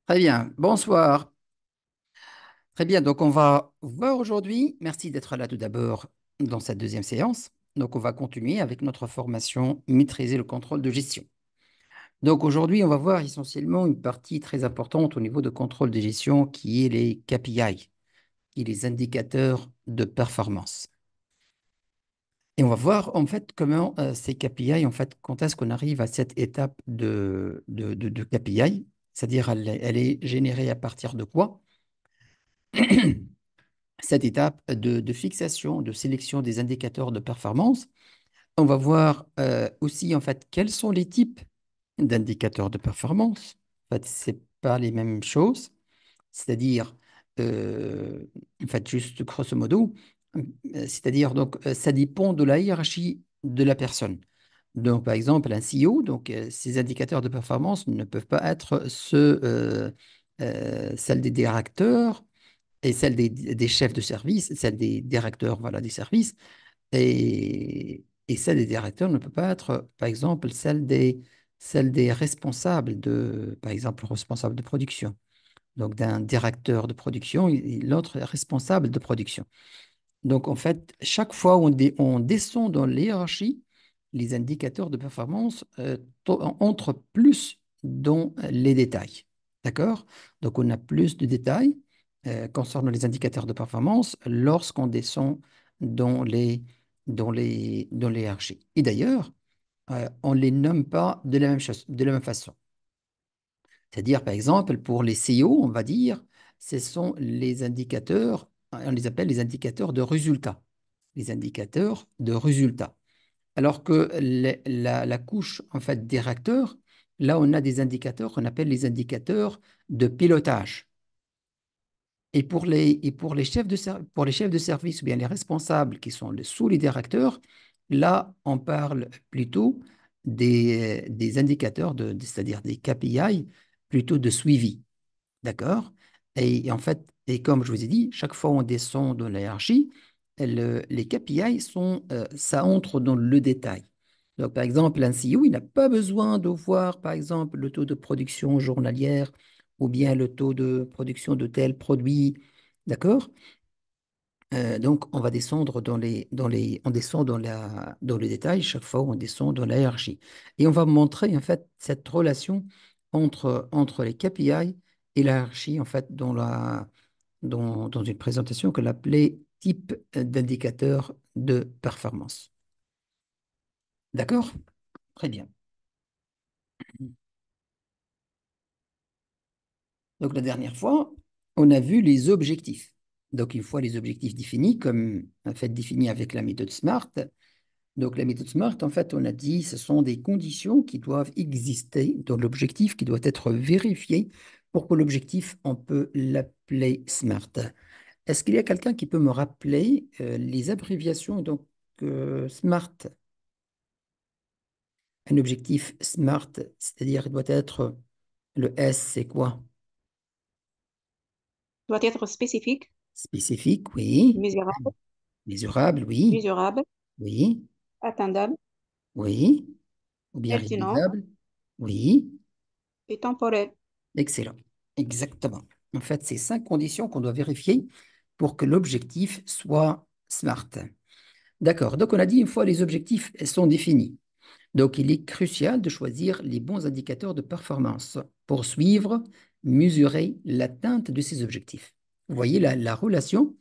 Très bien, bonsoir. Très bien, donc on va voir aujourd'hui, merci d'être là tout d'abord dans cette deuxième séance. Donc on va continuer avec notre formation Maîtriser le contrôle de gestion. Donc aujourd'hui, on va voir essentiellement une partie très importante au niveau de contrôle de gestion qui est les KPI, qui est les indicateurs de performance. Et on va voir en fait comment ces KPI, en fait, quand est-ce qu'on arrive à cette étape de KPI, c'est-à-dire elle est générée à partir de quoi? Cette étape de fixation, de sélection des indicateurs de performance. On va voir aussi en fait quels sont les types d'indicateurs de performance. En fait, c'est pas les mêmes choses. C'est-à-dire, euh, en fait, juste grosso modo, c'est-à-dire donc ça dépend de la hiérarchie de la personne. Donc, par exemple, un CEO, donc ces indicateurs de performance ne peuvent pas être celles des directeurs et celle des chefs de service, celle des directeurs voilà, des services, et celle des directeurs ne peut pas être, par exemple, celle des responsables de, par exemple, responsable de production. Donc, d'un directeur de production et l'autre est responsable de production. Donc, en fait, chaque fois on descend dans l'hiérarchie, les indicateurs de performance entrent plus dans les détails. D'accord? Donc, on a plus de détails concernant les indicateurs de performance lorsqu'on descend dans dans les hiérarchies. Et d'ailleurs, on ne les nomme pas de la même chose, de la même façon. C'est-à-dire, par exemple, pour les CEO, on va dire, ce sont les indicateurs, on les appelle les indicateurs de résultats. Les indicateurs de résultats. Alors que la couche, en fait, des réacteurs, là, on a des indicateurs qu'on appelle les indicateurs de pilotage. Et pour les pour les chefs de service ou bien les responsables qui sont sous les directeurs, là, on parle plutôt des indicateurs, c'est-à-dire des KPI, plutôt de suivi. D'accord? Et en fait, et comme je vous ai dit, chaque fois on descend dans la hiérarchie, les KPI ça entre dans le détail. Donc, par exemple, un CEO, il n'a pas besoin de voir, par exemple, le taux de production journalière ou bien le taux de production de tel produit. D'accord? Donc, on va descendre on descend dans le détail chaque fois où on descend dans la hiérarchie. Et on va montrer, en fait, cette relation entre les KPI et la hiérarchie, en fait, dans une présentation que l'appelait type d'indicateur de performance. D'accord? Très bien. Donc, la dernière fois, on a vu les objectifs. Donc, une fois les objectifs définis, comme en fait définis avec la méthode SMART, donc, la méthode SMART, en fait, on a dit ce sont des conditions qui doivent exister dans l'objectif, qui doit être vérifié pour que l'objectif, on peut l'appeler SMART. Est-ce qu'il y a quelqu'un qui peut me rappeler les abréviations donc SMART? Un objectif SMART, c'est-à-dire il doit être le S, c'est quoi? Doit être spécifique, Spécifique, oui. mesurable, Mesurable, oui. mesurable, Oui, attendable, oui. Ou bien pertinent réalisable, oui. et temporel. Excellent. Exactement. En fait, c'est cinq conditions qu'on doit vérifier pour que l'objectif soit SMART. D'accord. Donc, on a dit une fois les objectifs sont définis. Donc, il est crucial de choisir les bons indicateurs de performance pour suivre, mesurer l'atteinte de ces objectifs. Vous voyez la relation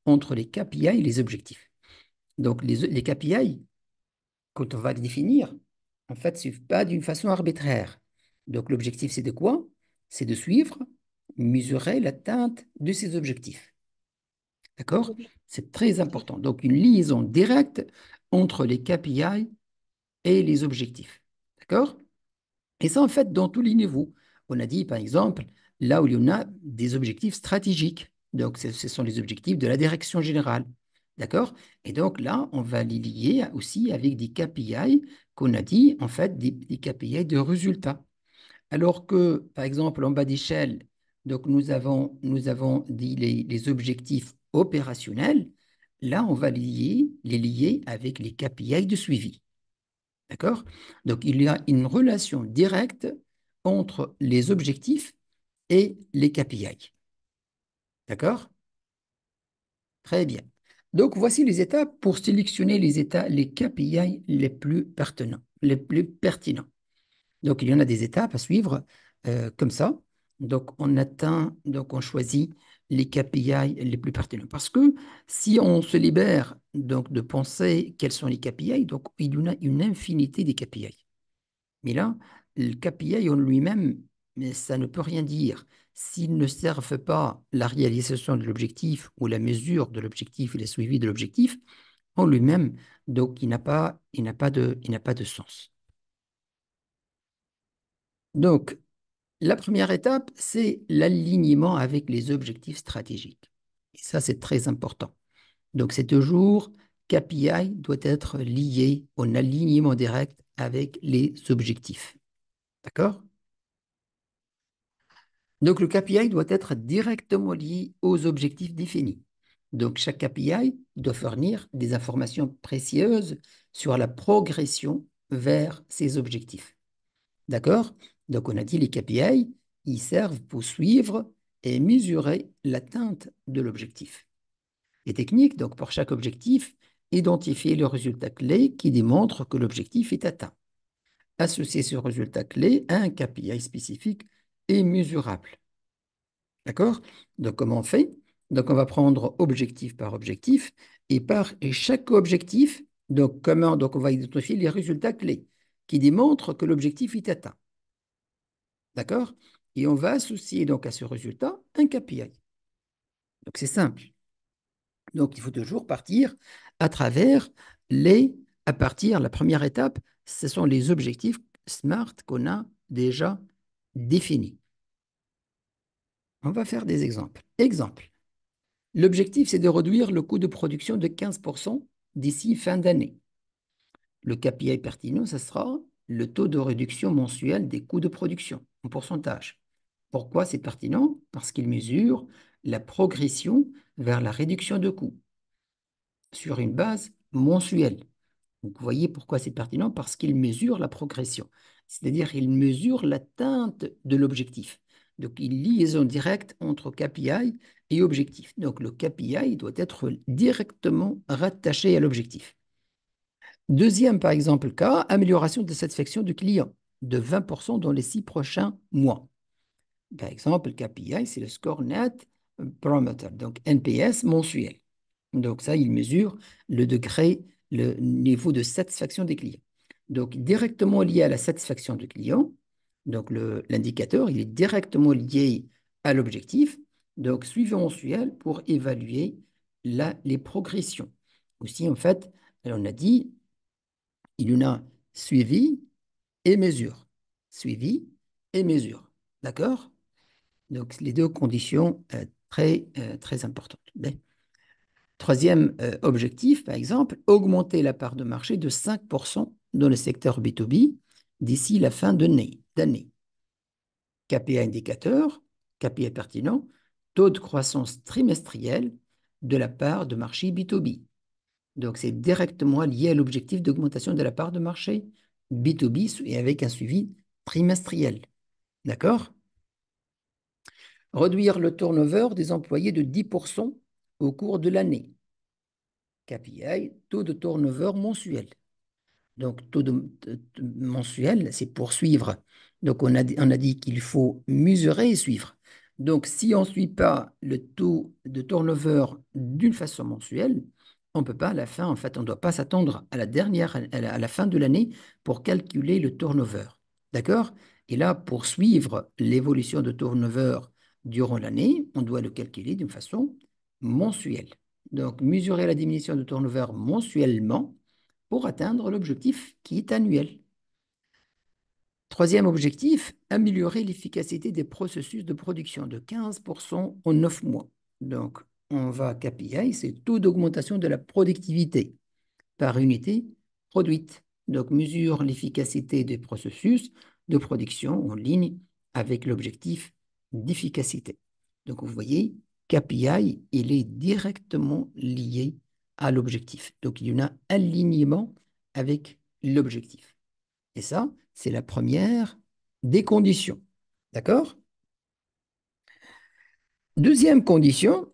entre les KPI et les objectifs. Donc, les KPI, quand on va les définir, en fait, ce n'est pas d'une façon arbitraire. Donc, l'objectif, c'est de quoi? C'est de suivre, mesurer l'atteinte de ces objectifs. Les D'accord? C'est très objectifs. important. Donc, une liaison directe entre les KPI et les objectifs. D'accord? Et ça, en fait, dans tous les niveaux. On a dit, par exemple, là où il y en a des objectifs stratégiques. Donc, ce sont les objectifs de la direction générale. D'accord? Et donc là, on va les lier aussi avec des KPI qu'on a dit, en fait, des KPI de résultats. Alors que, par exemple, en bas d'échelle, donc nous avons dit les objectifs opérationnels. Là, on va les lier avec les KPI de suivi. D'accord? Donc, il y a une relation directe entre les objectifs et les KPI. D'accord? Très bien. Donc, voici les étapes pour sélectionner les KPI les plus pertinents, les plus pertinents. Donc, il y en a des étapes à suivre comme ça. Donc, on choisit les KPI les plus pertinents. Parce que si on se libère donc, de penser quels sont les KPI, donc il y en a une infinité des KPI. Mais là, le KPI en lui-même, mais ça ne peut rien dire. S'ils ne servent pas la réalisation de l'objectif ou la mesure de l'objectif et le suivi de l'objectif, en lui-même, donc il n'a pas de sens. Donc, la première étape, c'est l'alignement avec les objectifs stratégiques. Et ça, c'est très important. Donc, c'est toujours KPI doit être lié en alignement direct avec les objectifs. D'accord? Donc, le KPI doit être directement lié aux objectifs définis. Donc, chaque KPI doit fournir des informations précieuses sur la progression vers ces objectifs. D'accord? Donc, on a dit les KPI, ils servent pour suivre et mesurer l'atteinte de l'objectif. Les techniques, donc pour chaque objectif, identifier le résultat clé qui démontre que l'objectif est atteint. Associer ce résultat clé à un KPI spécifique et mesurable. D'accord? Donc, comment on fait? Donc, on va prendre objectif par objectif et chaque objectif, donc on va identifier les résultats clés qui démontrent que l'objectif est atteint. D'accord? Et on va associer donc à ce résultat un KPI. Donc, c'est simple. Donc, il faut toujours partir à travers la première étape, ce sont les objectifs SMART qu'on a déjà définis. On va faire des exemples. Exemple. L'objectif, c'est de réduire le coût de production de 15% d'ici fin d'année. Le KPI pertinent, ce sera le taux de réduction mensuel des coûts de production en pourcentage. Pourquoi c'est pertinent? Parce qu'il mesure la progression vers la réduction de coûts sur une base mensuelle. Donc, vous voyez pourquoi c'est pertinent? Parce qu'il mesure la progression, c'est-à-dire qu'il mesure l'atteinte de l'objectif. Donc, une liaison directe entre KPI et objectif. Donc, le KPI doit être directement rattaché à l'objectif. Deuxième, par exemple, cas, amélioration de satisfaction du client de 20% dans les 6 prochains mois. Par exemple, le KPI, c'est le score net promoter, donc NPS mensuel. Donc ça, il mesure le degré, le niveau de satisfaction des clients. Donc directement lié à la satisfaction du client, donc l'indicateur, il est directement lié à l'objectif. Donc suivi mensuel pour évaluer les progressions. Aussi, en fait, on a dit, il y en a suivi et mesure. Suivi et mesure. D'accord? Donc, les deux conditions très importantes. Mais, troisième objectif, par exemple, augmenter la part de marché de 5% dans le secteur B2B d'ici la fin d'année. KPI indicateur, KPI pertinent, taux de croissance trimestriel de la part de marché B2B. Donc, c'est directement lié à l'objectif d'augmentation de la part de marché B2B et avec un suivi trimestriel. D'accord? Réduire le turnover des employés de 10% au cours de l'année. KPI, taux de turnover mensuel. Donc, mensuel, c'est poursuivre. Donc, on a dit qu'il faut mesurer et suivre. Donc, si on ne suit pas le taux de turnover d'une façon mensuelle, on ne peut pas à la fin, en fait, on ne doit pas s'attendre à la dernière, à la fin de l'année pour calculer le turnover. D'accord? Et là, pour suivre l'évolution de turnover durant l'année, on doit le calculer d'une façon mensuelle. Donc, mesurer la diminution de turnover mensuellement pour atteindre l'objectif qui est annuel. Troisième objectif, améliorer l'efficacité des processus de production de 15% en 9 mois. Donc, on va KPI, c'est taux d'augmentation de la productivité par unité produite. Donc, mesure l'efficacité des processus de production en ligne avec l'objectif d'efficacité. Donc, vous voyez, KPI, il est directement lié à l'objectif. Donc, il y a un alignement avec l'objectif. Et ça, c'est la première des conditions. D'accord? Deuxième condition,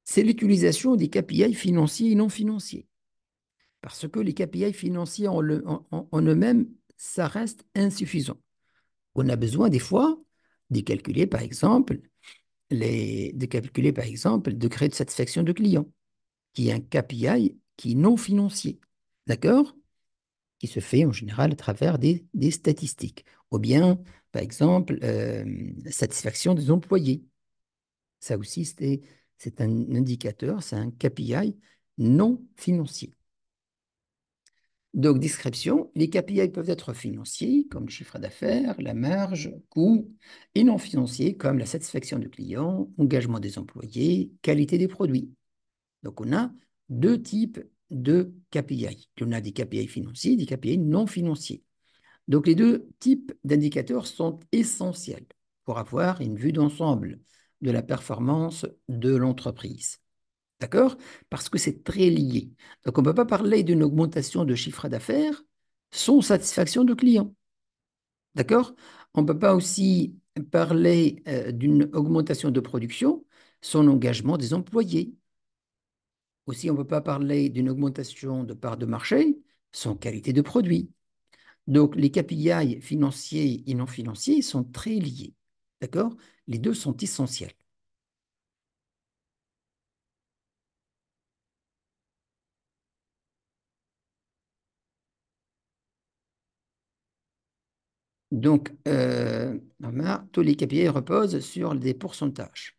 c'est l'utilisation des KPI financiers et non financiers. Parce que les KPI financiers en eux-mêmes, ça reste insuffisant. On a besoin des fois de calculer, par exemple, le degré de satisfaction de client, qui est un KPI qui est non financier. D'accord? Qui se fait en général à travers des statistiques. Ou bien, par exemple, satisfaction des employés. Ça aussi, c'est un indicateur, c'est un KPI non financier. Donc, description, les KPI peuvent être financiers, comme le chiffre d'affaires, la marge, coût, et non financiers, comme la satisfaction du client, engagement des employés, qualité des produits. Donc, on a deux types de KPI. On a des KPI financiers et des KPI non financiers. Donc, les deux types d'indicateurs sont essentiels pour avoir une vue d'ensemble de la performance de l'entreprise. D'accord? Parce que c'est très lié. Donc, on ne peut pas parler d'une augmentation de chiffre d'affaires sans satisfaction de client. D'accord? On ne peut pas aussi parler d'une augmentation de production sans engagement des employés. Aussi, on ne peut pas parler d'une augmentation de part de marché sans qualité de produit. Donc, les KPI financiers et non financiers sont très liés. D'accord? Les deux sont essentiels. Donc, Omar, tous les KPI reposent sur des pourcentages.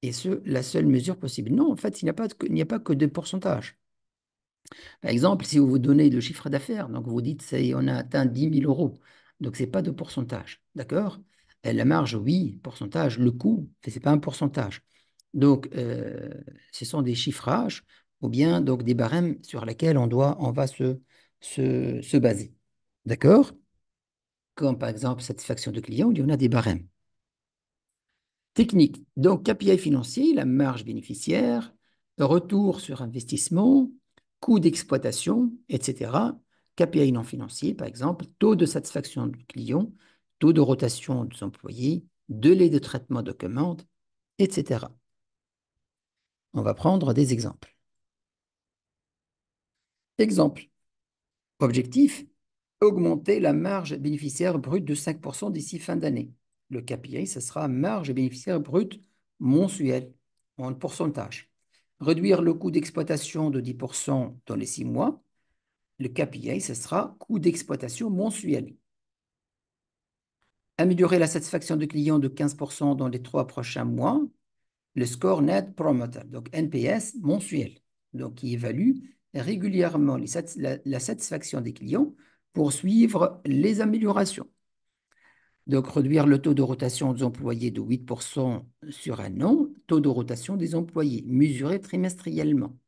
Et ce, la seule mesure possible. Non, en fait, il n'y a pas que de pourcentages. Par exemple, si vous vous donnez le chiffre d'affaires, donc vous dites, on a atteint 10 000 euros, donc ce n'est pas de pourcentage. D'accord? La marge, oui, pourcentage. Le coût, ce n'est pas un pourcentage. Donc, ce sont des chiffrages ou bien donc, des barèmes sur lesquels on va se baser. D'accord? Comme par exemple satisfaction de client, il y en a des barèmes. Technique. Donc, KPI financier, la marge bénéficiaire, retour sur investissement, coût d'exploitation, etc. KPI non financier, par exemple, taux de satisfaction du client, taux de rotation des employés, délai de traitement de commande, etc. On va prendre des exemples. Exemple. Objectif, augmenter la marge bénéficiaire brute de 5% d'ici fin d'année. Le KPI, ce sera marge bénéficiaire brute mensuelle en pourcentage. Réduire le coût d'exploitation de 10% dans les 6 mois. Le KPI, ce sera coût d'exploitation mensuel. Améliorer la satisfaction du client de 15% dans les 3 prochains mois. Le score Net Promoter, donc NPS mensuel, donc qui évalue régulièrement la satisfaction des clients pour suivre les améliorations. Donc, réduire le taux de rotation des employés de 8% sur un an, taux de rotation des employés, mesuré trimestriellement.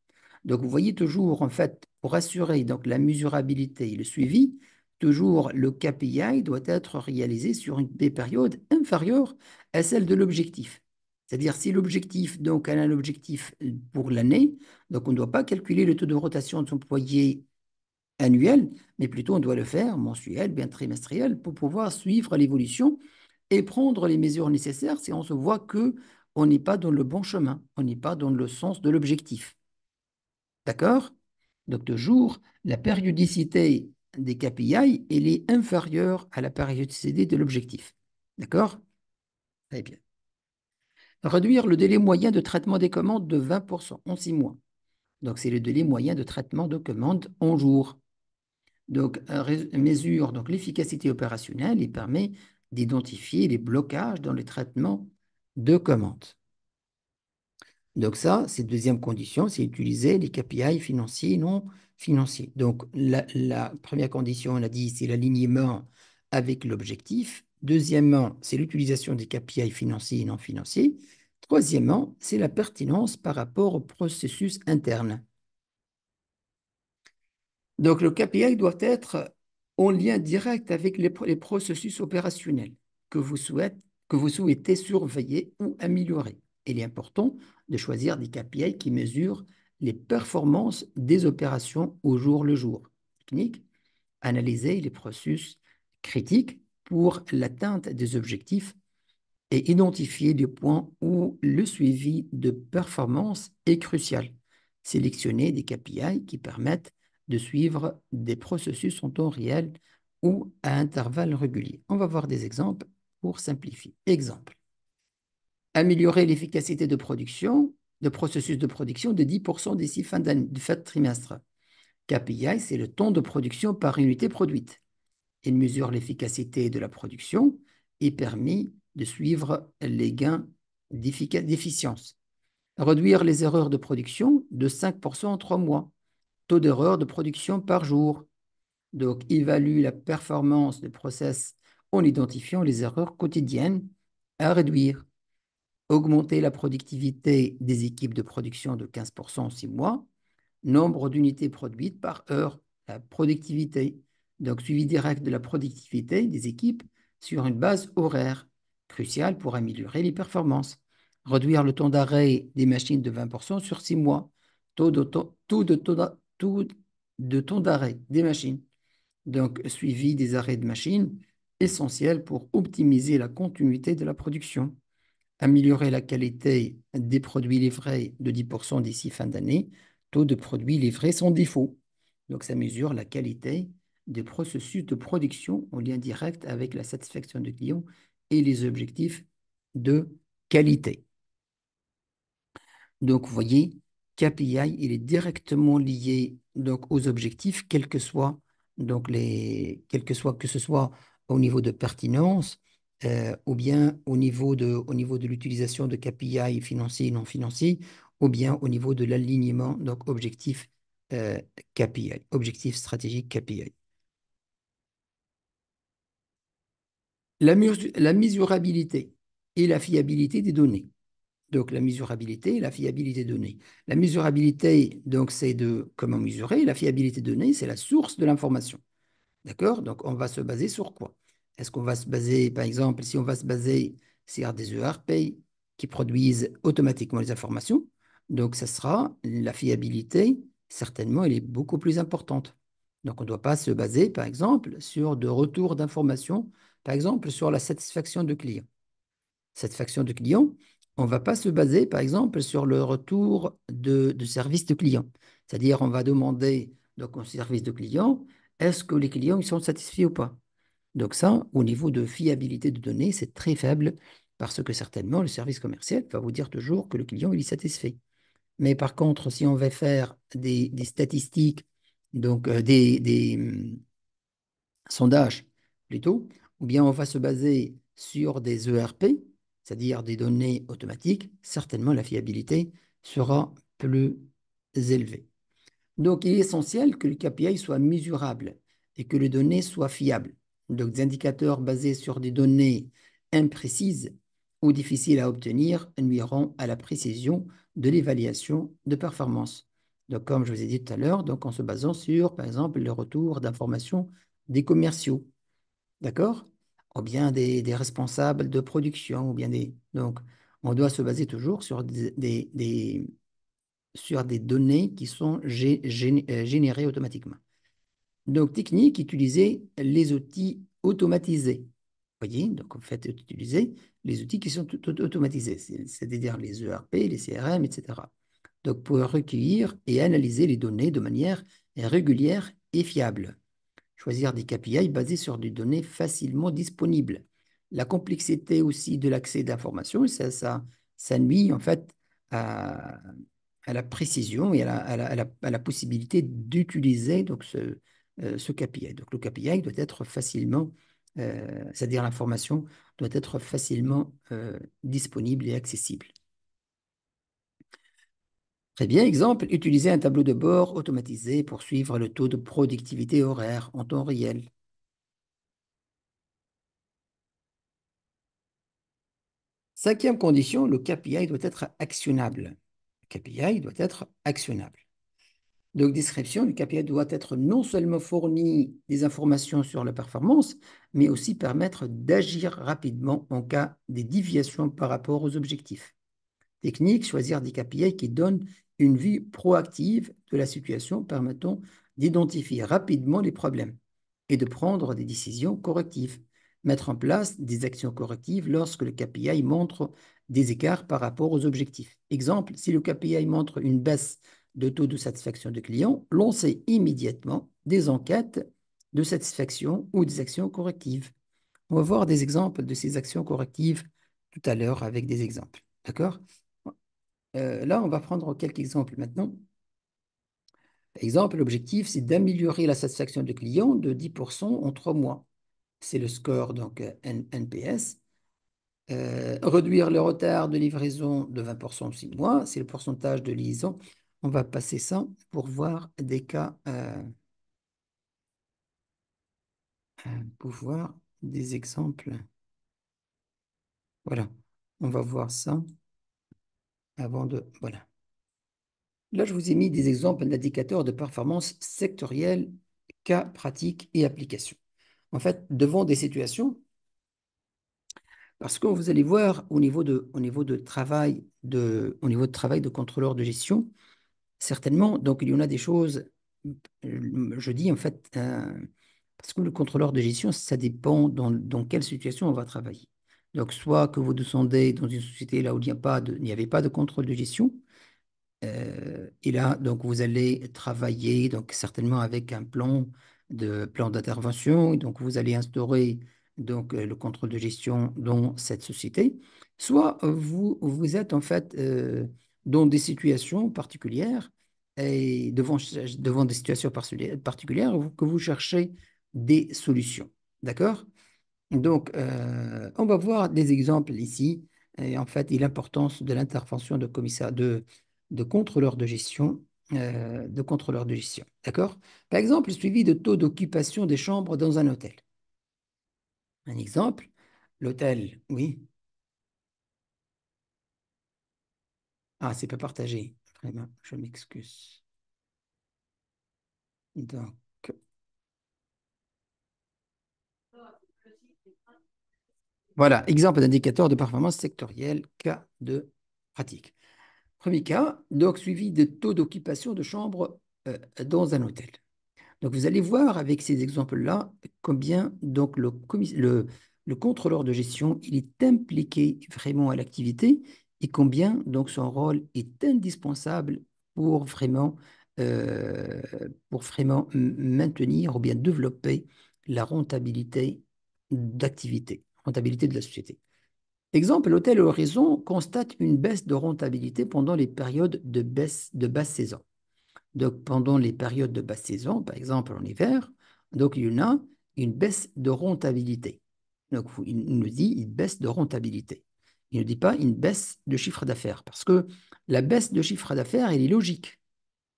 Donc, vous voyez toujours, en fait, pour assurer donc, la mesurabilité et le suivi, toujours le KPI doit être réalisé sur des périodes inférieures à celles de l'objectif. C'est-à-dire, si l'objectif, donc, elle a un objectif pour l'année, donc on ne doit pas calculer le taux de rotation des employés annuel, mais plutôt on doit le faire mensuel, bien trimestriel, pour pouvoir suivre l'évolution et prendre les mesures nécessaires si on se voit que on n'est pas dans le bon chemin, on n'est pas dans le sens de l'objectif. D'accord? Donc, toujours, la périodicité des KPI, elle est inférieure à la périodicité de l'objectif. D'accord? Très bien. Réduire le délai moyen de traitement des commandes de 20% en 6 mois. Donc, c'est le délai moyen de traitement de commandes en jours. Donc, mesure donc l'efficacité opérationnelle et permet d'identifier les blocages dans le traitement de commandes. Donc ça, c'est deuxième condition, c'est utiliser les KPI financiers et non financiers. Donc la première condition, on a dit, c'est l'alignement avec l'objectif. Deuxièmement, c'est l'utilisation des KPI financiers et non financiers. Troisièmement, c'est la pertinence par rapport au processus interne. Donc le KPI doit être en lien direct avec les processus opérationnels que vous souhaitez, que vous souhaitez surveiller ou améliorer. Il est important de choisir des KPI qui mesurent les performances des opérations au jour le jour. Technique, analyser les processus critiques pour l'atteinte des objectifs et identifier les points où le suivi de performance est crucial. Sélectionner des KPI qui permettent de suivre des processus en temps réel ou à intervalles réguliers. On va voir des exemples pour simplifier. Exemple, améliorer l'efficacité de production, de processus de production de 10% d'ici fin de trimestre. KPI, c'est le temps de production par unité produite. Il mesure l'efficacité de la production et permet de suivre les gains d'efficience. Réduire les erreurs de production de 5% en 3 mois. Taux d'erreur de production par jour. Donc, évalue la performance du process en identifiant les erreurs quotidiennes à réduire. Augmenter la productivité des équipes de production de 15% en 6 mois. Nombre d'unités produites par heure, la productivité. Donc, suivi direct de la productivité des équipes sur une base horaire, crucial pour améliorer les performances. Réduire le temps d'arrêt des machines de 20% sur 6 mois. Taux de temps d'arrêt des machines. Donc, suivi des arrêts de machines, essentiel pour optimiser la continuité de la production. Améliorer la qualité des produits livrés de 10% d'ici fin d'année, taux de produits livrés sans défaut. Donc, ça mesure la qualité des processus de production en lien direct avec la satisfaction du client et les objectifs de qualité. Donc, vous voyez, KPI, il est directement lié donc, aux objectifs, quel que soit, que ce soit au niveau de pertinence ou bien au niveau de l'utilisation de KPI financiers et non financiers, ou bien au niveau de l'alignement, donc objectif KPI, objectif stratégique KPI. La mesurabilité et la fiabilité des données. Donc, la mesurabilité et la fiabilité de données. La mesurabilité, donc, c'est de comment mesurer. La fiabilité de données, c'est la source de l'information. D'accord? Donc, on va se baser sur quoi? Est-ce qu'on va se baser, par exemple, si on va se baser sur des ERP qui produisent automatiquement les informations, donc, ça sera la fiabilité, certainement, elle est beaucoup plus importante. Donc, on ne doit pas se baser, par exemple, sur de retours d'informations, par exemple, sur la satisfaction de clients satisfaction de client, on ne va pas se baser, par exemple, sur le retour de service de client. C'est-à-dire, on va demander donc, au service de client, est-ce que les clients ils sont satisfaits ou pas? Donc ça, au niveau de fiabilité de données, c'est très faible parce que certainement, le service commercial va vous dire toujours que le client il est satisfait. Mais par contre, si on va faire des statistiques, donc sondage plutôt, ou bien on va se baser sur des ERP, c'est-à-dire des données automatiques, certainement la fiabilité sera plus élevée. Donc, il est essentiel que le KPI soit mesurable et que les données soient fiables. Donc, des indicateurs basés sur des données imprécises ou difficiles à obtenir nuiront à la précision de l'évaluation de performance. Donc, comme je vous ai dit tout à l'heure, donc en se basant sur, par exemple, le retour d'informations des commerciaux, d'accord? Ou bien des responsables de production, ou bien des... Donc, on doit se baser toujours sur sur des données qui sont générées automatiquement. Donc, technique, utiliser les outils automatisés. Vous voyez, donc en fait, utiliser les outils qui sont automatisés, c'est-à-dire les ERP, les CRM, etc. Donc, pour recueillir et analyser les données de manière régulière et fiable. Choisir des KPI basés sur des données facilement disponibles. La complexité aussi de l'accès d'informations, ça nuit en fait à, à la précision et à la possibilité d'utiliser donc ce KPI. Donc le KPI doit être facilement, c'est-à-dire l'information doit être facilement disponible et accessible. Très bien, exemple, utiliser un tableau de bord automatisé pour suivre le taux de productivité horaire en temps réel. Cinquième condition, le KPI doit être actionnable. Le KPI doit être actionnable. Donc, description, le KPI doit être non seulement fournir des informations sur la performance, mais aussi permettre d'agir rapidement en cas de déviation par rapport aux objectifs. Technique, choisir des KPI qui donnent une vue proactive de la situation permettant d'identifier rapidement les problèmes et de prendre des décisions correctives. mettre en place des actions correctives lorsque le KPI montre des écarts par rapport aux objectifs. Exemple, si le KPI montre une baisse de taux de satisfaction de clients, lancez immédiatement des enquêtes de satisfaction ou des actions correctives. On va voir des exemples de ces actions correctives tout à l'heure avec des exemples. D'accord? Là, on va prendre quelques exemples maintenant. Exemple, l'objectif, c'est d'améliorer la satisfaction du client de 10% en 3 mois. C'est le score, donc NPS. Réduire le retard de livraison de 20% en 6 mois, c'est le pourcentage de liaison. On va passer ça pour voir des cas, pour voir des exemples. Voilà, on va voir ça avant de... Voilà. Là, je vous ai mis des exemples d'indicateurs de performance sectorielle, cas pratiques et applications. En fait, devant des situations, parce que vous allez voir au niveau de travail de contrôleur de gestion, certainement, donc il y en a des choses, je dis en fait, parce que le contrôleur de gestion, ça dépend dans quelle situation on va travailler. Donc, soit que vous descendez dans une société là où il n'y avait pas de contrôle de gestion, et là, donc, vous allez travailler donc, certainement avec un plan d'intervention. Donc, vous allez instaurer donc, le contrôle de gestion dans cette société. Soit vous êtes en fait dans des situations particulières et devant des situations particulières que vous cherchez des solutions. D'accord? Donc, on va voir des exemples ici, et en fait, et l'importance de l'intervention de commissaire, de contrôleur de contrôleur de gestion. D'accord? Par exemple, le suivi de taux d'occupation des chambres dans un hôtel. Un exemple, l'hôtel, oui. Ah, c'est pas partagé. Vraiment, je m'excuse. Donc, voilà, exemple d'indicateur de performance sectorielle, cas de pratique. Premier cas, donc suivi de taux d'occupation de chambres dans un hôtel. Donc, vous allez voir avec ces exemples-là combien donc le contrôleur de gestion il est impliqué vraiment à l'activité et combien donc son rôle est indispensable pour vraiment, euh, maintenir ou bien développer la rentabilité d'activité, rentabilité de la société. Exemple, l'hôtel Horizon constate une baisse de rentabilité pendant les périodes de basse saison. Donc, pendant les périodes de basse saison, par exemple en hiver, donc il y en a une baisse de rentabilité. Donc, il nous dit une baisse de rentabilité. Il ne dit pas une baisse de chiffre d'affaires, parce que la baisse de chiffre d'affaires, elle est logique.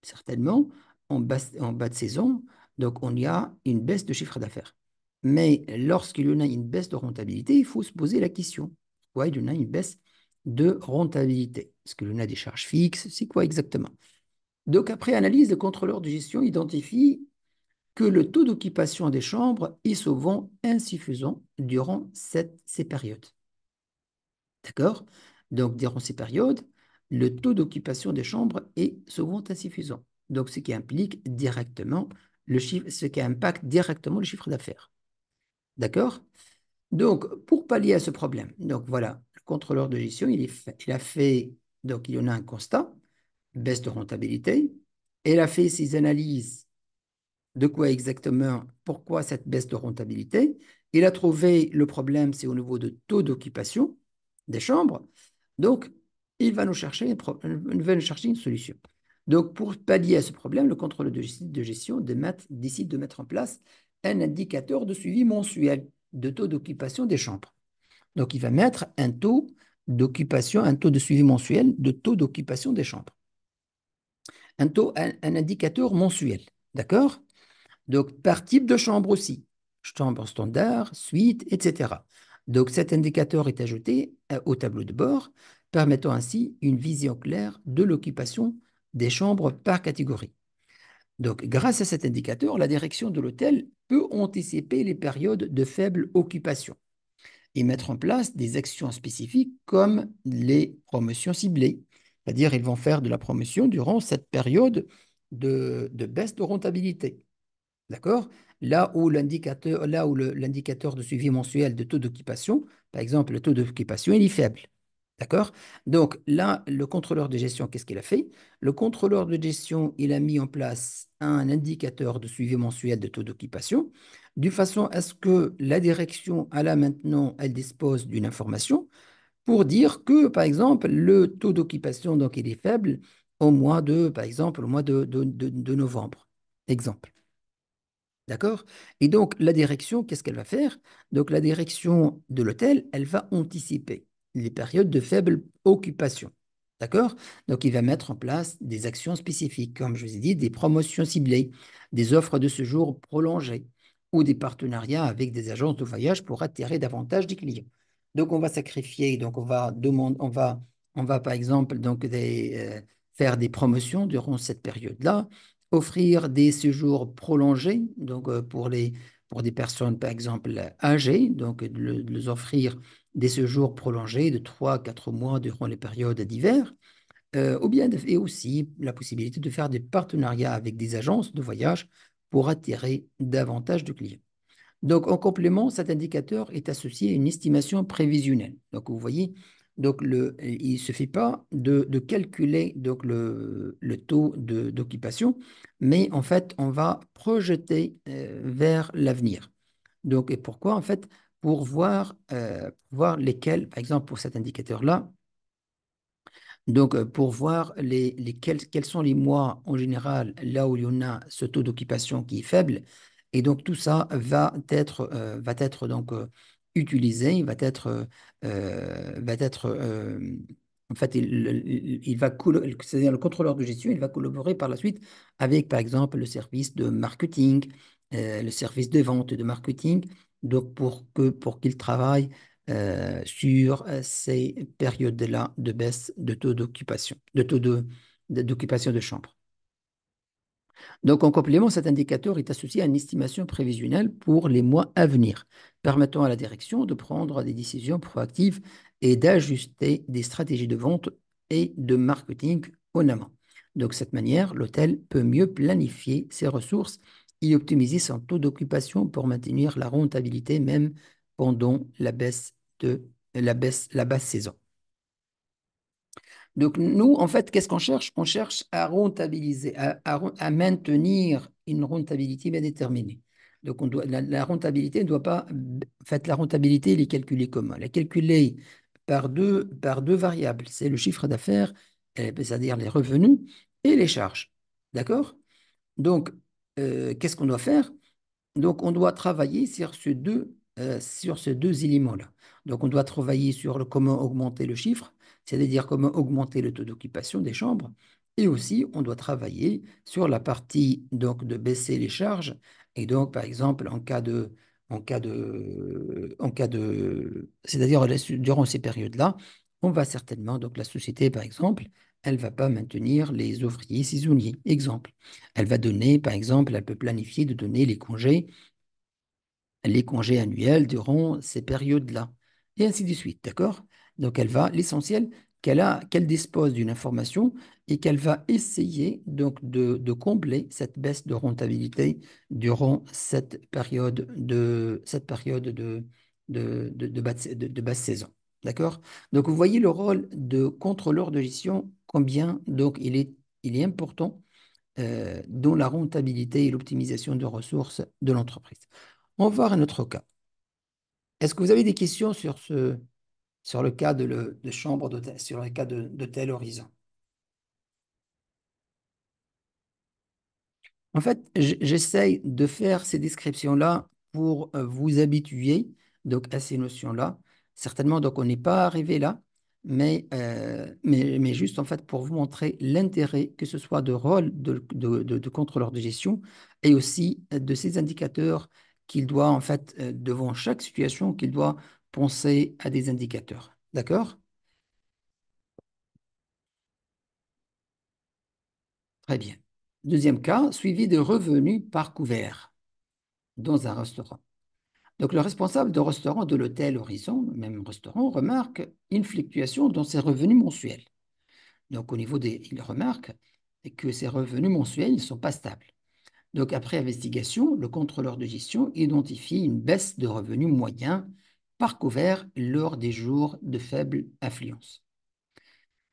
Certainement, en bas de saison, donc on y a une baisse de chiffre d'affaires. Mais lorsqu'il y en a une baisse de rentabilité, il faut se poser la question. Pourquoi il y en a une baisse de rentabilité? Est-ce qu'il y en a des charges fixes? C'est quoi exactement? Donc, après analyse, le contrôleur de gestion identifie que le taux d'occupation des chambres est souvent insuffisant durant ces périodes. D'accord? Donc, durant ces périodes, le taux d'occupation des chambres est souvent insuffisant. Donc, ce qui impacte directement le chiffre d'affaires. D'accord? Donc, pour pallier à ce problème, donc voilà, le contrôleur de gestion, il a fait, donc il y en a un constat, baisse de rentabilité. Il a fait ses analyses de quoi exactement, pourquoi cette baisse de rentabilité. Il a trouvé le problème, c'est au niveau de taux d'occupation des chambres. Donc, il va nous chercher une solution. Donc, pour pallier à ce problème, le contrôleur de gestion décide de mettre en place un indicateur de suivi mensuel de taux d'occupation des chambres. Donc, il va mettre un taux d'occupation, un taux de suivi mensuel de taux d'occupation des chambres. Un indicateur mensuel. D'accord? Donc, par type de chambre aussi. Chambre standard, suite, etc. Donc, cet indicateur est ajouté au tableau de bord, permettant ainsi une vision claire de l'occupation des chambres par catégorie. Donc, grâce à cet indicateur, la direction de l'hôtel peut anticiper les périodes de faible occupation et mettre en place des actions spécifiques comme les promotions ciblées. C'est-à-dire, ils vont faire de la promotion durant cette période de baisse de rentabilité. D'accord? Là où l'indicateur de suivi mensuel de taux d'occupation, par exemple, le taux d'occupation, il est faible. D'accord? Donc là, le contrôleur de gestion, qu'est-ce qu'il a fait? Le contrôleur de gestion, il a mis en place un indicateur de suivi mensuel de taux d'occupation, de façon à ce que la direction, à là maintenant, elle dispose d'une information pour dire que, par exemple, le taux d'occupation, donc, il est faible par exemple, au mois de novembre. Exemple. D'accord? Et donc, la direction, qu'est-ce qu'elle va faire? Donc, la direction de l'hôtel, elle va anticiper les périodes de faible occupation. D'accord? Donc, il va mettre en place des actions spécifiques, comme je vous ai dit, des promotions ciblées, des offres de séjour prolongées ou des partenariats avec des agences de voyage pour attirer davantage de clients. Donc, on va sacrifier, donc on va par exemple faire des promotions durant cette période-là, offrir des séjours prolongés, donc pour des personnes, par exemple, âgées, donc de les offrir des séjours prolongés de 3 à 4 mois durant les périodes d'hiver, et aussi la possibilité de faire des partenariats avec des agences de voyage pour attirer davantage de clients. Donc, en complément, cet indicateur est associé à une estimation prévisionnelle. Donc, vous voyez, il ne suffit pas de calculer donc, le taux d'occupation, mais en fait, on va projeter vers l'avenir. Donc, et pourquoi? En fait, pour voir lesquels, par exemple, pour cet indicateur-là, donc, pour voir quels sont les mois en général là où il y en a ce taux d'occupation qui est faible. Et donc, tout ça va être donc utilisé, en fait, c'est-à-dire le contrôleur de gestion, il va collaborer par la suite avec, par exemple, le service de marketing, le service de vente et de marketing, donc pour qu'il travaille sur ces périodes-là de baisse de taux d'occupation, d'occupation de chambre. Donc, en complément, cet indicateur est associé à une estimation prévisionnelle pour les mois à venir, permettant à la direction de prendre des décisions proactives et d'ajuster des stratégies de vente et de marketing en amont. Donc, de cette manière, l'hôtel peut mieux planifier ses ressources et optimiser son taux d'occupation pour maintenir la rentabilité même pendant la basse saison. Donc, nous, en fait, qu'est-ce qu'on cherche? On cherche à rentabiliser, à maintenir une rentabilité bien déterminée. Donc, la rentabilité ne doit pas. En fait, la rentabilité, elle est calculée comment? Elle est calculée par deux variables. C'est le chiffre d'affaires, c'est-à-dire les revenus et les charges. D'accord? Donc, qu'est-ce qu'on doit faire? Donc, on doit travailler sur ces deux éléments-là. Donc, on doit travailler sur comment augmenter le chiffre, c'est-à-dire comment augmenter le taux d'occupation des chambres. Et aussi, on doit travailler sur la partie donc, de baisser les charges. Et donc, par exemple, c'est-à-dire durant ces périodes-là, on va certainement, donc la société, par exemple, elle ne va pas maintenir les ouvriers saisonniers. Exemple. Elle va donner, par exemple, elle peut planifier de donner les congés annuels durant ces périodes-là, et ainsi de suite, d'accord? Donc, l'essentiel, qu'elle dispose d'une information et qu'elle va essayer donc de combler cette baisse de rentabilité durant cette période de basse saison, d'accord? Donc, vous voyez le rôle de contrôleur de gestion, combien donc il est important dans la rentabilité et l'optimisation de ressources de l'entreprise. On va voir un autre cas. Est-ce que vous avez des questions sur le cas de chambre d'hôtel, sur le cas d'hôtel Horizon? En fait, j'essaye de faire ces descriptions-là pour vous habituer donc, à ces notions-là. Certainement, donc, on n'est pas arrivé là, mais juste en fait pour vous montrer l'intérêt que ce soit de rôle de contrôleur de gestion et aussi de ces indicateurs qu'il doit en fait, devant chaque situation, qu'il doit penser à des indicateurs. D'accord? Très bien. Deuxième cas, suivi de revenus par couvert dans un restaurant. Donc, le responsable de restaurant de l'hôtel Horizon, même restaurant, remarque une fluctuation dans ses revenus mensuels. Donc, il remarque que ses revenus mensuels ne sont pas stables. Donc, après investigation, le contrôleur de gestion identifie une baisse de revenus moyens par couvert lors des jours de faible affluence.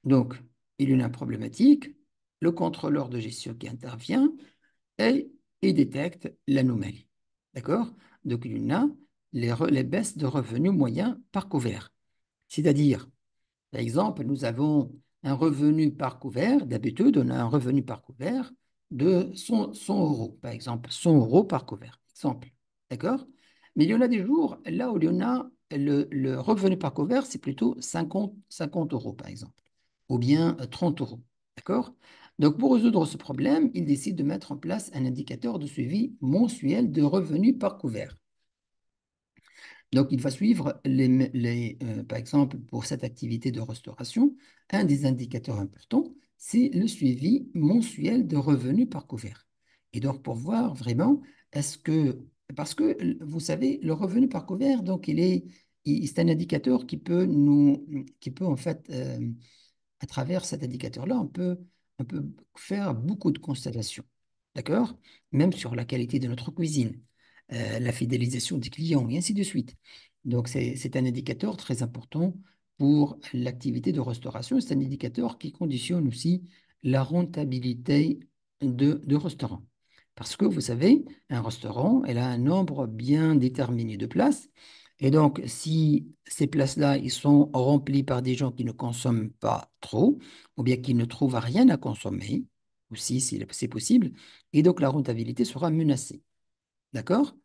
Donc, il y a une problématique, le contrôleur de gestion qui intervient et il détecte l'anomalie. D'accord? Donc, il y a les baisses de revenus moyens par couvert. C'est-à-dire, par exemple, nous avons un revenu par couvert. D'habitude, on a un revenu par couvert de 100 euros, par exemple, 100 euros par couvert. Exemple. D'accord? Mais il y en a des jours, là où il y en a le revenu par couvert, c'est plutôt 50 euros, par exemple, ou bien 30 euros. D'accord? Donc, pour résoudre ce problème, il décide de mettre en place un indicateur de suivi mensuel de revenus par couvert. Donc, il va suivre, par exemple, pour cette activité de restauration, un des indicateurs importants, c'est le suivi mensuel de revenus par couvert. Et donc, pour voir vraiment, est-ce que, parce que vous savez, le revenu par couvert, donc, c'est un indicateur qui peut en fait, à travers cet indicateur-là, on peut faire beaucoup de constatations, d'accord? Même sur la qualité de notre cuisine, la fidélisation des clients et ainsi de suite. Donc, c'est un indicateur très important pour l'activité de restauration. C'est un indicateur qui conditionne aussi la rentabilité de restaurant. Parce que vous savez, un restaurant, elle a un nombre bien déterminé de places. Et donc, si ces places-là, ils sont remplies par des gens qui ne consomment pas trop, ou bien qui ne trouvent rien à consommer, aussi, si c'est possible, et donc la rentabilité sera menacée. D'accord?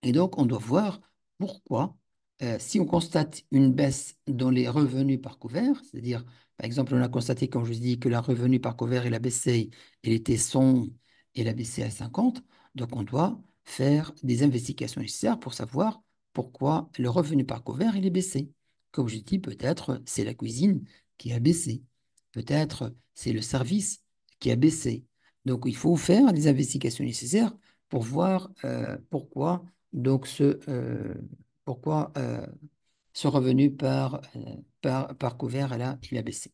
Et donc, on doit voir pourquoi, si on constate une baisse dans les revenus par couvert, c'est-à-dire, par exemple, on a constaté, comme je vous dis, que la revenu par couvert, il a baissé, il était 100, il a baissé à 50, donc on doit faire des investigations nécessaires pour savoir pourquoi le revenu par couvert, il est baissé. Comme je dis, peut-être c'est la cuisine qui a baissé, peut-être c'est le service qui a baissé. Donc, il faut faire des investigations nécessaires pour voir donc, pourquoi ce revenu par couvert, là, il a baissé.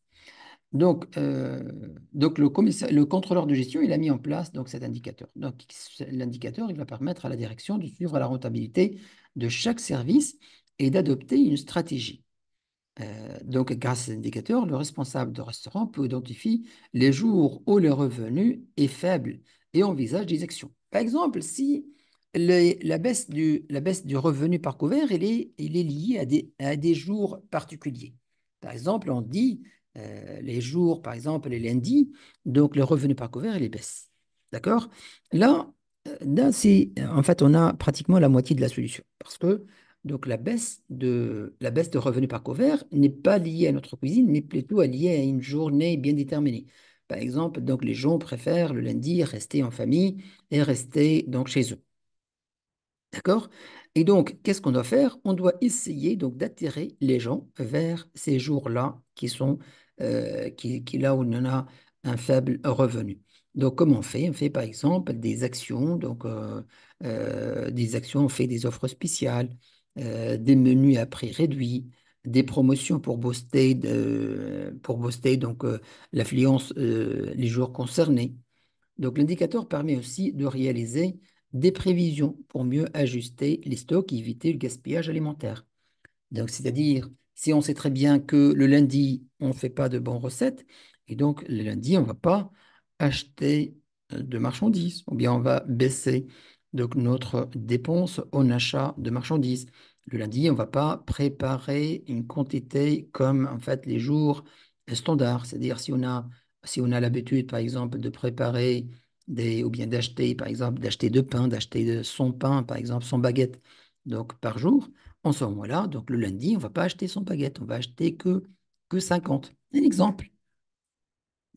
Donc le contrôleur de gestion, il a mis en place donc, cet indicateur. Donc, l'indicateur, il va permettre à la direction de suivre la rentabilité de chaque service et d'adopter une stratégie. Donc, grâce à cet indicateur, le responsable de restaurant peut identifier les jours où le revenu est faible et envisage des actions. Par exemple, si la baisse du revenu par couvert, il est lié à des jours particuliers. Par exemple, on dit les jours, par exemple, les lundis, donc le revenu par couvert, il est baisse. D'accord? Là, en fait, on a pratiquement la moitié de la solution. Parce que donc, la baisse de revenus par couvert n'est pas liée à notre cuisine, mais plutôt liée à une journée bien déterminée. Par exemple, donc, les gens préfèrent le lundi rester en famille et rester donc chez eux. D'accord? Et donc, qu'est-ce qu'on doit faire? On doit essayer donc d'attirer les gens vers ces jours-là qui là où on en a un faible revenu. Donc, comment on fait? On fait par exemple des actions, des actions, on fait des offres spéciales, des menus à prix réduit, des promotions pour booster donc l'affluence les jours concernés. Donc, l'indicateur permet aussi de réaliser des prévisions pour mieux ajuster les stocks et éviter le gaspillage alimentaire. Donc, c'est-à-dire, si on sait très bien que le lundi, on ne fait pas de bonnes recettes, et donc le lundi, on ne va pas acheter de marchandises, ou bien on va baisser donc notre dépense en achat de marchandises. Le lundi, on ne va pas préparer une quantité comme en fait les jours standards, c'est-à-dire si on a l'habitude, par exemple, de préparer ou bien d'acheter, par exemple, d'acheter de pain, d'acheter de 100 pains, par exemple, 100 baguettes, donc par jour, en ce moment-là, donc le lundi, on ne va pas acheter 100 baguettes, on va acheter que 50. Un exemple.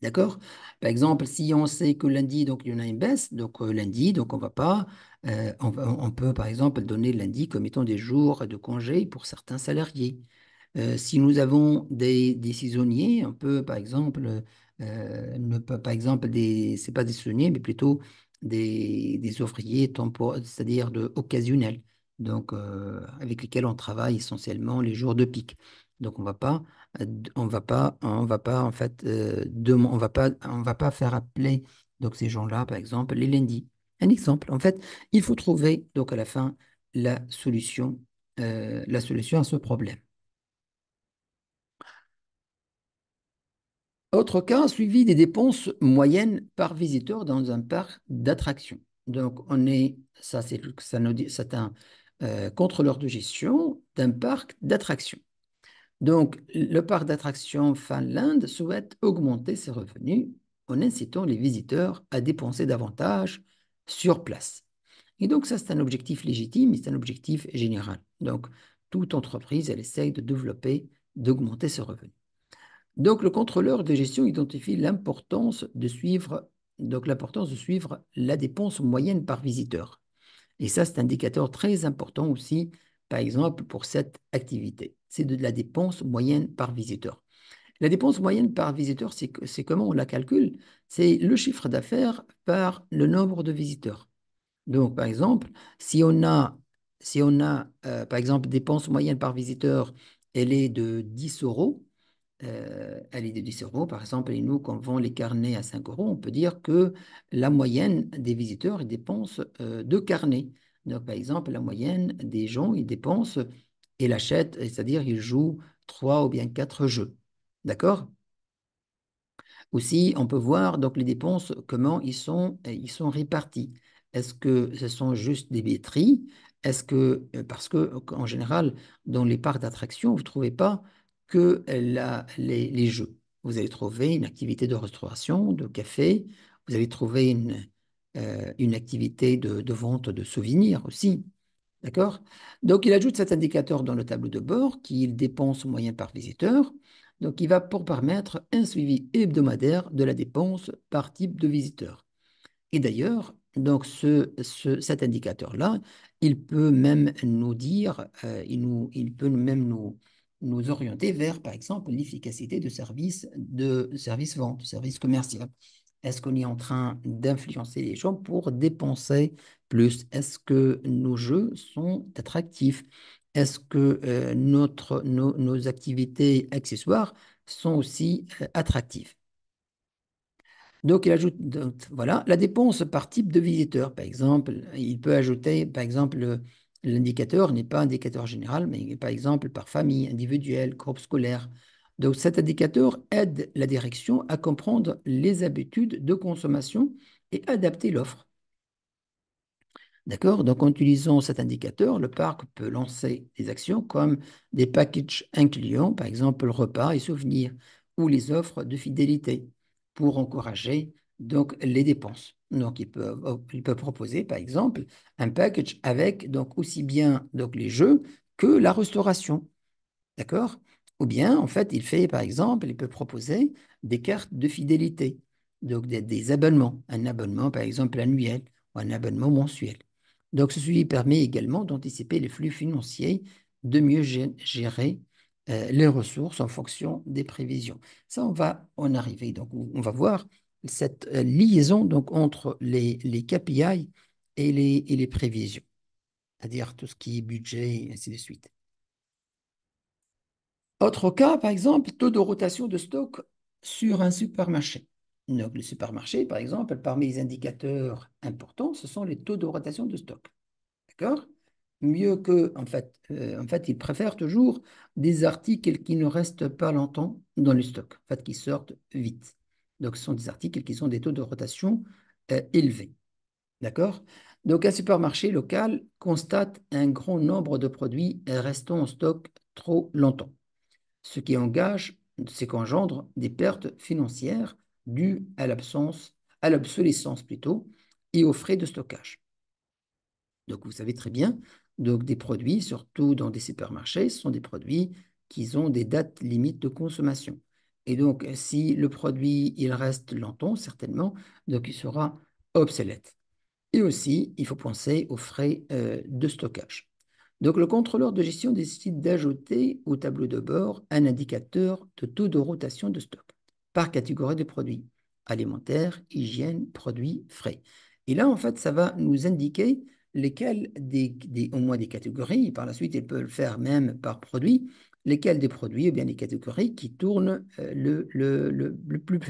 D'accord? Par exemple, si on sait que lundi, donc il y en a une baisse, donc lundi, donc on va pas, on peut par exemple donner lundi comme étant des jours de congé pour certains salariés. Si nous avons des saisonniers, on peut par exemple, ne pas, par exemple, c'est pas des saisonniers, mais plutôt des ouvriers temporaires, c'est-à-dire occasionnels, donc avec lesquels on travaille essentiellement les jours de pic. Donc on va pas en fait, on va pas faire appeler Donc, ces gens-là, par exemple, les lundis. Un exemple. En fait, il faut trouver, donc, à la fin, la solution à ce problème. Autre cas, suivi des dépenses moyennes par visiteur dans un parc d'attractions. Donc, ça nous dit, c'est un contrôleur de gestion d'un parc d'attractions. Donc, le parc d'attractions Finlande souhaite augmenter ses revenus en incitant les visiteurs à dépenser davantage sur place. Et donc, ça, c'est un objectif légitime et c'est un objectif général. Donc, toute entreprise, elle essaye de développer, d'augmenter ses revenus. Donc, le contrôleur de gestion identifie l'importance de suivre la dépense moyenne par visiteur. Et ça, c'est un indicateur très important aussi, par exemple, pour cette activité. C'est de la dépense moyenne par visiteur. La dépense moyenne par visiteur, c'est comment on la calcule? C'est le chiffre d'affaires par le nombre de visiteurs. Donc, par exemple, si on a par exemple, dépense moyenne par visiteur, elle est de 10 euros, elle est de 10 euros, par exemple, et nous, quand on vend les carnets à 5 euros, on peut dire que la moyenne des visiteurs, ils dépensent 2 carnets. Donc, par exemple, la moyenne des gens, ils dépensent, ils achètent, c'est-à-dire ils jouent 3 ou bien 4 jeux. D'accord? Aussi, on peut voir donc les dépenses, comment ils sont répartis. Est-ce que ce sont juste des billetteries? Est-ce que, parce que en général, dans les parcs d'attractions, vous ne trouvez pas que les jeux. Vous allez trouver une activité de restauration, de café, vous allez trouver une activité de vente de souvenirs aussi. D'accord? Donc, il ajoute cet indicateur dans le tableau de bord qui dépense en moyenne par visiteur. Donc, il va pour permettre un suivi hebdomadaire de la dépense par type de visiteur. Et d'ailleurs, donc cet indicateur-là, il peut même nous dire, il peut même nous orienter vers, par exemple, l'efficacité de service vente, de service commercial. Est-ce qu'on est en train d'influencer les gens pour dépenser plus? Est-ce que nos jeux sont attractifs? Est-ce que nos activités accessoires sont aussi attractives? Donc, il ajoute, donc, voilà, la dépense par type de visiteur, par exemple. Il peut ajouter, par exemple, l'indicateur n'est pas indicateur général, mais par exemple par famille, individuel, groupe scolaire. Donc, cet indicateur aide la direction à comprendre les habitudes de consommation et adapter l'offre. D'accord? Donc, en utilisant cet indicateur, le parc peut lancer des actions comme des packages incluant, par exemple, repas et souvenirs, ou les offres de fidélité pour encourager donc les dépenses. Donc, il peut proposer, par exemple, un package avec donc aussi bien donc les jeux que la restauration. D'accord? Ou bien, en fait, par exemple, il peut proposer des cartes de fidélité, donc des abonnements. Un abonnement, par exemple, annuel ou un abonnement mensuel. Donc, ceci permet également d'anticiper les flux financiers, de mieux gérer les ressources en fonction des prévisions. Ça, on va en arriver. Donc, on va voir cette liaison donc, entre les KPI et les prévisions, c'est-à-dire tout ce qui est budget et ainsi de suite. Autre cas, par exemple, taux de rotation de stock sur un supermarché. Donc, le supermarché, par exemple, parmi les indicateurs importants, ce sont les taux de rotation de stock. D'accord? Mieux que, en fait, ils préfèrent toujours des articles qui ne restent pas longtemps dans le stock, en fait, qui sortent vite. Donc, ce sont des articles qui ont des taux de rotation élevés. D'accord? Donc, un supermarché local constate un grand nombre de produits restant en stock trop longtemps, ce qui engendre des pertes financières dues à l'obsolescence plutôt, et aux frais de stockage. Donc, vous savez très bien, donc des produits, surtout dans des supermarchés, ce sont des produits qui ont des dates limites de consommation. Et donc, si le produit, il reste longtemps, certainement, donc il sera obsolète. Et aussi, il faut penser aux frais de stockage. Donc, le contrôleur de gestion décide d'ajouter au tableau de bord un indicateur de taux de rotation de stock par catégorie de produits alimentaires, hygiène, produits frais. Et là, en fait, ça va nous indiquer lesquels au moins des catégories, et par la suite, il peut le faire même par produit, lesquels des produits ou bien des catégories qui tournent le plus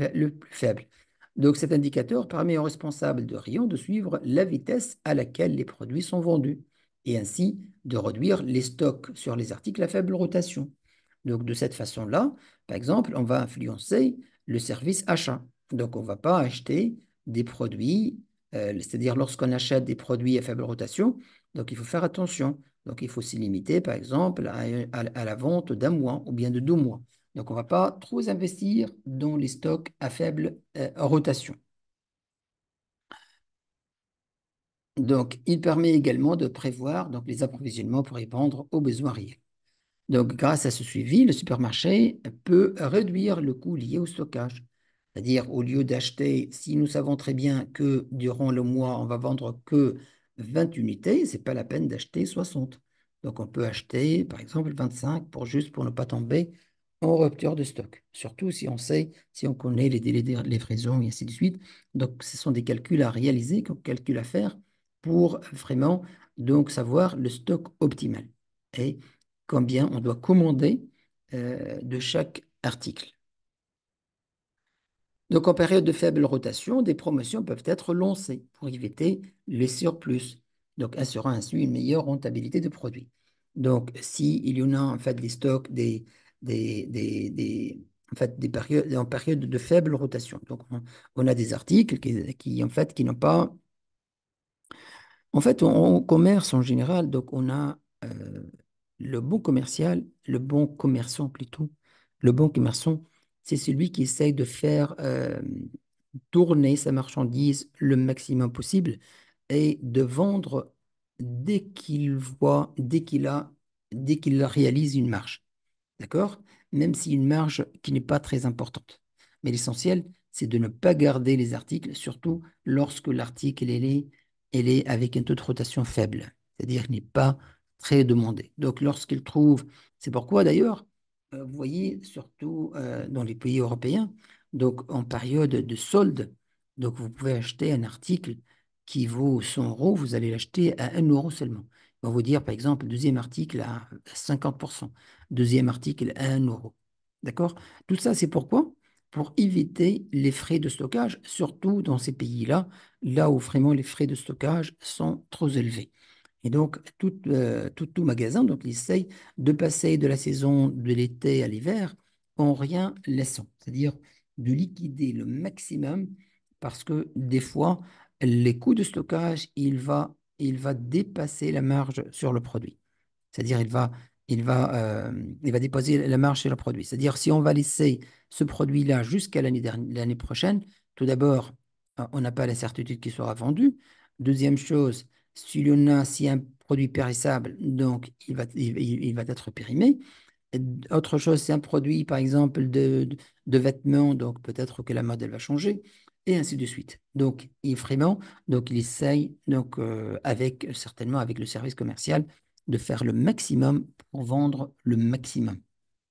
faible. Donc cet indicateur permet aux responsables de rayon de suivre la vitesse à laquelle les produits sont vendus et ainsi de réduire les stocks sur les articles à faible rotation. Donc de cette façon-là, par exemple, on va influencer le service achat. Donc on ne va pas acheter des produits, c'est-à-dire lorsqu'on achète des produits à faible rotation, donc il faut faire attention. Donc il faut s'y limiter, par exemple, à la vente d'un mois ou bien de 2 mois. Donc on ne va pas trop investir dans les stocks à faible rotation. Donc il permet également de prévoir donc, les approvisionnements pour répondre aux besoins réels. Donc, grâce à ce suivi, le supermarché peut réduire le coût lié au stockage. C'est-à-dire, au lieu d'acheter, si nous savons très bien que durant le mois, on va vendre que 20 unités, c'est pas la peine d'acheter 60. Donc, on peut acheter, par exemple, 25 pour juste pour ne pas tomber en rupture de stock. Surtout si on sait, si on connaît les délais de livraison et ainsi de suite. Donc, ce sont des calculs à réaliser, des calculs à faire pour vraiment donc savoir le stock optimal. Et combien on doit commander de chaque article. Donc, en période de faible rotation, des promotions peuvent être lancées pour éviter les surplus, donc assurant ainsi une meilleure rentabilité de produits. Donc, s'il y en a en fait des stocks, en fait, des périodes, en période de faible rotation, donc on a des articles en fait, qui n'ont pas en fait, en commerce en général, donc on a le bon commercial, le bon commerçant plutôt. Le bon commerçant, c'est celui qui essaye de faire tourner sa marchandise le maximum possible et de vendre dès qu'il voit, dès qu'il réalise une marge. D'accord? Même si une marge qui n'est pas très importante. Mais l'essentiel, c'est de ne pas garder les articles, surtout lorsque l'article elle est avec un taux de rotation faible, c'est-à-dire qu'il n'est pas très demandé. Donc, lorsqu'il trouve, c'est pourquoi d'ailleurs, vous voyez, surtout dans les pays européens, donc en période de solde, donc vous pouvez acheter un article qui vaut 100 euros, vous allez l'acheter à 1 euro seulement. On va vous dire, par exemple, le deuxième article à 50%. Deuxième article, 1 euro. D'accord? Tout ça, c'est pourquoi? Pour éviter les frais de stockage, surtout dans ces pays-là, là où vraiment les frais de stockage sont trop élevés. Et donc, tout magasin donc, il essaye de passer de la saison de l'été à l'hiver en rien laissant, c'est-à-dire de liquider le maximum parce que des fois, les coûts de stockage, il va dépasser la marge sur le produit. C'est-à-dire, il va déposer la marge sur le produit. C'est-à-dire, si on va laisser ce produit-là jusqu'à l'année prochaine, tout d'abord, on n'a pas la certitude qu'il sera vendu. Deuxième chose, s'il y en a, si un produit périssable, donc il va être périmé. Autre chose, c'est un produit, par exemple, de vêtements, donc peut-être que la mode, elle va changer, et ainsi de suite. Donc, vraiment, donc, il essaye, donc, certainement avec le service commercial, de faire le maximum pour vendre le maximum.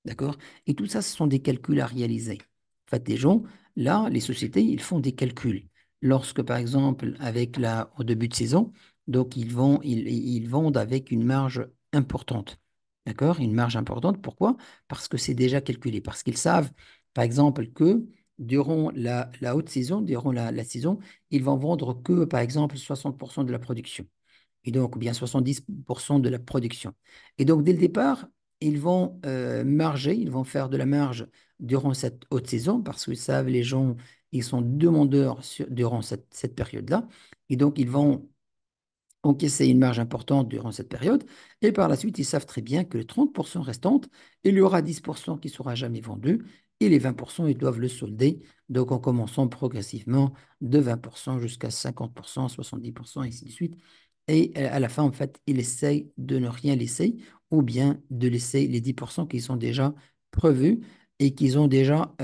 D'accord? Et tout ça, ce sont des calculs à réaliser. En fait, des gens, là, les sociétés, ils font des calculs. Lorsque, par exemple, au début de saison, donc, ils vendent avec une marge importante. D'accord? Une marge importante. Pourquoi? Parce que c'est déjà calculé. Parce qu'ils savent, par exemple, que durant la haute saison, durant la saison, ils vont vendre que, par exemple, 60% de la production et donc ou bien 70% de la production. Et donc, dès le départ, ils vont marger, ils vont faire de la marge durant cette haute saison parce qu'ils savent, les gens, ils sont demandeurs durant cette période-là. Et donc, ils vont encaisser une marge importante durant cette période. Et par la suite, ils savent très bien que les 30% restantes, il y aura 10% qui ne sera jamais vendu. Et les 20%, ils doivent le solder. Donc, en commençant progressivement de 20% jusqu'à 50%, 70%, et ainsi de suite. Et à la fin, en fait, ils essayent de ne rien laisser ou bien de laisser les 10% qui sont déjà prévus et qui ont déjà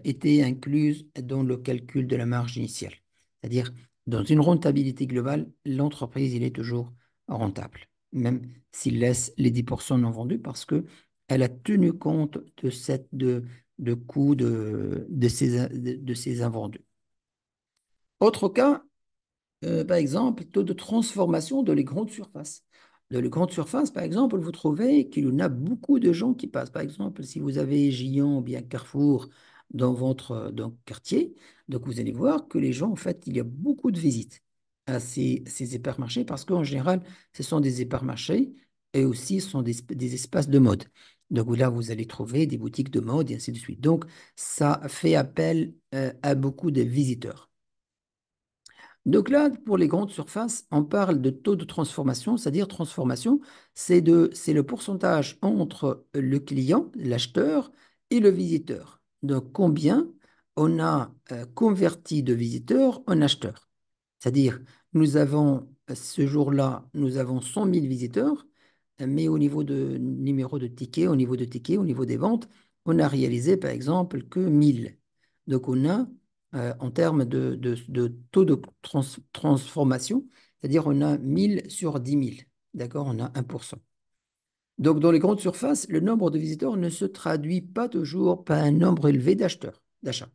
été inclus dans le calcul de la marge initiale. C'est-à-dire, dans une rentabilité globale, l'entreprise, il est toujours rentable, même s'il laisse les 10% non vendus parce qu'elle a tenu compte de coûts de ces invendus. Autre cas, par exemple, taux de transformation de les grandes surfaces. De les grandes surfaces, par exemple, vous trouvez qu'il y en a beaucoup de gens qui passent. Par exemple, si vous avez Giant ou bien Carrefour dans votre donc, quartier, donc vous allez voir que les gens, en fait, il y a beaucoup de visites à ces hypermarchés parce qu'en général, ce sont des hypermarchés et aussi ce sont des espaces de mode. Donc là, vous allez trouver des boutiques de mode et ainsi de suite. Donc, ça fait appel à beaucoup de visiteurs. Donc là, pour les grandes surfaces, on parle de taux de transformation, c'est-à-dire transformation, c'est le pourcentage entre le client, l'acheteur, et le visiteur. Donc combien on a converti de visiteurs en acheteurs. C'est-à-dire, nous avons, ce jour-là, nous avons 100 000 visiteurs, mais au niveau de numéro de tickets, au niveau des ventes, on a réalisé, par exemple, que 1000. Donc, on a, en termes de taux de transformation, c'est-à-dire on a 1000 sur 10 000. D'accord? On a 1%. Donc, dans les grandes surfaces, le nombre de visiteurs ne se traduit pas toujours par un nombre élevé d'achats.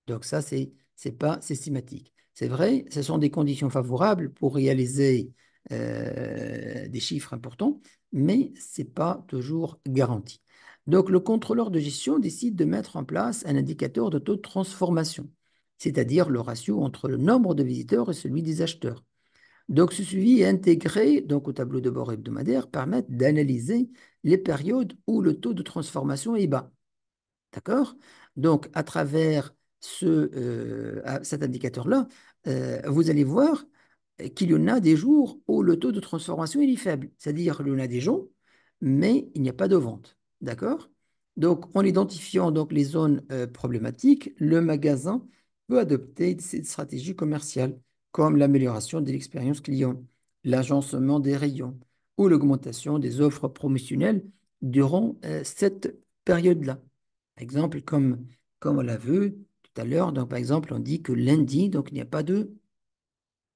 Donc ça, c'est pas systématique. C'est vrai, ce sont des conditions favorables pour réaliser des chiffres importants, mais ce n'est pas toujours garanti. Donc le contrôleur de gestion décide de mettre en place un indicateur de taux de transformation, c'est-à-dire le ratio entre le nombre de visiteurs et celui des acheteurs. Donc ce suivi est intégré donc, au tableau de bord hebdomadaire permet d'analyser les périodes où le taux de transformation est bas. D'accord? Donc, à travers cet indicateur-là, vous allez voir qu'il y en a des jours où le taux de transformation il est faible. C'est-à-dire qu'il y en a des gens, mais il n'y a pas de vente. D'accord? Donc, en identifiant donc, les zones problématiques, le magasin peut adopter cette stratégie commerciale, comme l'amélioration de l'expérience client, l'agencement des rayons ou l'augmentation des offres promotionnelles durant cette période-là. Par exemple, comme on l'a vu tout à l'heure, donc par exemple, on dit que lundi, donc il n'y a pas de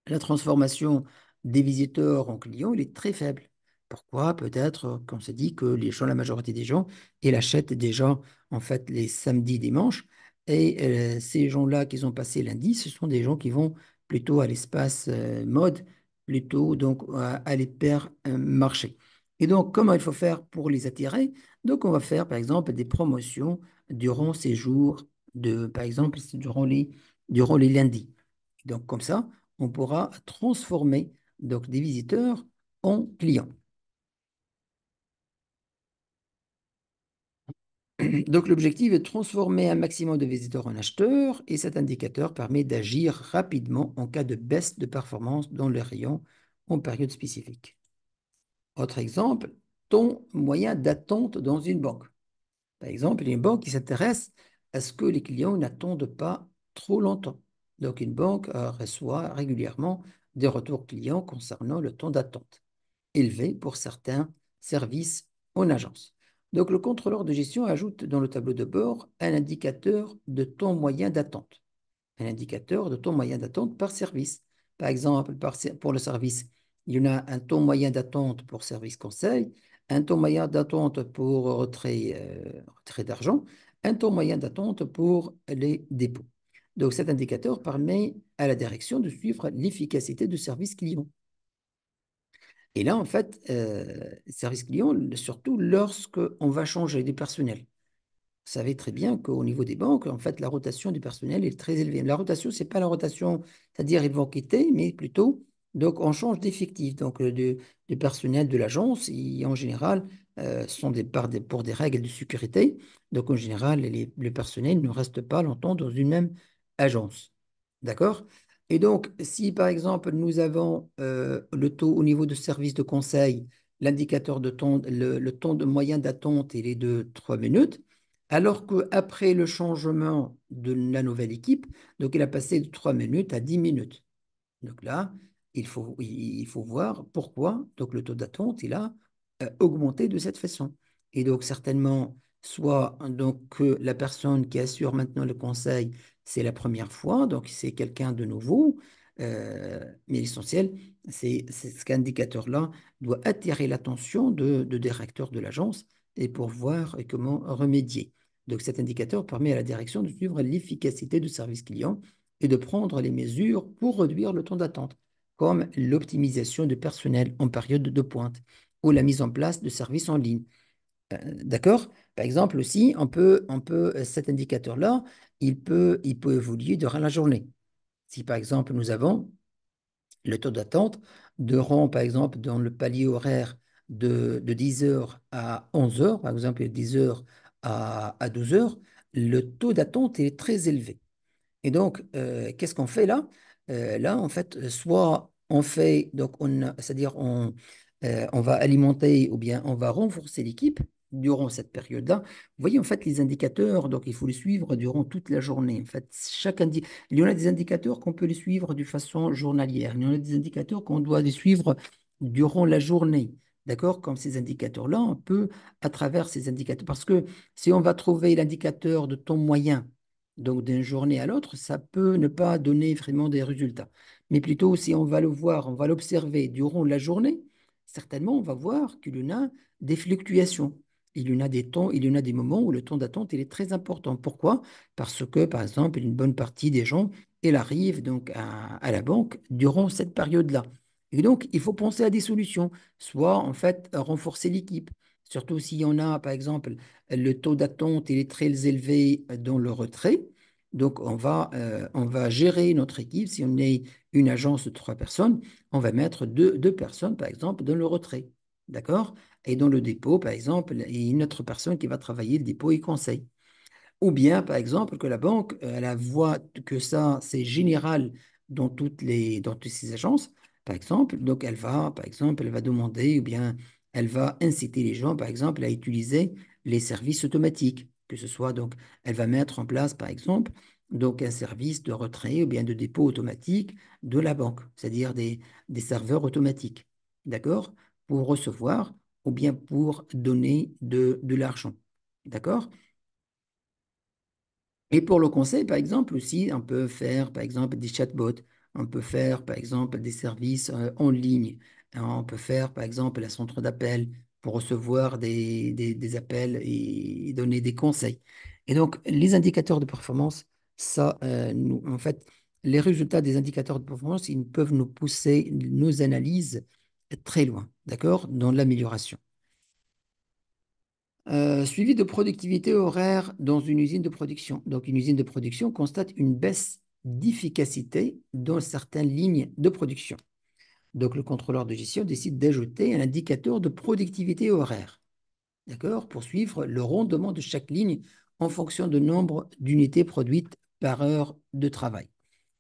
la transformation des visiteurs en clients, il est très faible. Pourquoi? Peut-être qu'on s'est dit que les gens, la majorité des gens, ils achètent déjà en fait les samedis, dimanches, et ces gens-là qui ont passé lundi, ce sont des gens qui vont plutôt à l'espace mode, plutôt donc à l'hypermarché. Et donc, comment il faut faire pour les attirer? Donc, on va faire par exemple des promotions durant ces jours par exemple, durant les lundis. Donc, comme ça, on pourra transformer donc, des visiteurs en clients. Donc, l'objectif est de transformer un maximum de visiteurs en acheteurs et cet indicateur permet d'agir rapidement en cas de baisse de performance dans le rayon en période spécifique. Autre exemple, ton moyen d'attente dans une banque. Par exemple, il y a une banque qui s'intéresse à ce que les clients n'attendent pas trop longtemps. Donc, une banque reçoit régulièrement des retours clients concernant le temps d'attente élevé pour certains services en agence. Donc, le contrôleur de gestion ajoute dans le tableau de bord un indicateur de temps moyen d'attente, un indicateur de temps moyen d'attente par service. Par exemple, pour le service, il y en a un temps moyen d'attente pour service conseil, un temps moyen d'attente pour retrait d'argent, un temps moyen d'attente pour les dépôts. Donc, cet indicateur permet à la direction de suivre l'efficacité du service client. Et là, en fait, service client, surtout lorsque on va changer du personnel. Vous savez très bien qu'au niveau des banques, en fait, la rotation du personnel est très élevée. La rotation, c'est pas la rotation, c'est-à-dire ils vont quitter, mais plutôt, donc on change d'effectif. Donc du personnel de l'agence, en général, sont pour des règles de sécurité. Donc en général, le personnel ne reste pas longtemps dans une même agence. D'accord? Et donc, si par exemple, nous avons le taux au niveau de service de conseil, l'indicateur de temps, le temps de moyen d'attente, il est de 3 minutes. Alors qu'après le changement de la nouvelle équipe, donc il a passé de 3 minutes à 10 minutes. Donc là, il faut voir pourquoi donc le taux d'attente il a augmenté de cette façon. Et donc certainement, soit donc que la personne qui assure maintenant le conseil, c'est la première fois, donc c'est quelqu'un de nouveau, mais l'essentiel, c'est cet indicateur-là doit attirer l'attention de directeur de l'agence et pour voir comment remédier. Donc cet indicateur permet à la direction de suivre l'efficacité du service client et de prendre les mesures pour réduire le temps d'attente, comme l'optimisation du personnel en période de pointe ou la mise en place de services en ligne. D'accord? Par exemple, aussi, cet indicateur-là, il peut évoluer durant la journée. Si par exemple, nous avons le taux d'attente de rang, par exemple, dans le palier horaire de 10 heures à 11 heures, par exemple, de 10 heures à 12 heures, le taux d'attente est très élevé. Et donc, qu'est-ce qu'on fait là? Là, en fait, soit on fait, donc c'est-à-dire on va alimenter ou bien on va renforcer l'équipe durant cette période-là. Vous voyez, en fait, les indicateurs, donc il faut les suivre durant toute la journée. En fait, il y en a des indicateurs qu'on peut les suivre de façon journalière. Il y en a des indicateurs qu'on doit les suivre durant la journée. D'accord? Comme ces indicateurs-là, on peut, à travers ces indicateurs, parce que si on va trouver l'indicateur de temps moyen, donc, d'une journée à l'autre, ça peut ne pas donner vraiment des résultats. Mais plutôt, si on va le voir, on va l'observer durant la journée, certainement, on va voir qu'il y en a des fluctuations. Il y en a des temps, il y en a des moments où le temps d'attente il est très important. Pourquoi? Parce que, par exemple, une bonne partie des gens, elle arrive donc à la banque durant cette période-là. Et donc, il faut penser à des solutions, soit en fait renforcer l'équipe, surtout s'il y en a, par exemple, le taux d'attente il est très élevé dans le retrait. Donc, on va gérer notre équipe. Si on est une agence de 3 personnes, on va mettre deux personnes, par exemple, dans le retrait. D'accord? Et dans le dépôt, par exemple, il y a une autre personne qui va travailler le dépôt et conseil. Ou bien, par exemple, que la banque, elle voit que ça, c'est général dans toutes ces agences, par exemple. Donc, par exemple, elle va demander ou bien elle va inciter les gens, par exemple, à utiliser les services automatiques. Que ce soit, donc, elle va mettre en place, par exemple, donc un service de retrait ou bien de dépôt automatique de la banque, c'est-à-dire des serveurs automatiques. D'accord? Pour recevoir ou bien pour donner de l'argent. D'accord? Et pour le conseil, par exemple, aussi, on peut faire, par exemple, des chatbots. On peut faire, par exemple, des services en ligne. On peut faire, par exemple, un centre d'appel pour recevoir des appels et donner des conseils. Et donc, les indicateurs de performance, en fait, les résultats des indicateurs de performance, ils peuvent nous pousser nos analyses très loin, d'accord, dans l'amélioration. Suivi de productivité horaire dans une usine de production. Donc, une usine de production constate une baisse d'efficacité dans certaines lignes de production. Donc, le contrôleur de gestion décide d'ajouter un indicateur de productivité horaire, d'accord, pour suivre le rendement de chaque ligne en fonction du nombre d'unités produites par heure de travail.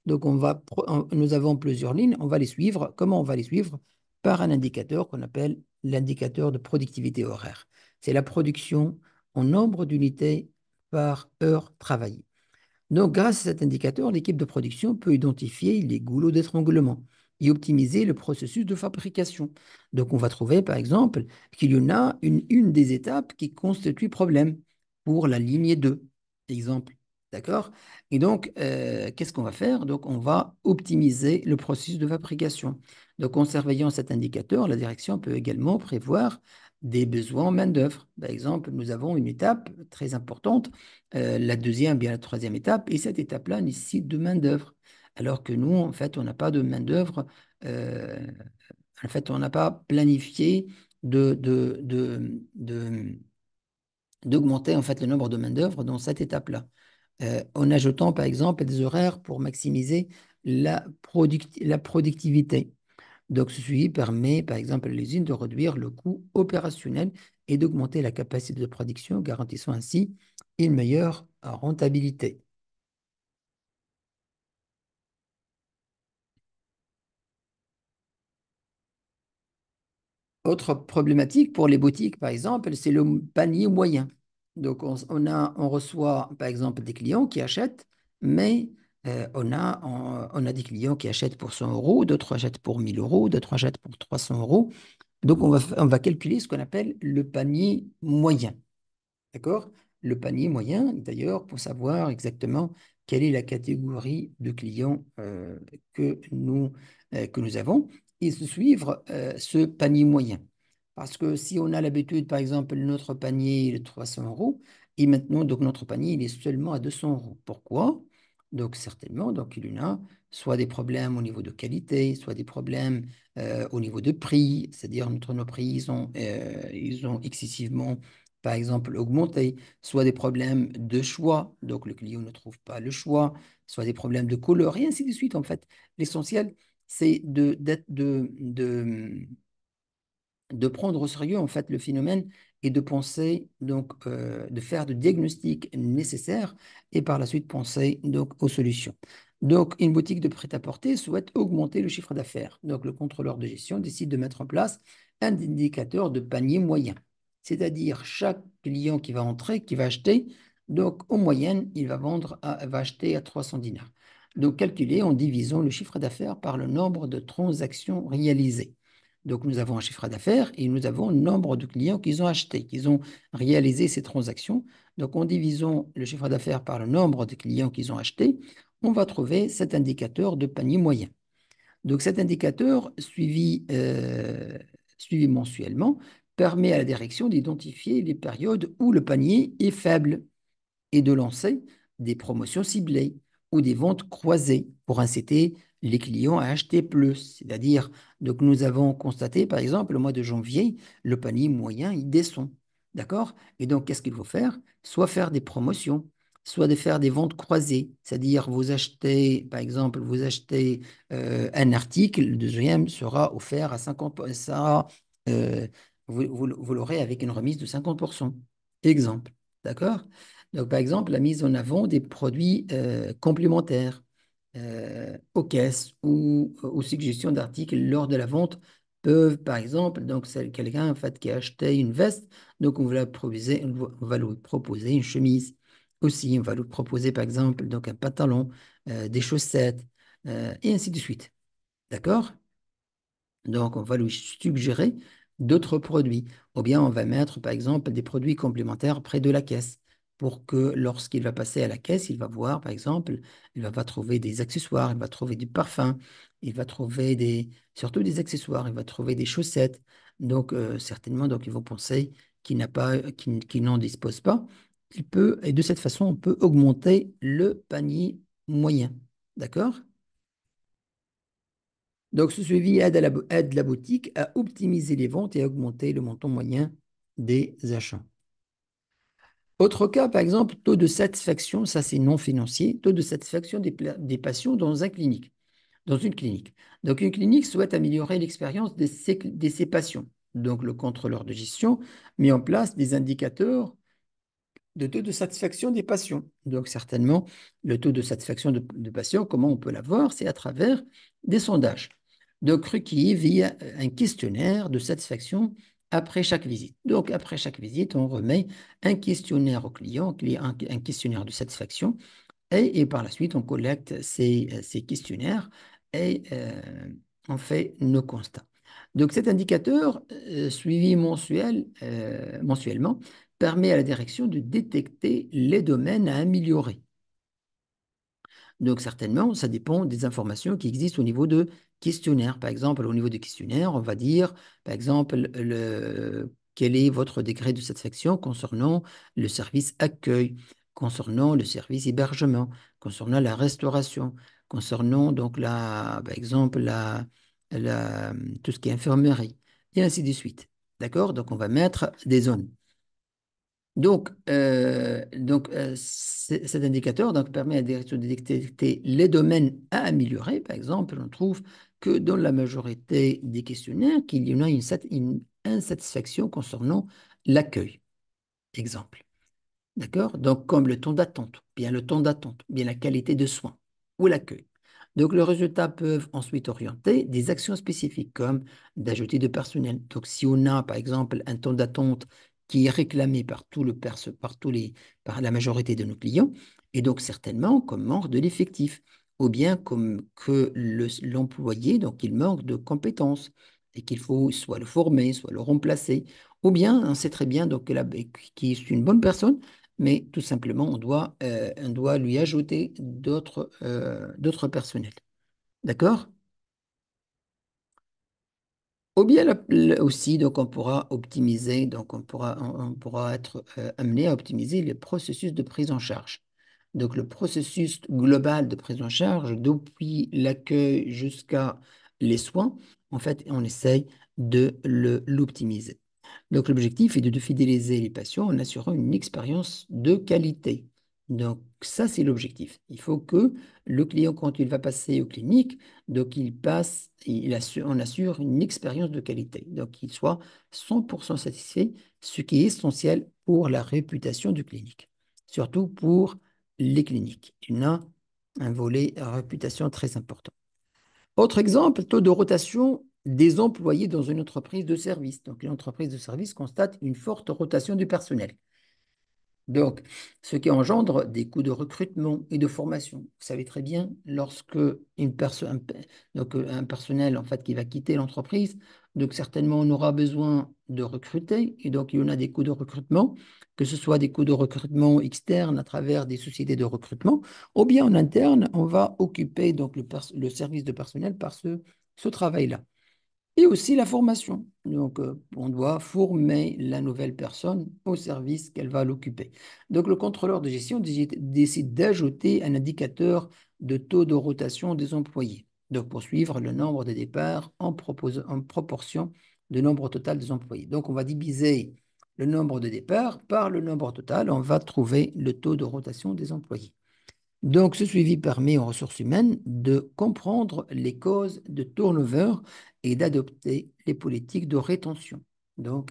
Donc, nous avons plusieurs lignes, on va les suivre. Comment on va les suivre? Par un indicateur qu'on appelle l'indicateur de productivité horaire. C'est la production en nombre d'unités par heure travaillée. Donc, grâce à cet indicateur, l'équipe de production peut identifier les goulots d'étranglement et optimiser le processus de fabrication. Donc, on va trouver, par exemple, qu'il y en a une des étapes qui constitue problème pour la ligne 2, exemple. D'accord? Et donc, qu'est-ce qu'on va faire? Donc, on va optimiser le processus de fabrication. Donc, en surveillant cet indicateur, la direction peut également prévoir des besoins en main-d'œuvre. Par exemple, nous avons une étape très importante, la deuxième, bien la troisième étape, et cette étape-là nécessite de main-d'œuvre. Alors que nous, en fait, on n'a pas de main-d'œuvre, euh, en fait, on n'a pas planifié d'augmenter en fait le nombre de main-d'œuvre dans cette étape-là. En ajoutant, par exemple, des horaires pour maximiser la productivité. Donc, ceci permet, par exemple, à l'usine de réduire le coût opérationnel et d'augmenter la capacité de production, garantissant ainsi une meilleure rentabilité. Autre problématique pour les boutiques, par exemple, c'est le panier moyen. Donc, on reçoit, par exemple, des clients qui achètent, mais on a des clients qui achètent pour 100 euros, d'autres achètent pour 1000 euros, d'autres achètent pour 300 euros. Donc, on va calculer ce qu'on appelle le panier moyen. D'accord? Le panier moyen, d'ailleurs, pour savoir exactement quelle est la catégorie de clients que nous avons et se suivre ce panier moyen. Parce que si on a l'habitude, par exemple, notre panier est de 300 euros et maintenant, donc, notre panier il est seulement à 200 euros. Pourquoi? Donc, certainement, donc, il y en a soit des problèmes au niveau de qualité, soit des problèmes au niveau de prix, c'est-à-dire nos prix, ils ont excessivement par exemple, augmenter, soit des problèmes de choix, donc le client ne trouve pas le choix, soit des problèmes de couleur, et ainsi de suite, en fait. L'essentiel, c'est de prendre au sérieux en fait le phénomène et de penser donc de faire le diagnostic nécessaire et par la suite penser donc aux solutions. Donc une boutique de prêt-à-porter souhaite augmenter le chiffre d'affaires. Donc le contrôleur de gestion décide de mettre en place un indicateur de panier moyen. C'est-à-dire chaque client qui va entrer, qui va acheter, donc en moyenne, va acheter à 300 dinars. Donc calculé en divisant le chiffre d'affaires par le nombre de transactions réalisées. Donc, nous avons un chiffre d'affaires et nous avons le nombre de clients qu'ils ont acheté, qu'ils ont réalisé ces transactions. Donc, en divisant le chiffre d'affaires par le nombre de clients qu'ils ont achetés, on va trouver cet indicateur de panier moyen. Donc, cet indicateur suivi mensuellement permet à la direction d'identifier les périodes où le panier est faible et de lancer des promotions ciblées ou des ventes croisées pour inciter les clients à acheter plus. C'est-à-dire, donc nous avons constaté, par exemple, le mois de janvier, le panier moyen, il descend. D'accord? Et donc, qu'est-ce qu'il faut faire? Soit faire des promotions, soit de faire des ventes croisées. C'est-à-dire, vous achetez, par exemple, vous achetez un article, le deuxième sera offert à 50%, vous l'aurez avec une remise de 50%. Exemple. D'accord? Donc, par exemple, la mise en avant des produits complémentaires aux caisses ou aux suggestions d'articles lors de la vente peuvent, par exemple, donc c'est quelqu'un en fait qui a acheté une veste, donc on va lui proposer une chemise. Aussi, on va lui proposer, par exemple, donc un pantalon, des chaussettes, et ainsi de suite. D'accord? Donc, on va lui suggérer d'autres produits. Ou bien, on va mettre, par exemple, des produits complémentaires près de la caisse pour que lorsqu'il va passer à la caisse, il va voir, par exemple, va trouver des accessoires, il va trouver du parfum, il va trouver surtout des accessoires, il va trouver des chaussettes. Donc, certainement, donc, ils vont penser qu'il n'en dispose pas. Et de cette façon, on peut augmenter le panier moyen. D'accord? Donc, ce suivi aide la boutique à optimiser les ventes et à augmenter le montant moyen des achats. Autre cas, par exemple, taux de satisfaction, ça c'est non financier, taux de satisfaction des patients dans une clinique. Donc, une clinique souhaite améliorer l'expérience de ses patients. Donc, le contrôleur de gestion met en place des indicateurs de taux de satisfaction des patients. Donc, certainement, le taux de satisfaction de patients, comment on peut l'avoir? C'est à travers des sondages. Donc, requis via un questionnaire de satisfaction après chaque visite. Donc, après chaque visite, on remet un questionnaire au client, un questionnaire de satisfaction, et par la suite, on collecte ces questionnaires et on fait nos constats. Donc, cet indicateur suivi mensuellement permet à la direction de détecter les domaines à améliorer. Donc, certainement, ça dépend des informations qui existent au niveau de questionnaire. Par exemple, au niveau des questionnaires, on va dire, par exemple, quel est votre degré de satisfaction concernant le service accueil, concernant le service hébergement, concernant la restauration, concernant donc par exemple, la- tout ce qui est infirmerie, et ainsi de suite. D'accord? Donc, on va mettre des zones. Cet indicateur donc, permet à la direction de détecter les domaines à améliorer. Par exemple, on trouve que dans la majorité des questionnaires, qu'il y en a une insatisfaction concernant l'accueil. Exemple. D'accord? Donc, comme le temps d'attente, bien le temps d'attente, bien la qualité de soins ou l'accueil. Donc, les résultats peuvent ensuite orienter des actions spécifiques comme d'ajouter de personnel. Donc, si on a, par exemple, un temps d'attente qui est réclamé par par la majorité de nos clients, et donc certainement comme manque de l'effectif, ou bien comme que l'employé, donc il manque de compétences et qu'il faut soit le former, soit le remplacer, ou bien on sait très bien donc qu'il est une bonne personne, mais tout simplement, on doit lui ajouter d'autres personnels. D'accord? Ou bien aussi, donc on pourra optimiser, donc on pourra être amené à optimiser les processus de prise en charge. Donc le processus global de prise en charge, depuis l'accueil jusqu'à les soins, en fait, on essaye de l'optimiser. Donc, l'objectif est de fidéliser les patients en assurant une expérience de qualité. Donc, ça, c'est l'objectif. Il faut que le client, quand il va passer aux cliniques, donc on assure une expérience de qualité. Donc, qu'il soit 100% satisfait, ce qui est essentiel pour la réputation du clinique, surtout pour les cliniques. Il y a un volet réputation très important. Autre exemple, taux de rotation des employés dans une entreprise de service. Donc, l'entreprise de service constate une forte rotation du personnel. Donc, ce qui engendre des coûts de recrutement et de formation. Vous savez très bien, lorsque un personnel en fait, qui va quitter l'entreprise, donc certainement on aura besoin de recruter, et donc il y en a des coûts de recrutement, que ce soit des coûts de recrutement externes à travers des sociétés de recrutement, ou bien en interne, on va occuper donc le service de personnel par ce travail-là. Et aussi la formation. Donc, on doit former la nouvelle personne au service qu'elle va l'occuper. Donc, le contrôleur de gestion décide d'ajouter un indicateur de taux de rotation des employés. Donc, pour suivre le nombre de départs en proportion du nombre total des employés. Donc, on va diviser le nombre de départs par le nombre total. On va trouver le taux de rotation des employés. Donc, ce suivi permet aux ressources humaines de comprendre les causes de turnover et d'adopter les politiques de rétention. Donc,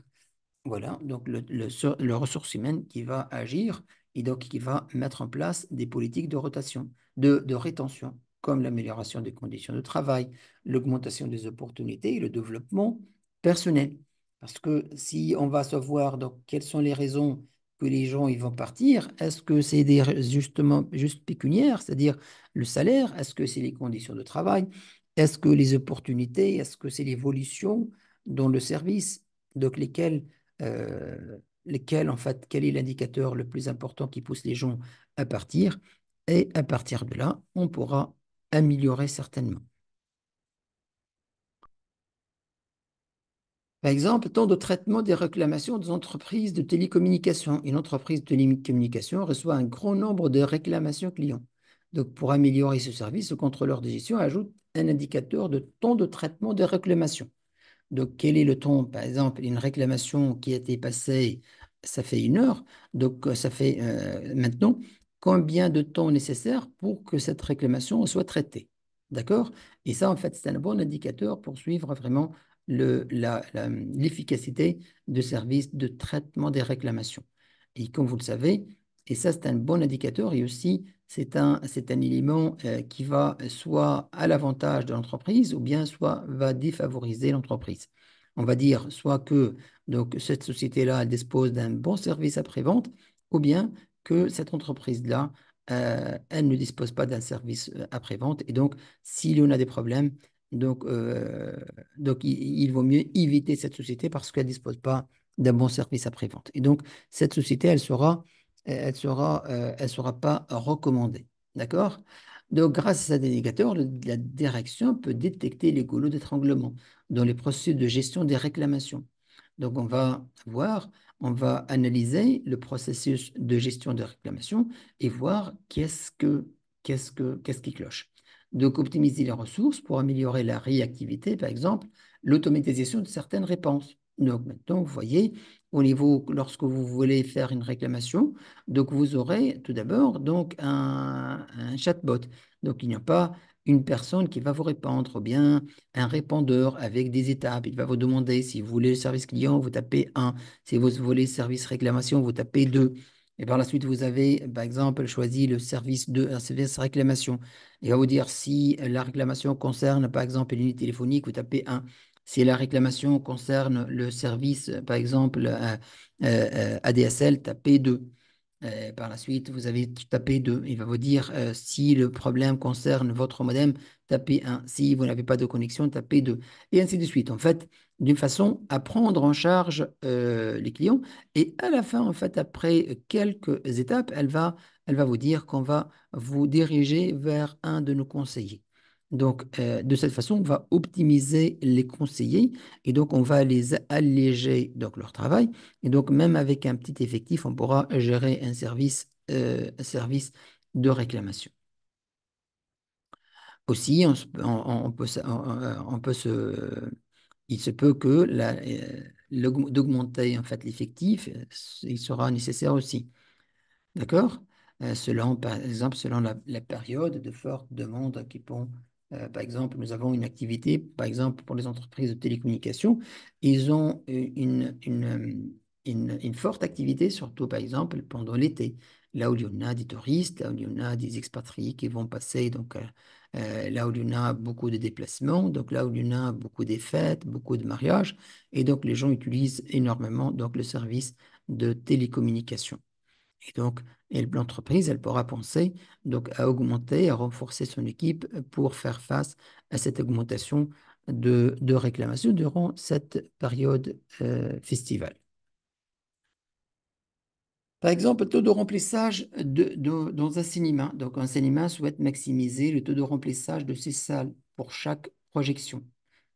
voilà, donc le ressource humaine qui va agir et donc qui va mettre en place des politiques de rotation, de rétention, comme l'amélioration des conditions de travail, l'augmentation des opportunités et le développement personnel. Parce que si on va savoir donc quelles sont les raisons que les gens ils vont partir, est-ce que c'est justement juste pécuniaires, c'est-à-dire le salaire, est-ce que c'est les conditions de travail, est-ce que les opportunités, est-ce que c'est l'évolution dans le service, donc lesquels, en fait, quel est l'indicateur le plus important qui pousse les gens à partir. Et à partir de là, on pourra améliorer certainement. Par exemple, temps de traitement des réclamations des entreprises de télécommunications. Une entreprise de télécommunications reçoit un grand nombre de réclamations clients. Donc, pour améliorer ce service, le contrôleur de gestion ajoute un indicateur de temps de traitement des réclamations. Donc, quel est le temps? Par exemple, une réclamation qui a été passée, ça fait 1 heure. Donc, ça fait maintenant combien de temps nécessaire pour que cette réclamation soit traitée. D'accord? Et ça, en fait, c'est un bon indicateur pour suivre vraiment l'efficacité de service de traitement des réclamations. Et comme vous le savez, et ça, c'est un bon indicateur et aussi, c'est un élément qui va soit à l'avantage de l'entreprise ou bien soit va défavoriser l'entreprise. On va dire soit que donc, cette société-là elle dispose d'un bon service après-vente ou bien que cette entreprise-là, elle ne dispose pas d'un service après-vente. Et donc, s'il y en a des problèmes, donc, il vaut mieux éviter cette société parce qu'elle ne dispose pas d'un bon service après-vente. Et donc, cette société, elle sera pas recommandée. D'accord? Donc, grâce à cet indicateur, la direction peut détecter les goulots d'étranglement dans les processus de gestion des réclamations. Donc, on va analyser le processus de gestion des réclamations et voir qu'est-ce qui cloche. Donc, optimiser les ressources pour améliorer la réactivité, par exemple, l'automatisation de certaines réponses. Donc, maintenant, vous voyez, au niveau, lorsque vous voulez faire une réclamation, donc vous aurez tout d'abord donc un chatbot. Donc, il n'y a pas une personne qui va vous répondre, ou bien un répondeur avec des étapes. Il va vous demander si vous voulez le service client, vous tapez 1. Si vous voulez le service réclamation, vous tapez 2. Et par la suite, vous avez, par exemple, choisi le service un service réclamation. Il va vous dire si la réclamation concerne, par exemple, une ligne téléphonique, vous tapez 1. Si la réclamation concerne le service, par exemple, ADSL, tapez 2. Par la suite, vous avez tapé 2. Il va vous dire si le problème concerne votre modem, tapez 1. Si vous n'avez pas de connexion, tapez 2. Et ainsi de suite. En fait, d'une façon à prendre en charge les clients. Et à la fin, en fait, après quelques étapes, elle va vous dire qu'on va vous diriger vers un de nos conseillers. Donc, de cette façon, on va optimiser les conseillers et donc on va les alléger donc, leur travail. Et donc, même avec un petit effectif, on pourra gérer un service de réclamation. Aussi, on peut, il se peut que d'augmenter en fait l'effectif, il sera nécessaire aussi. D'accord? Selon, par exemple, selon la période de forte demande qui pond. Par exemple, nous avons une activité, par exemple, pour les entreprises de télécommunications, ils ont une forte activité, surtout, par exemple, pendant l'été, là où il y en a des touristes, là où il y en a des expatriés qui vont passer, donc là où il y en a beaucoup de déplacements, donc là où il y en a beaucoup de fêtes, beaucoup de mariages, et donc les gens utilisent énormément donc, le service de télécommunication. Et donc, l'entreprise, elle pourra penser donc, à augmenter, à renforcer son équipe pour faire face à cette augmentation de réclamations durant cette période festivale. Par exemple, le taux de remplissage dans un cinéma. Donc, un cinéma souhaite maximiser le taux de remplissage de ses salles pour chaque projection.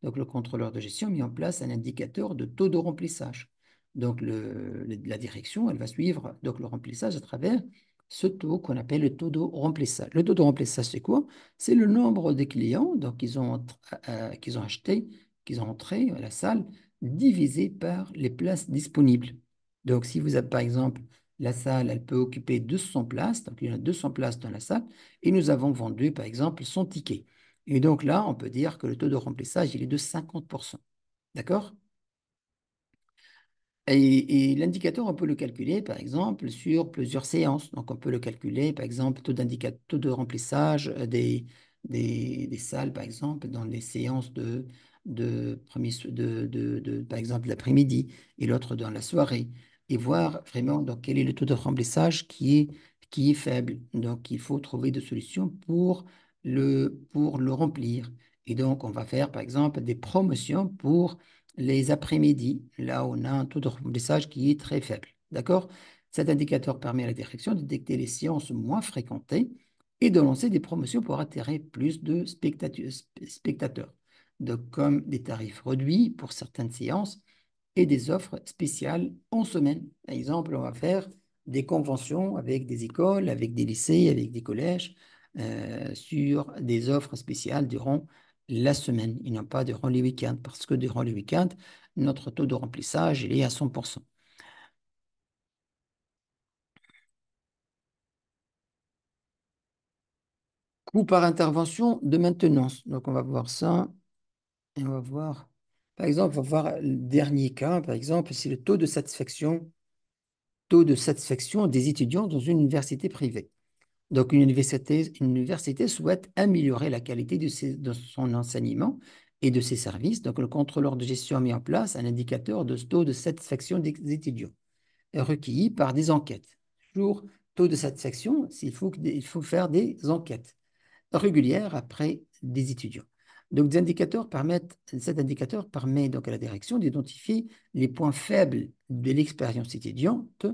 Donc, le contrôleur de gestion a mis en place un indicateur de taux de remplissage. Donc, la direction, elle va suivre donc, le remplissage à travers ce taux qu'on appelle le taux de remplissage. Le taux de remplissage, c'est quoi? C'est le nombre de clients donc, qu'ils ont acheté, qu'ils ont entré à la salle, divisé par les places disponibles. Donc, si vous avez par exemple la salle, elle peut occuper 200 places, donc il y a 200 places dans la salle, et nous avons vendu, par exemple, 100 tickets. Et donc là, on peut dire que le taux de remplissage, il est de 50%. D'accord? Et l'indicateur, on peut le calculer, par exemple, sur plusieurs séances. Donc, on peut le calculer, par exemple, taux de remplissage des salles, par exemple, dans les séances par exemple, l'après-midi et l'autre dans la soirée. Et voir vraiment donc, quel est le taux de remplissage qui est faible. Donc, il faut trouver des solutions pour le remplir. Et donc, on va faire, par exemple, des promotions pour les après-midi, là où on a un taux de remplissage qui est très faible. D'accord? Cet indicateur permet à la direction de détecter les séances moins fréquentées et de lancer des promotions pour attirer plus de spectateurs. Donc, comme des tarifs réduits pour certaines séances et des offres spéciales en semaine. Par exemple, on va faire des conventions avec des écoles, avec des lycées, avec des collèges sur des offres spéciales durant la semaine et non pas durant les week-ends parce que durant les week-ends, notre taux de remplissage il est à 100%. Coût par intervention de maintenance. Donc, on va voir ça et on va voir, par exemple, on va voir le dernier cas, par exemple, c'est le taux de satisfaction des étudiants dans une université privée. Donc, une université souhaite améliorer la qualité de son enseignement et de ses services. Donc, le contrôleur de gestion a mis en place un indicateur de taux de satisfaction des étudiants recueillis par des enquêtes. Toujours taux de satisfaction, il faut faire des enquêtes régulières après des étudiants. Donc, cet indicateur permet donc à la direction d'identifier les points faibles de l'expérience étudiante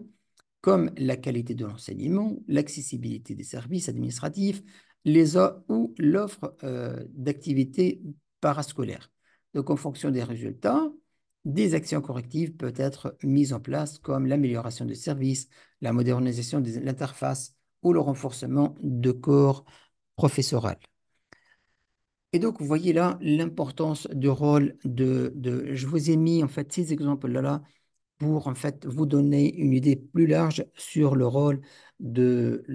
comme la qualité de l'enseignement, l'accessibilité des services administratifs, ou l'offre d'activités parascolaires. Donc, en fonction des résultats, des actions correctives peuvent être mises en place comme l'amélioration des services, la modernisation de l'interface ou le renforcement de corps professoral. Et donc, vous voyez là l'importance du rôle je vous ai mis en fait ces exemples-là pour en fait vous donner une idée plus large sur le rôle de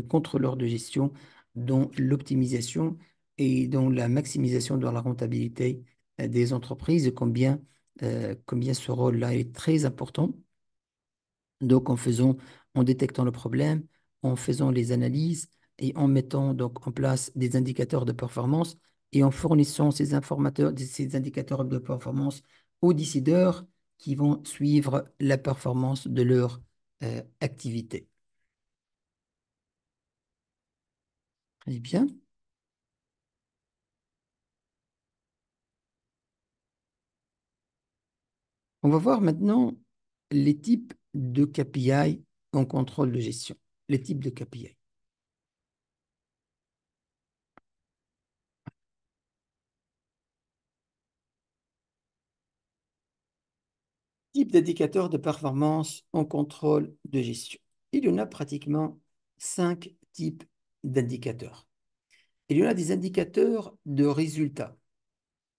contrôleur de gestion dans l'optimisation et dans la maximisation de la rentabilité des entreprises et combien ce rôle-là est très important. Donc, en détectant le problème, en faisant les analyses et en mettant donc en place des indicateurs de performance et en fournissant ces indicateurs de performance aux décideurs qui vont suivre la performance de leur activité. Très bien. On va voir maintenant les types de KPI en contrôle de gestion. Les types de KPI. Type d'indicateur de performance en contrôle de gestion. Il y en a pratiquement 5 types d'indicateurs. Il y en a des indicateurs de résultats.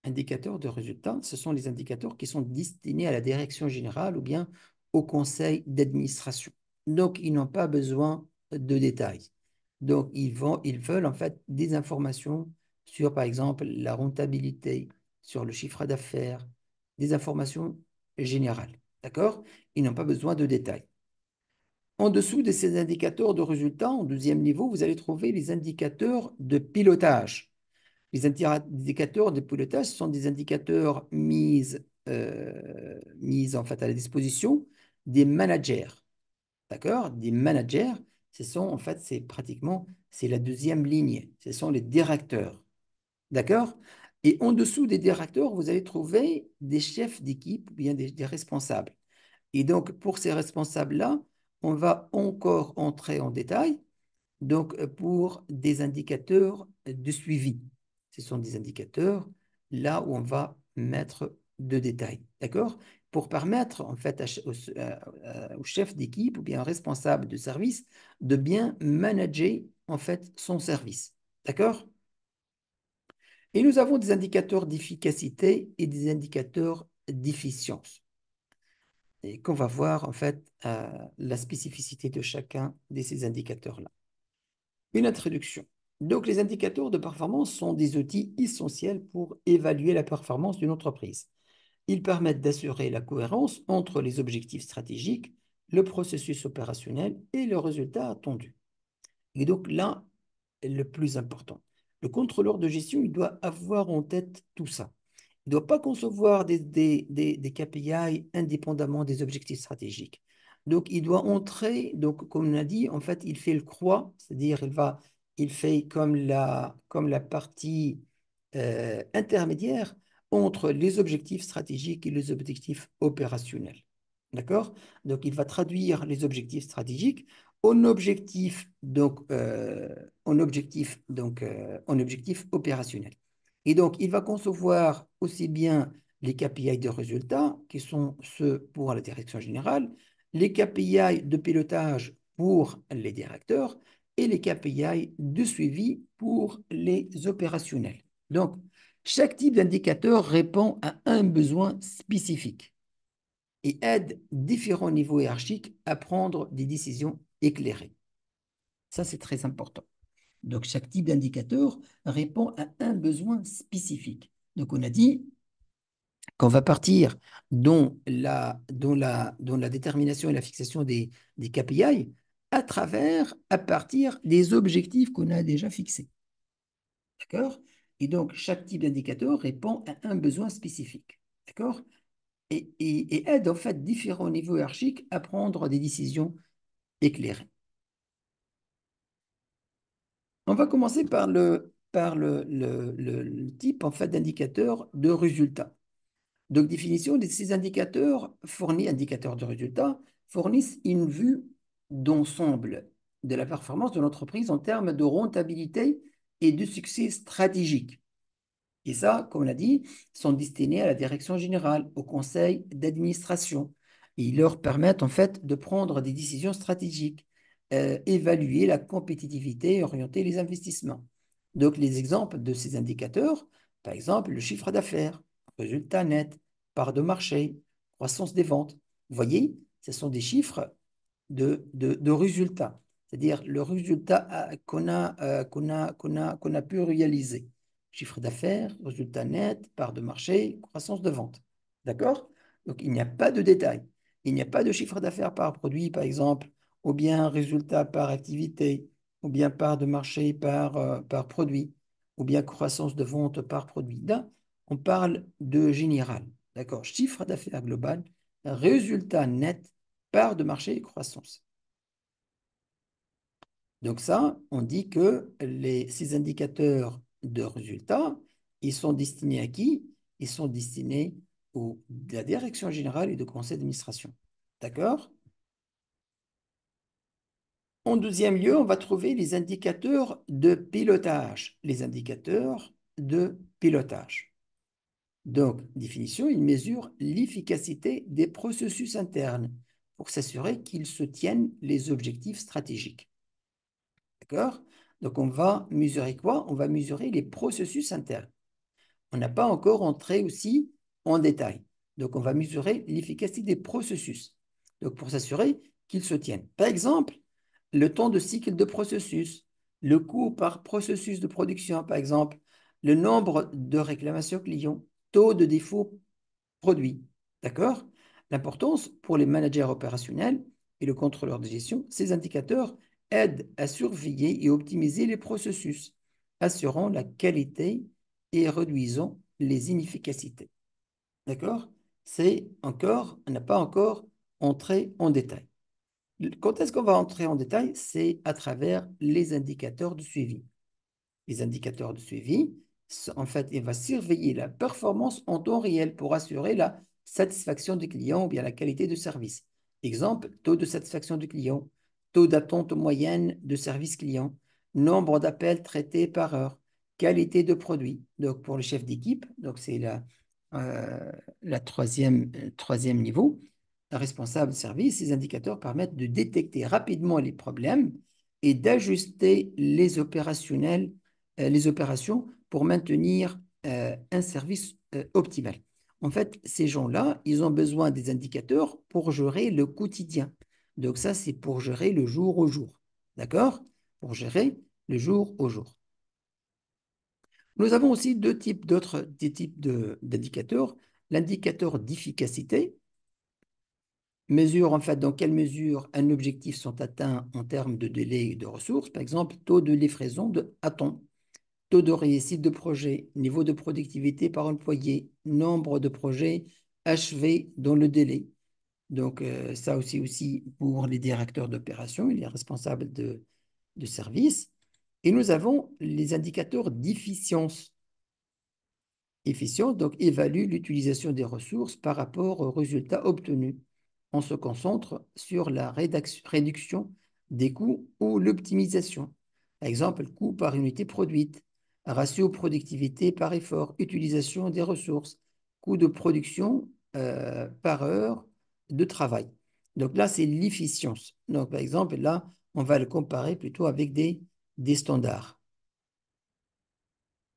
Indicateurs de résultats, ce sont les indicateurs qui sont destinés à la direction générale ou bien au conseil d'administration. Donc, ils n'ont pas besoin de détails. Donc, ils veulent en fait des informations sur, par exemple, la rentabilité, sur le chiffre d'affaires, des informations générales. D'accord? Ils n'ont pas besoin de détails. En dessous de ces indicateurs de résultats, en deuxième niveau, vous allez trouver les indicateurs de pilotage. Les indicateurs de pilotage sont des indicateurs mis en fait à la disposition des managers. D'accord? Des managers, ce sont en fait, c'est la deuxième ligne. Ce sont les directeurs. D'accord? Et en dessous des directeurs, vous allez trouver des chefs d'équipe ou bien des responsables. Et donc, pour ces responsables-là, on va encore entrer en détail donc, pour des indicateurs de suivi. Ce sont des indicateurs là où on va mettre de détails. D'accord? Pour permettre, en fait, au chef d'équipe ou bien au responsable de service de bien manager, en fait, son service. D'accord? Et nous avons des indicateurs d'efficacité et des indicateurs d'efficience. Et qu'on va voir, en fait, la spécificité de chacun de ces indicateurs-là. Une introduction. Donc, les indicateurs de performance sont des outils essentiels pour évaluer la performance d'une entreprise. Ils permettent d'assurer la cohérence entre les objectifs stratégiques, le processus opérationnel et le résultat attendu. Et donc là, le plus important, le contrôleur de gestion, il doit avoir en tête tout ça. Il ne doit pas concevoir des KPI indépendamment des objectifs stratégiques. Donc, il doit entrer, donc, comme on a dit, en fait, il fait le croix, c'est-à-dire il fait comme la partie intermédiaire entre les objectifs stratégiques et les objectifs opérationnels. D'accord? Donc, il va traduire les objectifs stratégiques en objectifs, en objectifs opérationnels. Et donc, il va concevoir aussi bien les KPI de résultats, qui sont ceux pour la direction générale, les KPI de pilotage pour les directeurs et les KPI de suivi pour les opérationnels. Donc, chaque type d'indicateur répond à un besoin spécifique et aide différents niveaux hiérarchiques à prendre des décisions éclairées. Ça, c'est très important. Donc, chaque type d'indicateur répond à un besoin spécifique. Donc, on a dit qu'on va partir dans la détermination et la fixation des KPI à partir des objectifs qu'on a déjà fixés. D'accord? Et donc, chaque type d'indicateur répond à un besoin spécifique. D'accord? Et aide en fait différents niveaux hiérarchiques à prendre des décisions éclairées. On va commencer par le type en fait d'indicateur de résultat. Donc, définition de ces indicateurs de résultats, fournissent une vue d'ensemble de la performance de l'entreprise en termes de rentabilité et de succès stratégique. Et ça, comme on l'a dit, sont destinés à la direction générale, au conseil d'administration. Et ils leur permettent en fait de prendre des décisions stratégiques, évaluer la compétitivité et orienter les investissements. Donc, les exemples de ces indicateurs, par exemple, le chiffre d'affaires, résultat net, part de marché, croissance des ventes. Vous voyez, ce sont des chiffres de résultats, c'est-à-dire le résultat qu'on a pu réaliser. Chiffre d'affaires, résultat net, part de marché, croissance de vente. D'accord? Donc, il n'y a pas de détails. Il n'y a pas de chiffre d'affaires par produit, par exemple, ou bien résultat par activité, ou bien part de marché par produit, ou bien croissance de vente par produit. Là, on parle de général. D'accord? Chiffre d'affaires global, résultat net, part de marché et croissance. Donc ça, on dit que ces indicateurs de résultats, ils sont destinés à qui? Ils sont destinés à la direction générale et au conseil d'administration. D'accord? En deuxième lieu, on va trouver les indicateurs de pilotage. Les indicateurs de pilotage. Donc, définition, ils mesurent l'efficacité des processus internes pour s'assurer qu'ils soutiennent les objectifs stratégiques. D'accord? Donc, on va mesurer quoi? On va mesurer les processus internes. On n'a pas encore entré aussi en détail. Donc, on va mesurer l'efficacité des processus. Donc, pour s'assurer qu'ils se tiennent. Par exemple, le temps de cycle de processus, le coût par processus de production, par exemple, le nombre de réclamations clients, taux de défaut produit. D'accord? L'importance pour les managers opérationnels et le contrôleur de gestion, ces indicateurs aident à surveiller et optimiser les processus, assurant la qualité et réduisant les inefficacités. D'accord? On n'a pas encore entré en détail. Quand est-ce qu'on va entrer en détail? C'est à travers les indicateurs de suivi. Les indicateurs de suivi, en fait, il va surveiller la performance en temps réel pour assurer la satisfaction du client ou bien la qualité de service. Exemple, taux de satisfaction du client, taux d'attente moyenne de service client, nombre d'appels traités par heure, qualité de produit. Donc, pour le chef d'équipe, donc c'est la troisième niveau, le responsable de service, ces indicateurs permettent de détecter rapidement les problèmes et d'ajuster les opérations pour maintenir un service optimal. En fait, ces gens-là, ils ont besoin des indicateurs pour gérer le quotidien. Donc ça, c'est pour gérer le jour au jour. D'accord? Pour gérer le jour au jour. Nous avons aussi des types d'indicateurs. L'indicateur d'efficacité mesure en fait dans quelle mesure un objectif sont atteints en termes de délai et de ressources. Par exemple, taux de livraison à temps, taux de réussite de projet, niveau de productivité par employé, nombre de projets achevés dans le délai. Donc, ça aussi pour les directeurs d'opération et les responsables de service. Et nous avons les indicateurs d'efficience. Efficience, donc, évalue l'utilisation des ressources par rapport aux résultats obtenus. On se concentre sur la réduction des coûts ou l'optimisation. Par exemple, coût par unité produite, ratio productivité par effort, utilisation des ressources, coût de production par heure de travail. Donc là, c'est l'efficience. Donc, par exemple, là, on va le comparer plutôt avec des standards.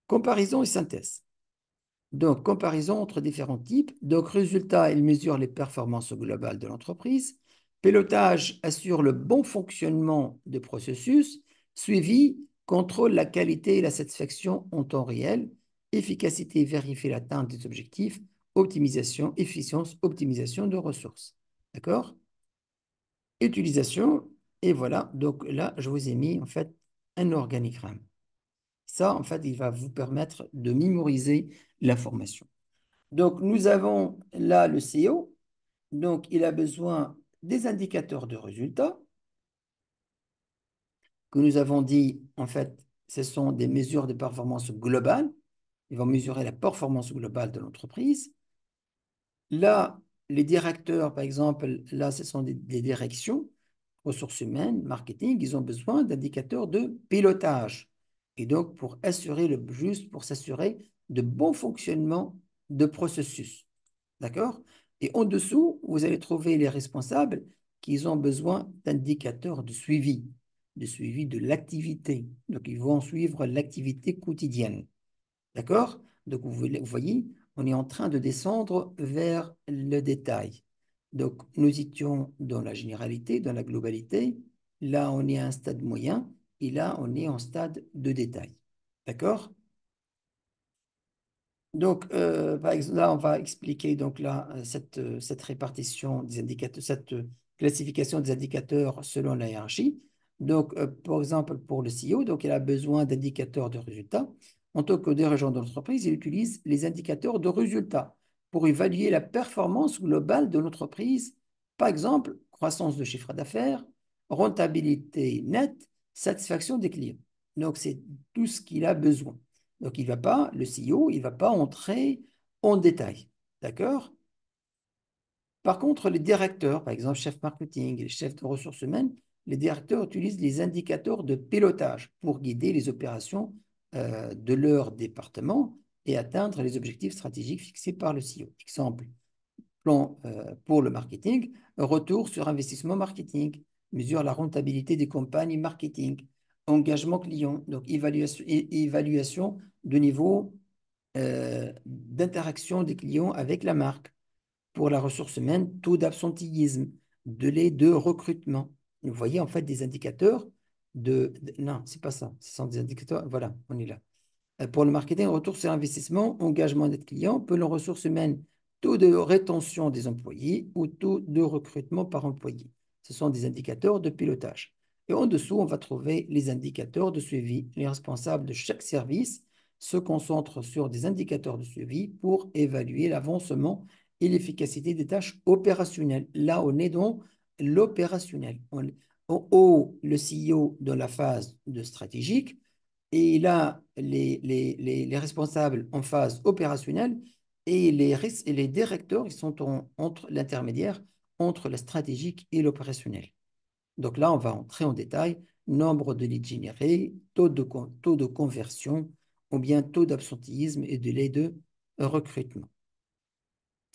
Comparaison et synthèse. Donc, comparaison entre différents types. Donc, résultat, il mesure les performances globales de l'entreprise. Pilotage assure le bon fonctionnement des processus. Suivi, contrôle la qualité et la satisfaction en temps réel. Efficacité, vérifie l'atteinte des objectifs. Optimisation, efficience, optimisation de ressources. D'accord? Utilisation, et voilà. Donc là, je vous ai mis en fait un organigramme. Ça, en fait, il va vous permettre de mémoriser l'information. Donc, nous avons là le CEO. Donc, il a besoin des indicateurs de résultats que nous avons dit, en fait, ce sont des mesures de performance globale. Ils vont mesurer la performance globale de l'entreprise. Là, les directeurs, par exemple, là, ce sont des directions, ressources humaines, marketing, ils ont besoin d'indicateurs de pilotage. Et donc, pour s'assurer de bon fonctionnement de processus. D'accord? Et en dessous, vous allez trouver les responsables qui ont besoin d'indicateurs de suivi de l'activité. Donc, ils vont suivre l'activité quotidienne. D'accord? Donc, vous voyez, on est en train de descendre vers le détail. Donc, nous étions dans la généralité, dans la globalité. Là, on est à un stade moyen et là, on est en stade de détail. D'accord? Donc, par exemple, là, on va expliquer donc là, cette répartition des indicateurs, cette classification des indicateurs selon la hiérarchie. Donc, par exemple, pour le CEO, donc, il a besoin d'indicateurs de résultats. En tant que dirigeant d'entreprise, il utilise les indicateurs de résultats pour évaluer la performance globale de l'entreprise. Par exemple, croissance de chiffre d'affaires, rentabilité nette, satisfaction des clients. Donc, c'est tout ce qu'il a besoin. Donc, le CEO, il ne va pas entrer en détail. D'accord? Par contre, les directeurs, par exemple, chef marketing et chef de ressources humaines, les directeurs utilisent les indicateurs de pilotage pour guider les opérations de leur département et atteindre les objectifs stratégiques fixés par le CEO. Exemple, plan pour le marketing, retour sur investissement marketing, mesure la rentabilité des campagnes marketing, engagement client, donc évaluation de niveau d'interaction des clients avec la marque. Pour la ressource humaine, taux d'absentéisme, délai de recrutement. Vous voyez en fait des indicateurs non, c'est pas ça. Ce sont des indicateurs. Voilà, on est là. Pour le marketing, retour sur investissement, engagement des clients, pour les ressources humaines, taux de rétention des employés ou taux de recrutement par employé. Ce sont des indicateurs de pilotage. Et en dessous, on va trouver les indicateurs de suivi. Les responsables de chaque service se concentrent sur des indicateurs de suivi pour évaluer l'avancement et l'efficacité des tâches opérationnelles. Là, on est dans l'opérationnel. En haut, le CEO dans la phase de stratégique, et là, les responsables en phase opérationnelle et les directeurs, ils sont entre l'intermédiaire entre le stratégique et l'opérationnel. Donc là, on va entrer en détail, nombre de leads générés, taux de conversion, ou bien taux d'absentéisme et délai de recrutement.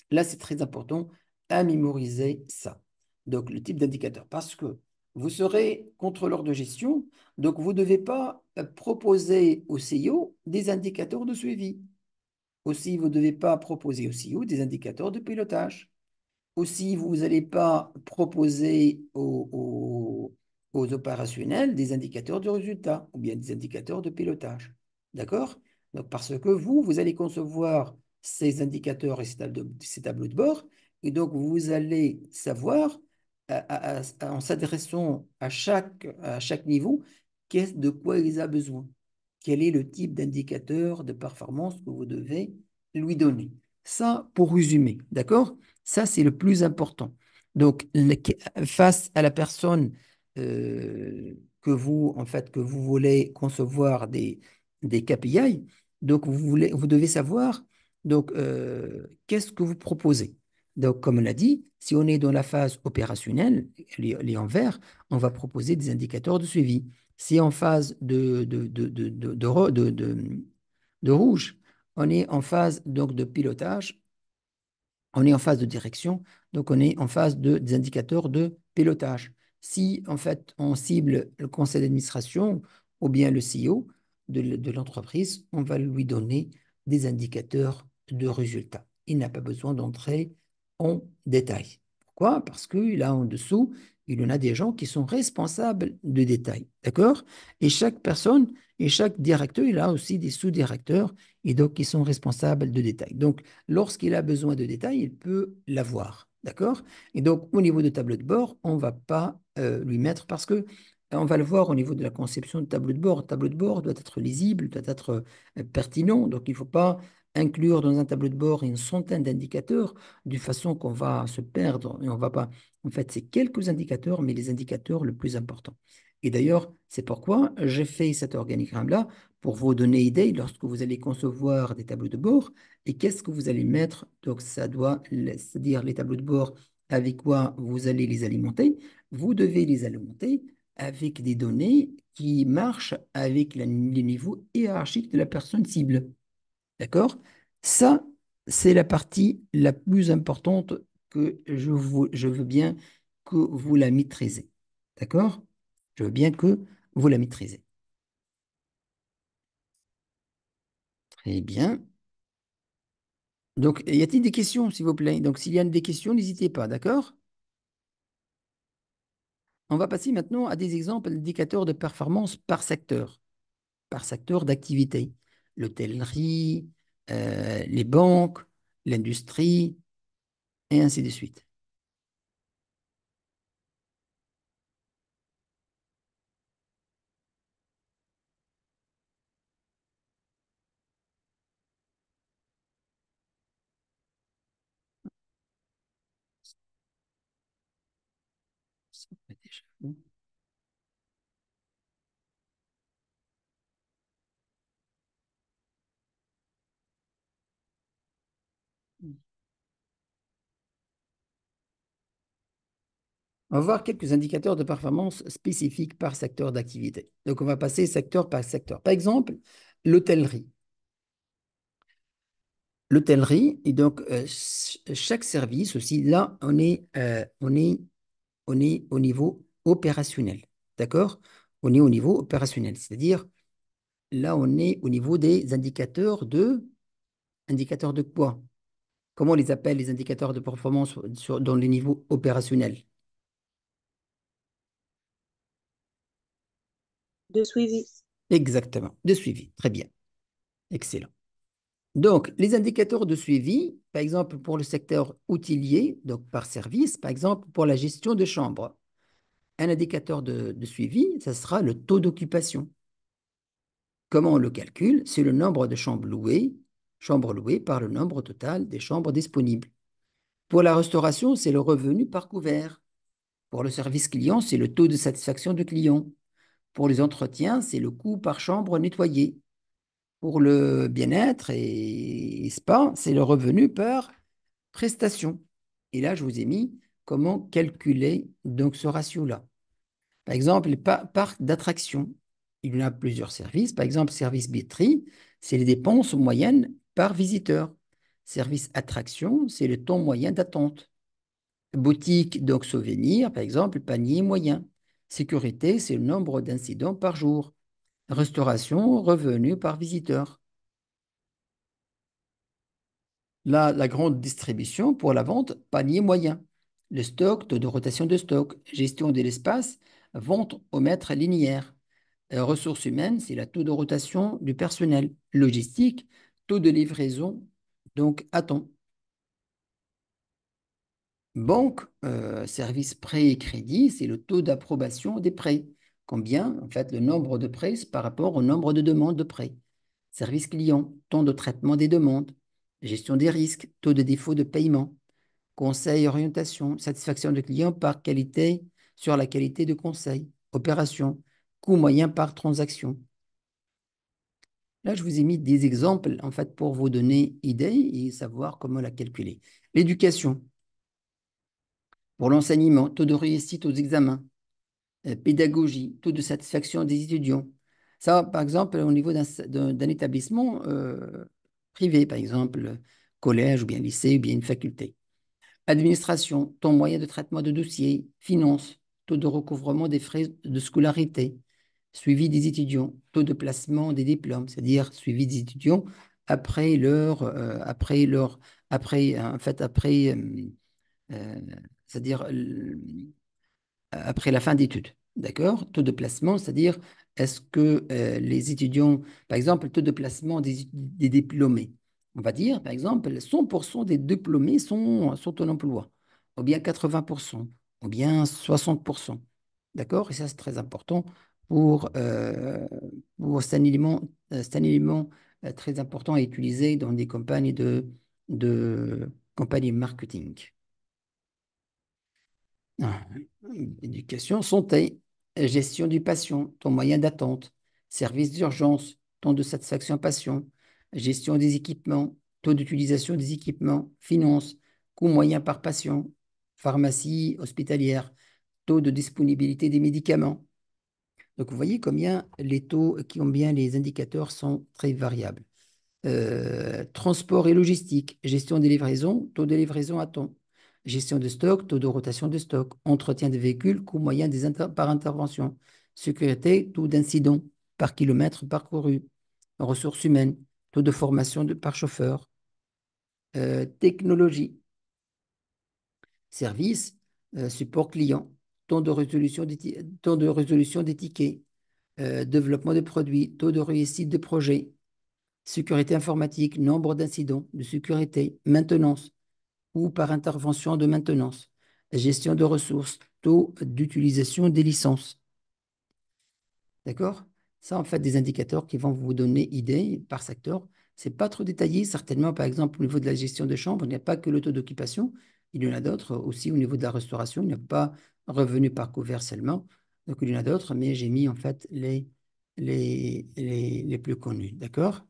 Là, c'est très important à mémoriser ça. Donc, le type d'indicateur, parce que vous serez contrôleur de gestion, donc vous ne devez pas proposer au CEO des indicateurs de suivi. Aussi, vous ne devez pas proposer au CEO des indicateurs de pilotage. Aussi, vous n'allez pas proposer aux opérationnels des indicateurs de résultats ou bien des indicateurs de pilotage. D'accord? Donc, parce que vous allez concevoir ces indicateurs et ces tableaux de bord, et donc vous allez savoir, en s'adressant à chaque niveau, de quoi il a besoin. Quel est le type d'indicateur de performance que vous devez lui donner. Ça, pour résumer, d'accord? Ça, c'est le plus important. Donc, face à la personne que vous voulez concevoir des KPI, donc vous devez savoir donc, qu'est-ce que vous proposez. Donc, comme on l'a dit, si on est dans la phase opérationnelle, les en vert, on va proposer des indicateurs de suivi. Si en phase de rouge, on est en phase donc, de pilotage, on est en phase de direction, donc on est en phase des indicateurs de pilotage. Si en fait on cible le conseil d'administration ou bien le CEO de l'entreprise, on va lui donner des indicateurs de résultats. Il n'a pas besoin d'entrer en détail. Pourquoi? Parce que là en dessous, il y en a des gens qui sont responsables de détails. D'accord? Et chaque personne et chaque directeur, il a aussi des sous-directeurs et donc qui sont responsables de détails. Donc, lorsqu'il a besoin de détails, il peut l'avoir. D'accord? Et donc, au niveau de tableau de bord, on ne va pas lui mettre parce que on va le voir au niveau de la conception de tableau de bord. Le tableau de bord doit être lisible, doit être pertinent. Donc, il ne faut pas inclure dans un tableau de bord une centaine d'indicateurs de façon qu'on va se perdre et on va pas. En fait, c'est quelques indicateurs, mais les indicateurs le plus important. Et d'ailleurs, c'est pourquoi j'ai fait cet organigramme-là pour vous donner idée lorsque vous allez concevoir des tableaux de bord et qu'est-ce que vous allez mettre. Donc, c'est-à-dire les tableaux de bord avec quoi vous allez les alimenter. Vous devez les alimenter avec des données qui marchent avec les niveaux hiérarchiques de la personne cible. D'accord? Ça, c'est la partie la plus importante que je veux bien que vous la maîtrisez. D'accord? Je veux bien que vous la maîtrisez. Très bien. Donc, y a-t-il des questions, s'il vous plaît? Donc, s'il y a des questions, n'hésitez pas, d'accord? On va passer maintenant à des exemples d'indicateurs de performance par secteur d'activité. L'hôtellerie, les banques, l'industrie, et ainsi de suite. Ça fait déjà. On va voir quelques indicateurs de performance spécifiques par secteur d'activité. Donc, on va passer secteur par secteur. Par exemple, l'hôtellerie. L'hôtellerie, et donc chaque service aussi, là, on est au niveau opérationnel. D'accord? On est au niveau opérationnel, c'est-à-dire là, on est au niveau des indicateurs de Indicateurs de quoi? Comment on les appelle les indicateurs de performance dans les niveaux opérationnels? De suivi. Exactement, de suivi. Très bien, excellent. Donc, les indicateurs de suivi, par exemple pour le secteur hôtelier, donc par service, par exemple pour la gestion de chambres, un indicateur de suivi, ça sera le taux d'occupation. Comment on le calcule? C'est le nombre de chambres louées par le nombre total des chambres disponibles. Pour la restauration, c'est le revenu par couvert. Pour le service client, c'est le taux de satisfaction du client. Pour les entretiens, c'est le coût par chambre nettoyée. Pour le bien-être et spa, c'est le revenu par prestation. Et là, je vous ai mis comment calculer donc ce ratio-là. Par exemple, les parcs d'attraction. Il y en a plusieurs services. Par exemple, service billetterie, c'est les dépenses moyennes par visiteur. Service attraction, c'est le temps moyen d'attente. Boutique, donc souvenir, par exemple, panier moyen. Sécurité, c'est le nombre d'incidents par jour. Restauration, revenu par visiteur. Là, la grande distribution pour la vente, panier moyen. Le stock, taux de rotation de stock. Gestion de l'espace, vente au mètre linéaire. Ressources humaines, c'est le taux de rotation du personnel. Logistique, taux de livraison, donc à temps. Banque, service prêt et crédit, c'est le taux d'approbation des prêts. Combien, en fait, le nombre de prêts par rapport au nombre de demandes de prêts. Service client, temps de traitement des demandes. Gestion des risques, taux de défaut de paiement. Conseil, orientation, satisfaction de client par qualité sur la qualité de conseil. Opération, coût moyen par transaction. Là, je vous ai mis des exemples, en fait, pour vous donner idée et savoir comment la calculer. L'éducation, pour l'enseignement, taux de réussite aux examens. Pédagogie, taux de satisfaction des étudiants. Ça, par exemple, au niveau d'un établissement privé, par exemple, collège ou bien lycée ou bien une faculté. Administration, temps moyen de traitement de dossiers. Finance, taux de recouvrement des frais de scolarité. Suivi des étudiants, taux de placement des diplômes, c'est-à-dire suivi des étudiants en fait, euh, c'est-à-dire après la fin d'études. D'accord? Taux de placement, c'est-à-dire est-ce que les étudiants, par exemple, le taux de placement des diplômés, on va dire, par exemple, 100% des diplômés sont en emploi, ou bien 80%, ou bien 60%. D'accord? Et ça, c'est très important pour, euh, c'est un élément très important à utiliser dans des campagnes de campagnes marketing. Ah, éducation, santé, gestion du patient, ton moyen d'attente, service d'urgence, temps de satisfaction patient, gestion des équipements, taux d'utilisation des équipements, finances, coût moyen par patient, pharmacie hospitalière, taux de disponibilité des médicaments. Donc, vous voyez combien les taux, combien les indicateurs sont très variables. Transport et logistique, gestion des livraisons, taux de livraison à temps, gestion de stock, taux de rotation de stock, entretien des véhicules, coût moyen par intervention, sécurité, taux d'incident par kilomètre parcouru, ressources humaines, taux de formation par chauffeur, technologie, service, support client, temps de résolution des tickets, développement de produits, taux de réussite de projet, sécurité informatique, nombre d'incidents de sécurité, maintenance ou par intervention de maintenance, gestion de ressources, taux d'utilisation des licences. D'accord? Ça, en fait, des indicateurs qui vont vous donner idée par secteur. C'est pas trop détaillé, certainement, par exemple, au niveau de la gestion de chambre, il n'y a pas que le taux d'occupation, il y en a d'autres aussi au niveau de la restauration, il n'y a pas revenu par couvert seulement. Donc, il y en a d'autres, mais j'ai mis en fait les plus connus. D'accord?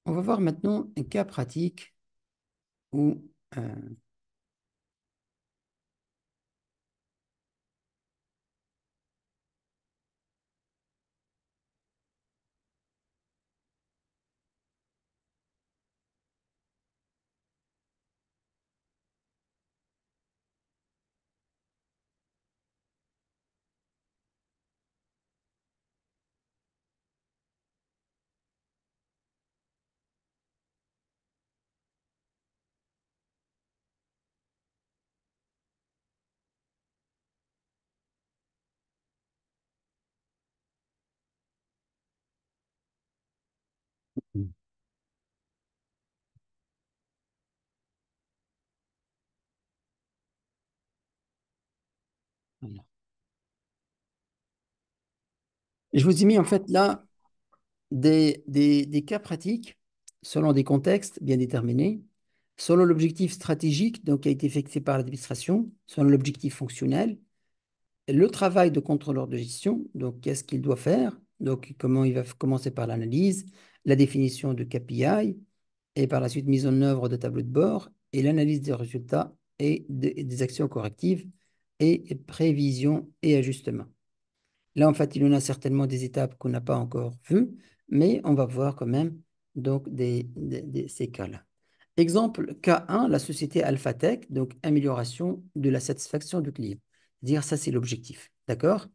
On va voir maintenant un cas pratique où Voilà. Je vous ai mis en fait là des cas pratiques selon des contextes bien déterminés, selon l'objectif stratégique donc, qui a été fixé par l'administration, selon l'objectif fonctionnel, le travail de contrôleur de gestion, donc qu'est-ce qu'il doit faire, donc comment il va commencer par l'analyse, la définition de KPI et par la suite mise en œuvre de tableaux de bord et l'analyse des résultats et des actions correctives et prévision et ajustement. Là, en fait, il y en a certainement des étapes qu'on n'a pas encore vues, mais on va voir quand même donc ces cas-là. Exemple K1, la société Alphatech, donc amélioration de la satisfaction du client. Dire ça, c'est l'objectif. D'accord?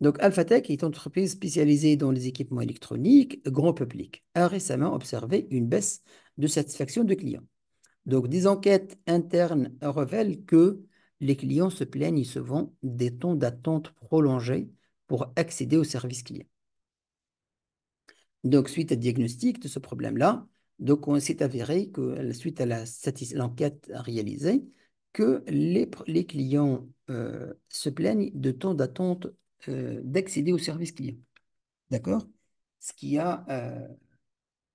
Donc Alphatech est une entreprise spécialisée dans les équipements électroniques grand public, a récemment observé une baisse de satisfaction du client. Donc, des enquêtes internes révèlent que les clients se plaignent souvent des temps d'attente prolongés pour accéder au service client. Donc, suite à diagnostic de ce problème-là, donc on s'est avéré que, suite à l'enquête réalisée, que les clients se plaignent de temps d'attente d'accéder au service client. D'accord? Ce qui a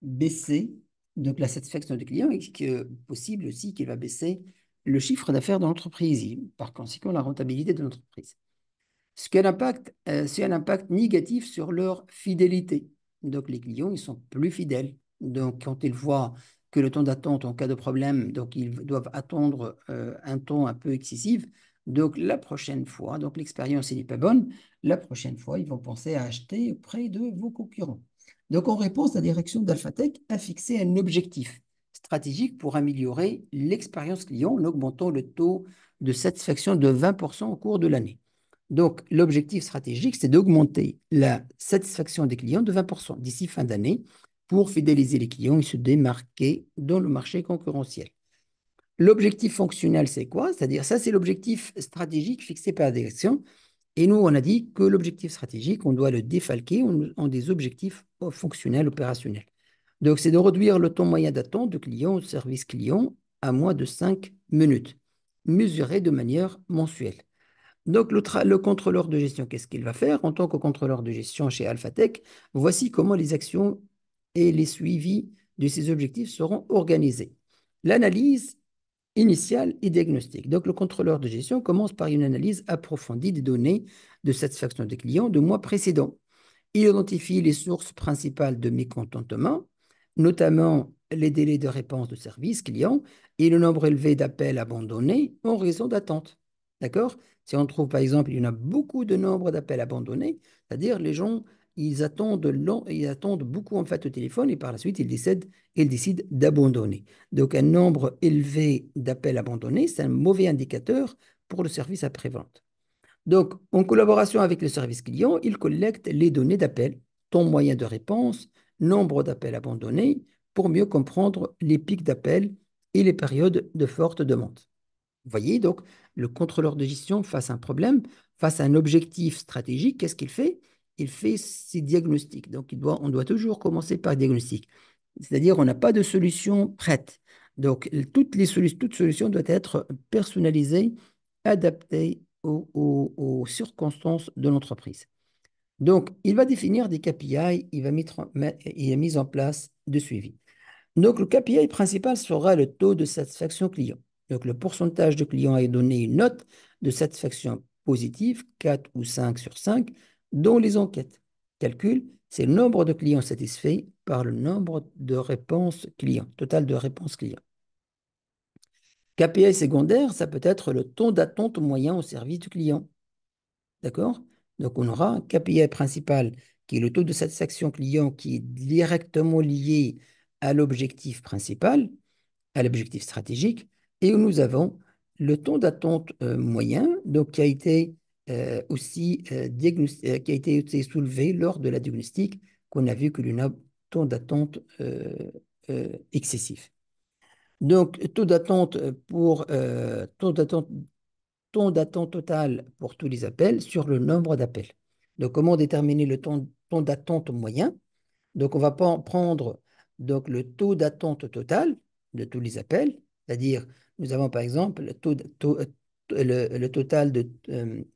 baisser donc la satisfaction du client et que possible aussi qu'il va baisser le chiffre d'affaires de l'entreprise, et par conséquent la rentabilité de l'entreprise. C'est un impact négatif sur leur fidélité. Donc les clients, ils sont plus fidèles. Donc quand ils voient que le temps d'attente en cas de problème, donc ils doivent attendre un temps un peu excessif. Donc la prochaine fois, donc l'expérience n'est pas bonne, la prochaine fois, ils vont penser à acheter auprès de vos concurrents. Donc en réponse, la direction d'Alphatech a fixé un objectif stratégique pour améliorer l'expérience client en augmentant le taux de satisfaction de 20% au cours de l'année. Donc, l'objectif stratégique, c'est d'augmenter la satisfaction des clients de 20% d'ici fin d'année pour fidéliser les clients et se démarquer dans le marché concurrentiel. L'objectif fonctionnel, c'est quoi? C'est-à-dire, ça, c'est l'objectif stratégique fixé par la direction. Et nous, on a dit que l'objectif stratégique, on doit le défalquer en des objectifs fonctionnels, opérationnels. Donc, c'est de réduire le temps moyen d'attente de client au service client à moins de 5 minutes, mesuré de manière mensuelle. Donc, le contrôleur de gestion, qu'est-ce qu'il va faire en tant que contrôleur de gestion chez AlphaTech? Voici comment les actions et les suivis de ces objectifs seront organisés. L'analyse initiale et diagnostic. Donc, le contrôleur de gestion commence par une analyse approfondie des données de satisfaction des clients de mois précédents. Il identifie les sources principales de mécontentement, notamment les délais de réponse de service client et le nombre élevé d'appels abandonnés en raison d'attente. D'accord? Si on trouve, par exemple, il y en a beaucoup de nombres d'appels abandonnés, c'est-à-dire les gens, ils attendent beaucoup en fait au téléphone et par la suite, ils décident d'abandonner. Donc, un nombre élevé d'appels abandonnés, c'est un mauvais indicateur pour le service après-vente. Donc, en collaboration avec le service client, il collecte les données d'appel, temps moyen de réponse, nombre d'appels abandonnés, pour mieux comprendre les pics d'appels et les périodes de forte demande. Vous voyez, donc, le contrôleur de gestion face à un problème, face à un objectif stratégique, qu'est-ce qu'il fait? Il fait ses diagnostics. Donc, on doit toujours commencer par diagnostic. C'est-à-dire, on n'a pas de solution prête. Donc, toute solution doit être personnalisée, adaptée aux circonstances de l'entreprise. Donc, il va définir des KPI, il a mis en place de suivi. Donc, le KPI principal sera le taux de satisfaction client. Donc, le pourcentage de clients a donné une note de satisfaction positive, 4 ou 5 sur 5, dans les enquêtes. Calcul, c'est le nombre de clients satisfaits par le nombre de réponses clients, total de réponses clients. KPI secondaire, ça peut être le temps d'attente moyen au service du client. D'accord? Donc, on aura un KPI principal qui est le taux de satisfaction client qui est directement lié à l'objectif principal, à l'objectif stratégique, et où nous avons le temps d'attente moyen, donc qui a été qui a été aussi soulevé lors de la diagnostic, qu'on a vu que l'on a temps d'attente excessif. Donc, temps d'attente total pour tous les appels sur le nombre d'appels. Donc, comment déterminer le temps d'attente moyen? Donc, on va pas prendre donc le taux d'attente total de tous les appels, c'est-à-dire nous avons par exemple le total de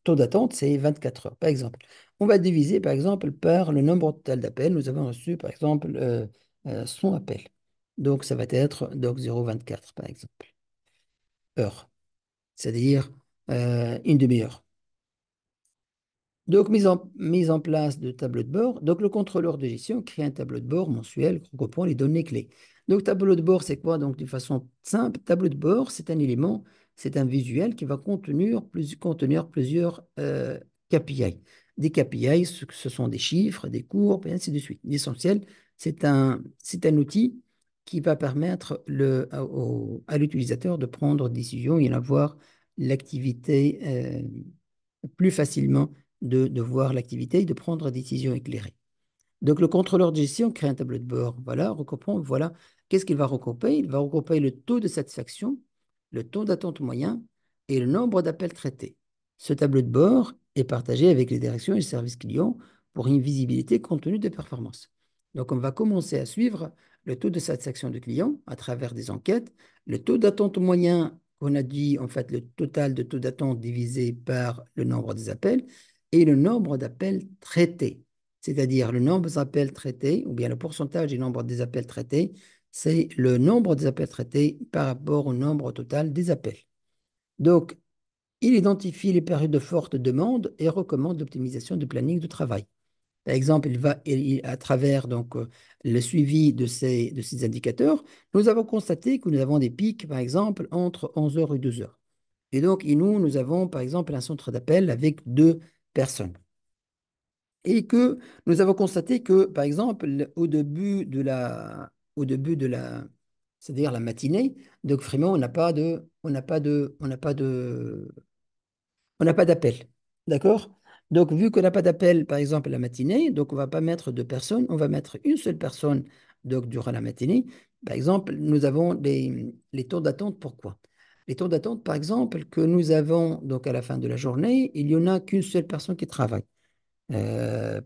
taux d'attente, c'est 24 heures, par exemple. On va diviser par exemple par le nombre total d'appels. Nous avons reçu par exemple 100 appels. Donc ça va être donc 0,24 par exemple, heure, c'est-à-dire une demi-heure. Donc, mise en place de tableau de bord. Donc, le contrôleur de gestion crée un tableau de bord mensuel regroupant les données clés. Donc, tableau de bord, c'est quoi? Donc, de façon simple, tableau de bord, c'est un élément, c'est un visuel qui va contenir plusieurs KPI. Des KPI, ce sont des chiffres, des courbes, et ainsi de suite. L'essentiel, c'est un outil qui va permettre à l'utilisateur de prendre des décisions et d'avoir l'activité plus facilement de voir l'activité et de prendre des décisions éclairées. Donc, le contrôleur de gestion crée un tableau de bord. Voilà, recoupons, voilà. Qu'est-ce qu'il va regrouper? Il va regrouper le taux de satisfaction, le taux d'attente moyen et le nombre d'appels traités. Ce tableau de bord est partagé avec les directions et les services clients pour une visibilité contenue des performances. Donc, on va commencer à suivre le taux de satisfaction du client à travers des enquêtes, le taux d'attente moyen, on a dit en fait le total de taux d'attente divisé par le nombre des appels et le nombre d'appels traités, c'est-à-dire le nombre d'appels traités, ou bien le pourcentage du nombre des appels traités, c'est le nombre des appels traités par rapport au nombre total des appels. Donc, il identifie les périodes de forte demande et recommande l'optimisation du planning de travail. Par exemple, à travers donc, le suivi de ces indicateurs, nous avons constaté que nous avons des pics, par exemple, entre 11 heures et 2 heures. Et donc, nous avons, par exemple, un centre d'appel avec deux personnes et que nous avons constaté que, par exemple, c'est-à-dire la matinée, donc vraiment, on n'a pas d'appel. D'accord? Donc, vu qu'on n'a pas d'appel, par exemple, la matinée, donc on ne va pas mettre deux personnes, on va mettre une seule personne donc, durant la matinée. Par exemple, nous avons les temps d'attente. Pourquoi? Les temps d'attente, par exemple, que nous avons donc à la fin de la journée, il n'y en a qu'une seule personne qui travaille.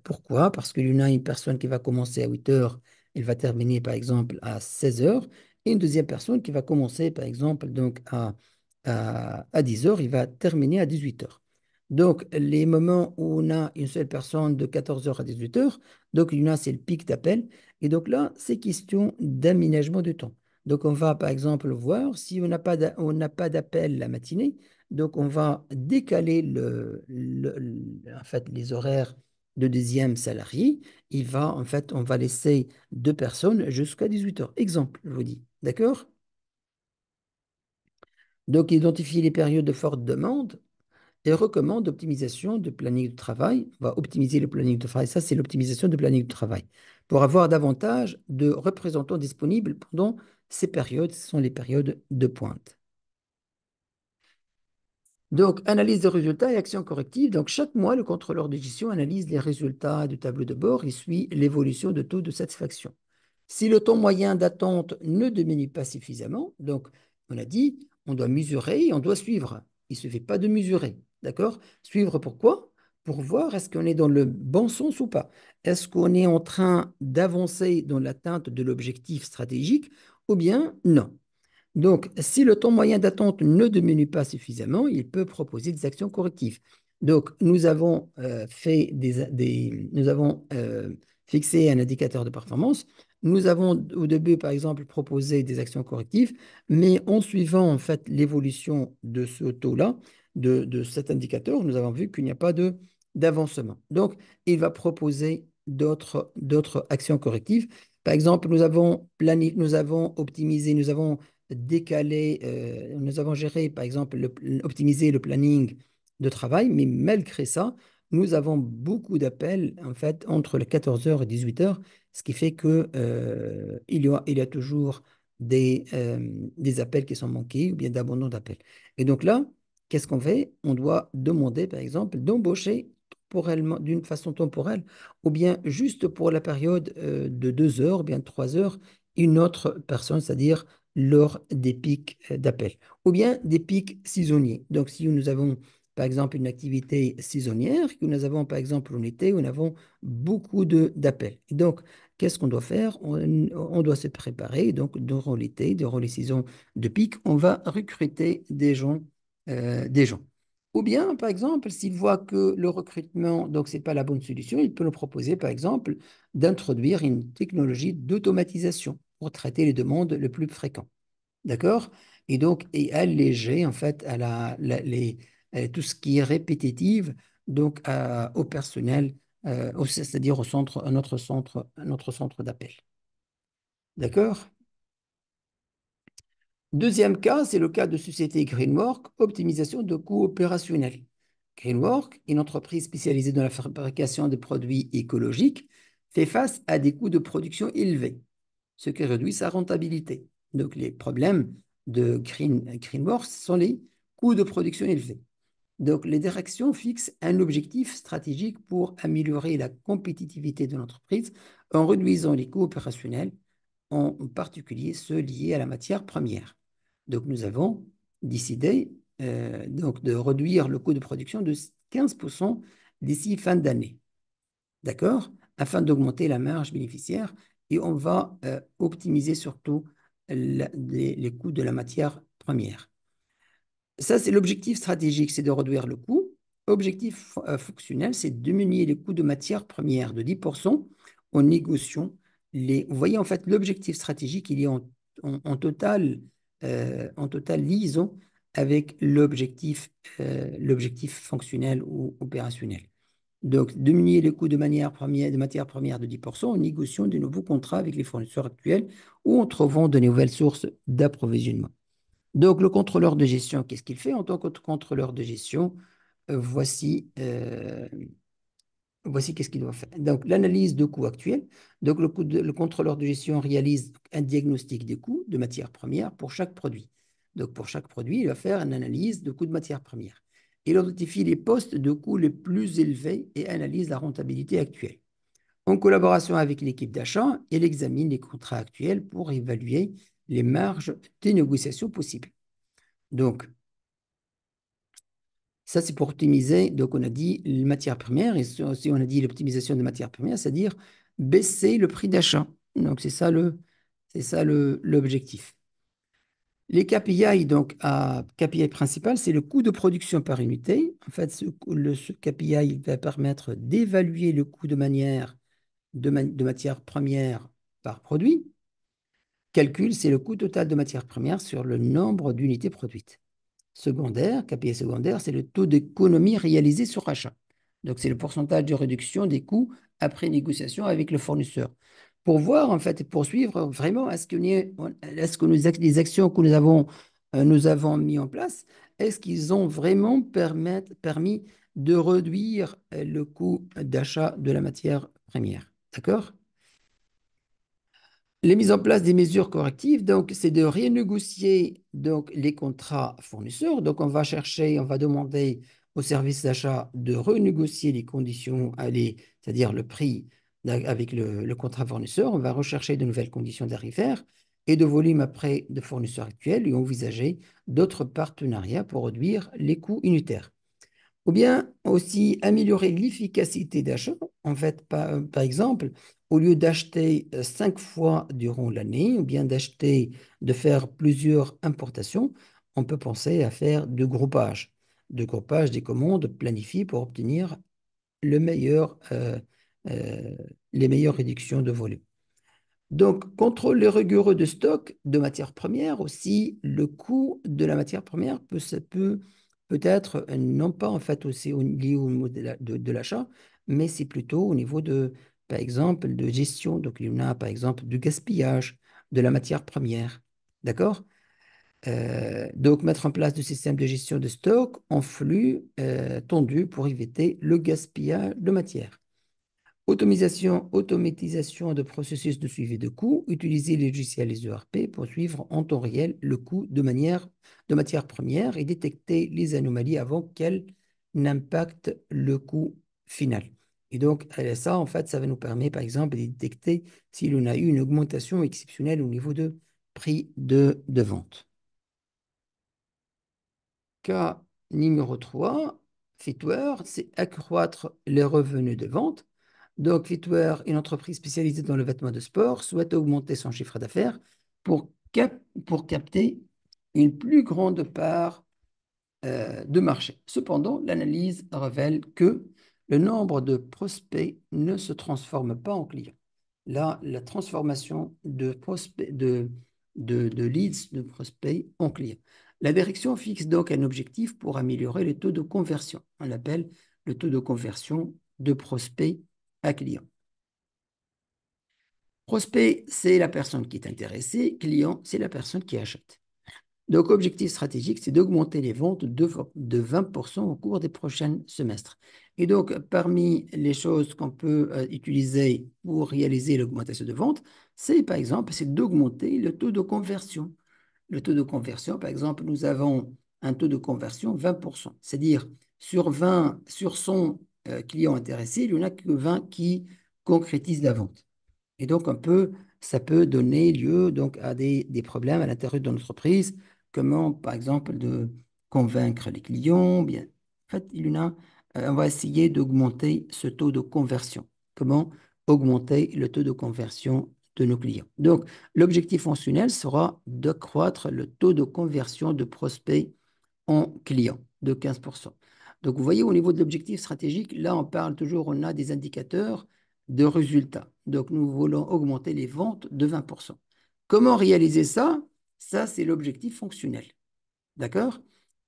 Pourquoi? Parce qu'il y en a une personne qui va commencer à 8 heures, elle va terminer par exemple à 16 heures, et une deuxième personne qui va commencer par exemple donc à 10 heures, il va terminer à 18 heures. Donc, les moments où on a une seule personne de 14 heures à 18 heures, donc il y en a, c'est le pic d'appel. Et donc là, c'est question d'aménagement de temps. Donc, on va par exemple voir si on n'a pas d'appel la matinée, donc on va décaler en fait, les horaires de deuxième salarié. En fait, on va laisser deux personnes jusqu'à 18 heures. Exemple, je vous dis. D'accord? Donc, identifier les périodes de forte demande et recommande l'optimisation de planning de travail. On va optimiser le planning de travail. Ça, c'est l'optimisation du planning de travail. Pour avoir davantage de représentants disponibles pendant ces périodes, ce sont les périodes de pointe. Donc, analyse des résultats et action corrective. Donc, chaque mois, le contrôleur de gestion analyse les résultats du tableau de bord et suit l'évolution de taux de satisfaction. Si le temps moyen d'attente ne diminue pas suffisamment, donc, on a dit, on doit mesurer et on doit suivre. Il ne suffit pas de mesurer, d'accord? Suivre pourquoi? Pour voir est-ce qu'on est dans le bon sens ou pas. Est-ce qu'on est en train d'avancer dans l'atteinte de l'objectif stratégique ou bien non? Donc, si le temps moyen d'attente ne diminue pas suffisamment, il peut proposer des actions correctives. Donc, nous avons nous avons fixé un indicateur de performance. Nous avons au début, par exemple, proposé des actions correctives, mais en suivant en fait l'évolution de ce taux-là, de cet indicateur, nous avons vu qu'il n'y a pas d'avancement. Donc, il va proposer d'autres actions correctives. Par exemple, nous avons optimisé, nous avons décalé, nous avons géré, par exemple, optimisé le planning de travail, mais malgré ça, nous avons beaucoup d'appels, en fait, entre les 14 heures et 18 heures, ce qui fait que, il y a toujours des appels qui sont manqués ou bien d'abandon d'appels. Et donc là, qu'est-ce qu'on fait? On doit demander, par exemple, d'embaucher temporellement, d'une façon temporelle, ou bien juste pour la période de 2 heures, ou bien de 3 heures, une autre personne, c'est-à-dire lors des pics d'appel, ou bien des pics saisonniers. Donc, si nous avons, par exemple, une activité saisonnière, que nous avons, par exemple, en été, où nous avons beaucoup d'appels. Et donc, qu'est-ce qu'on doit faire? On doit se préparer. Donc, durant l'été, durant les saisons de pic, on va recruter des gens. Ou bien, par exemple, s'il voit que le recrutement, donc, c'est pas la bonne solution, il peut nous proposer, par exemple, d'introduire une technologie d'automatisation pour traiter les demandes les plus fréquentes. D'accord? Et donc, et alléger, en fait, tout ce qui est répétitif, donc, au personnel, c'est-à-dire au centre, à notre centre d'appel. D'accord? Deuxième cas, c'est le cas de société Greenwork, optimisation de coûts opérationnels. Greenwork, une entreprise spécialisée dans la fabrication de produits écologiques, fait face à des coûts de production élevés, ce qui réduit sa rentabilité. Donc, les problèmes de Greenwork sont les coûts de production élevés. Donc, les directions fixent un objectif stratégique pour améliorer la compétitivité de l'entreprise en réduisant les coûts opérationnels, en particulier ceux liés à la matière première. Donc, nous avons décidé donc, de réduire le coût de production de 15% d'ici fin d'année. D'accord? Afin d'augmenter la marge bénéficiaire et on va optimiser surtout les coûts de la matière première. Ça, c'est l'objectif stratégique, c'est de réduire le coût. Objectif fonctionnel, c'est de diminuer les coûts de matière première de 10% en négociant les... Vous voyez, en fait, l'objectif stratégique, il est en totale liaison avec l'objectif fonctionnel ou opérationnel. Donc, diminuer les coûts de matière première de 10% en négociant de nouveaux contrats avec les fournisseurs actuels ou en trouvant de nouvelles sources d'approvisionnement. Donc, le contrôleur de gestion, qu'est-ce qu'il fait en tant que contrôleur de gestion? Voici qu'est-ce qu'il doit faire. Donc, l'analyse de coûts actuels. Donc, le contrôleur de gestion réalise un diagnostic des coûts de matières premières pour chaque produit. Donc, pour chaque produit, il va faire une analyse de coûts de matières premières. Il identifie les postes de coûts les plus élevés et analyse la rentabilité actuelle. En collaboration avec l'équipe d'achat, il examine les contrats actuels pour évaluer les marges des négociations possibles. Donc, ça, c'est pour optimiser. Donc, on a dit les matières premières, et si on a dit l'optimisation des matières premières, c'est-à-dire baisser le prix d'achat. Donc, l'objectif. Les KPI, donc, KPI principal, c'est le coût de production par unité. En fait, ce KPI va permettre d'évaluer le coût de matière première par produit. Calcul, c'est le coût total de matière première sur le nombre d'unités produites. Secondaire, KPI secondaire, c'est le taux d'économie réalisé sur achat. Donc, c'est le pourcentage de réduction des coûts après négociation avec le fournisseur. Pour voir, en fait, et pour suivre vraiment, est-ce que les actions que nous avons mis en place, est-ce qu'ils ont vraiment permis de réduire le coût d'achat de la matière première? D'accord? Les mises en place des mesures correctives, donc, c'est de renégocier donc, les contrats fournisseurs. Donc, on va demander au service d'achat de renégocier les conditions, c'est-à-dire le prix avec le contrat fournisseur. On va rechercher de nouvelles conditions tarifaires et de volume après de fournisseurs actuels et envisager d'autres partenariats pour réduire les coûts unitaires. Ou bien aussi améliorer l'efficacité d'achat. En fait, par exemple, au lieu d'acheter 5 fois durant l'année, ou bien de faire plusieurs importations, on peut penser à faire de groupage des commandes planifiées pour obtenir euh, les meilleures réductions de volume. Donc, contrôle rigoureux de stock de matières premières aussi, le coût de la matière première peut être non pas en fait aussi lié au niveau de l'achat, mais c'est plutôt au niveau par exemple, de gestion. Donc, il y en a par exemple du gaspillage de la matière première. D'accord? Donc, mettre en place des systèmes de gestion de stock en flux tendu pour éviter le gaspillage de matière. Automatisation de processus de suivi de coûts, utiliser les logiciels les ERP pour suivre en temps réel le coût de matière première et détecter les anomalies avant qu'elles n'impactent le coût final. Et donc, ça, en fait, ça va nous permettre, par exemple, de détecter si l'on a eu une augmentation exceptionnelle au niveau de prix de vente. Cas numéro 3, Fitware, c'est accroître les revenus de vente. Donc, Fitwear, une entreprise spécialisée dans le vêtement de sport, souhaite augmenter son chiffre d'affaires pour, pour capter une plus grande part de marché. Cependant, l'analyse révèle que le nombre de prospects ne se transforme pas en clients. Là, la transformation de prospects, de leads, de prospects en clients. La direction fixe donc un objectif pour améliorer le taux de conversion. On l'appelle le taux de conversion de prospect à client. Prospect, c'est la personne qui est intéressée. Client, c'est la personne qui achète. Donc, objectif stratégique, c'est d'augmenter les ventes de 20% au cours des prochains semestres. Et donc, parmi les choses qu'on peut utiliser pour réaliser l'augmentation de ventes, c'est par exemple, c'est d'augmenter le taux de conversion. Le taux de conversion, par exemple, nous avons un taux de conversion 20%. C'est-à-dire, sur 100 clients intéressés, il n'y en a que 20 qui concrétisent la vente. Et donc, ça peut donner lieu donc, à des problèmes à l'intérieur de l'entreprise. Comment, par exemple, de convaincre les clients. Bien, en fait, on va essayer d'augmenter ce taux de conversion. Comment augmenter le taux de conversion de nos clients. Donc, l'objectif fonctionnel sera d'accroître le taux de conversion de prospects en clients de 15%. Donc, vous voyez, au niveau de l'objectif stratégique, là, on parle toujours, on a des indicateurs de résultats. Donc, nous voulons augmenter les ventes de 20%. Comment réaliser ça? Ça, c'est l'objectif fonctionnel. D'accord?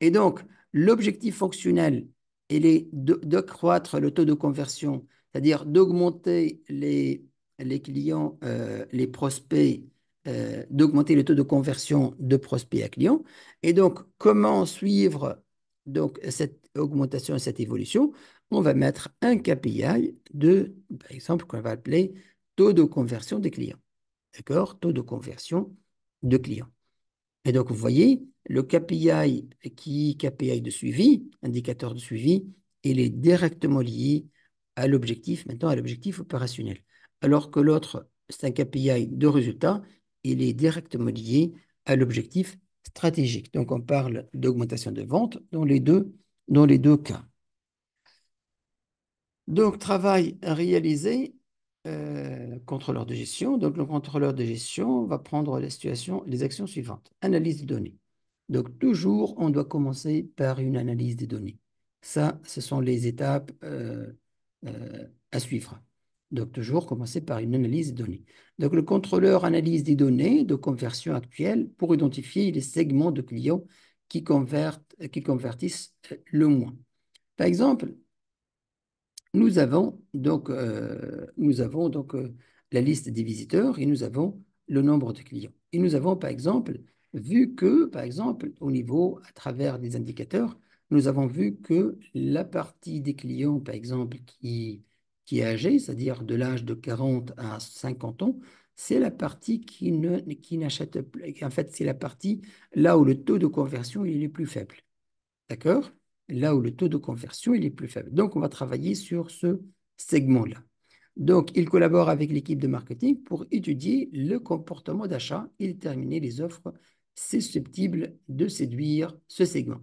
Et donc, l'objectif fonctionnel, il est d'accroître le taux de conversion, c'est-à-dire d'augmenter les clients, les prospects, d'augmenter le taux de conversion de prospects à clients. Et donc, comment suivre donc, cette augmentation et cette évolution? On va mettre un KPI par exemple, qu'on va appeler taux de conversion des clients. D'accord? Taux de conversion de clients. Et donc, vous voyez, le KPI de suivi, indicateur de suivi, il est directement lié à l'objectif, maintenant à l'objectif opérationnel. Alors que l'autre, c'est un KPI de résultat, il est directement lié à l'objectif stratégique. Donc, on parle d'augmentation de vente dans les deux cas. Donc, travail réalisé, contrôleur de gestion. Donc, le contrôleur de gestion va prendre les actions suivantes. Analyse des données. Donc, toujours, on doit commencer par une analyse des données. Ça, ce sont les étapes à suivre. Donc, toujours commencer par une analyse des données. Donc, le contrôleur analyse des données de conversion actuelles pour identifier les segments de clients qui convertissent le moins. Par exemple, nous avons donc la liste des visiteurs et nous avons le nombre de clients. Et nous avons, par exemple, vu que, par exemple, au niveau, à travers des indicateurs, nous avons vu que la partie des clients, par exemple, qui est âgée, c'est-à-dire de l'âge de 40 à 50 ans, c'est la partie qui n'achète plus. En fait, c'est la partie là où le taux de conversion il est plus faible. D'accord? Là où le taux de conversion il est plus faible. Donc, on va travailler sur ce segment-là. Donc, il collabore avec l'équipe de marketing pour étudier le comportement d'achat et déterminer les offres susceptibles de séduire ce segment.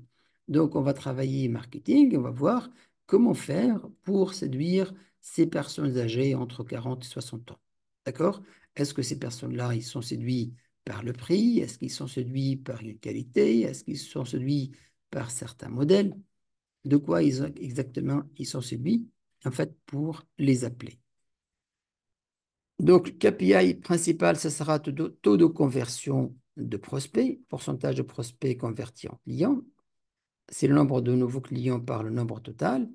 Donc, on va travailler marketing, on va voir comment faire pour séduire ces personnes âgées entre 40 et 60 ans. D'accord? Est-ce que ces personnes-là, ils sont séduits par le prix? Est-ce qu'ils sont séduits par une qualité? Est-ce qu'ils sont séduits par certains modèles? De quoi exactement ils sont séduits, en fait, pour les appeler. Donc, le KPI principal, ça sera taux de conversion de prospects, pourcentage de prospects convertis en clients. C'est le nombre de nouveaux clients par le nombre total.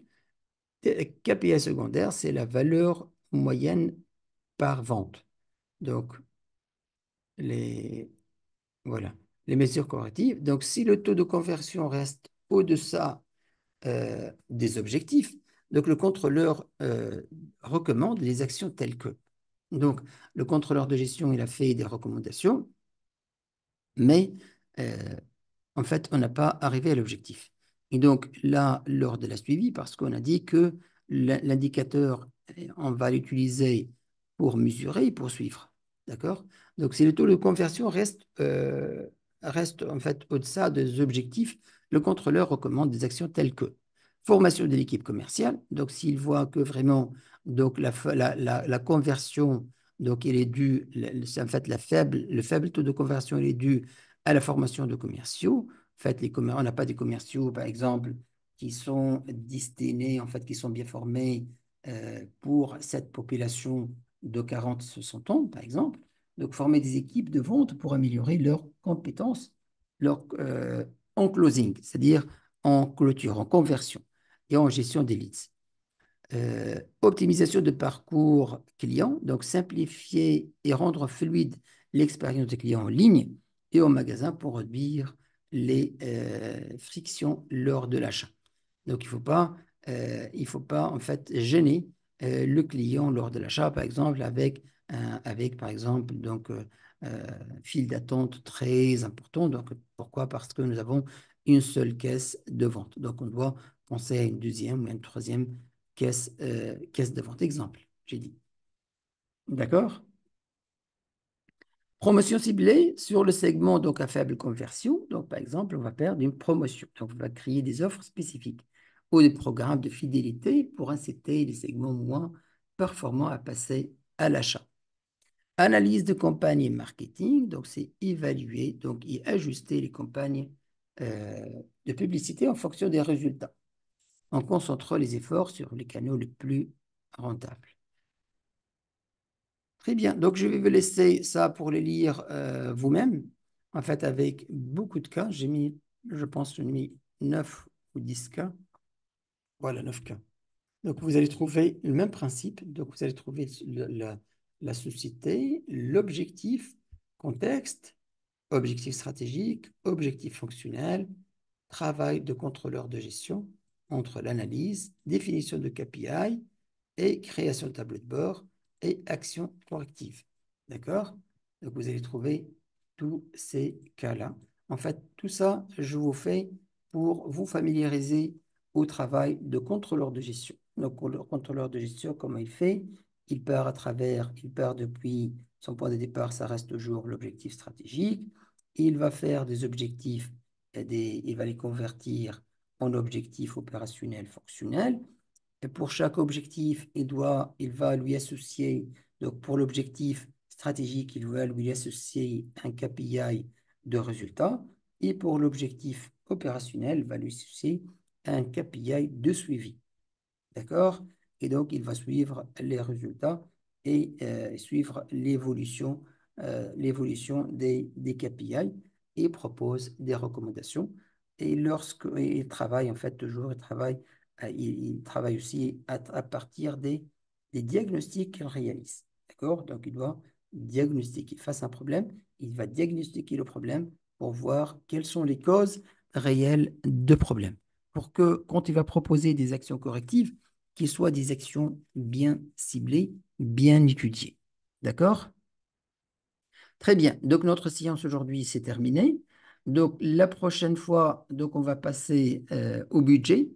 Et KPI secondaire, c'est la valeur moyenne par vente. Donc, les, voilà, les mesures correctives. Donc, si le taux de conversion reste au-deçà des objectifs. Donc, le contrôleur recommande les actions telles que. Donc, le contrôleur de gestion, il a fait des recommandations, mais euh, en fait, on n'a pas arrivé à l'objectif. Et donc, là, lors de la suivi, parce qu'on a dit que l'indicateur, on va l'utiliser pour mesurer et pour suivre. D'accord? Donc, si le taux de conversion reste en fait au-deçà des objectifs, le contrôleur recommande des actions telles que formation de l'équipe commerciale. Donc, s'il voit que vraiment Donc, la conversion, donc, il est due, c'est en fait le faible taux de conversion, il est dû à la formation de commerciaux. En fait, on n'a pas des commerciaux, par exemple, qui sont destinés, en fait, qui sont bien formés pour cette population de 40-60 ans, par exemple. Donc, former des équipes de vente pour améliorer leurs compétences en closing, c'est-à-dire en clôture, en conversion et en gestion des leads. Optimisation de parcours client, donc simplifier et rendre fluide l'expérience des clients en ligne et au magasin pour réduire les frictions lors de l'achat. Donc, il faut pas en fait gêner le client lors de l'achat, par exemple, avec par exemple, file d'attente très important. Donc, pourquoi? Parce que nous avons une seule caisse de vente. Donc, on doit penser à une deuxième ou une troisième caisse de vente. Exemple, j'ai dit. D'accord? Promotion ciblée sur le segment donc à faible conversion. Donc, par exemple, on va faire une promotion. Donc, on va créer des offres spécifiques ou des programmes de fidélité pour inciter les segments moins performants à passer à l'achat. Analyse de campagne et marketing. Donc, c'est évaluer donc, et ajuster les campagnes de publicité en fonction des résultats, en concentrant les efforts sur les canaux les plus rentables. Très bien. Donc, je vais vous laisser ça pour les lire vous-même. En fait, avec beaucoup de cas, je pense, j'ai mis 9 ou 10 cas. Voilà, 9 cas. Donc, vous allez trouver le même principe. Donc, vous allez trouver la société, l'objectif, contexte, objectif stratégique, objectif fonctionnel, travail de contrôleur de gestion entre l'analyse, définition de KPI et création de tableau de bord et action corrective. D'accord? Donc, vous allez trouver tous ces cas-là. En fait, tout ça, je vous fais pour vous familiariser au travail de contrôleur de gestion. Donc, le contrôleur de gestion, comment il fait? Il part depuis son point de départ, ça reste toujours l'objectif stratégique. Il va faire des objectifs, il va les convertir en objectifs opérationnels fonctionnels. Et pour chaque objectif, il va lui associer, donc pour l'objectif stratégique, il va lui associer un KPI de résultat. Et pour l'objectif opérationnel, il va lui associer un KPI de suivi. D'accord? Et donc, il va suivre les résultats et suivre l'évolution des KPI et propose des recommandations. Et lorsqu'il travaille, en fait, toujours, il travaille aussi à partir des diagnostics qu'il réalise. D'accord? Donc, il doit diagnostiquer face à un problème, il va diagnostiquer le problème pour voir quelles sont les causes réelles de problème. Pour que, quand il va proposer des actions correctives, qu'ils soient des actions bien ciblées, bien étudiées. D'accord? Très bien. Donc, notre séance aujourd'hui, c'est terminé. Donc, la prochaine fois, donc, on va passer au budget.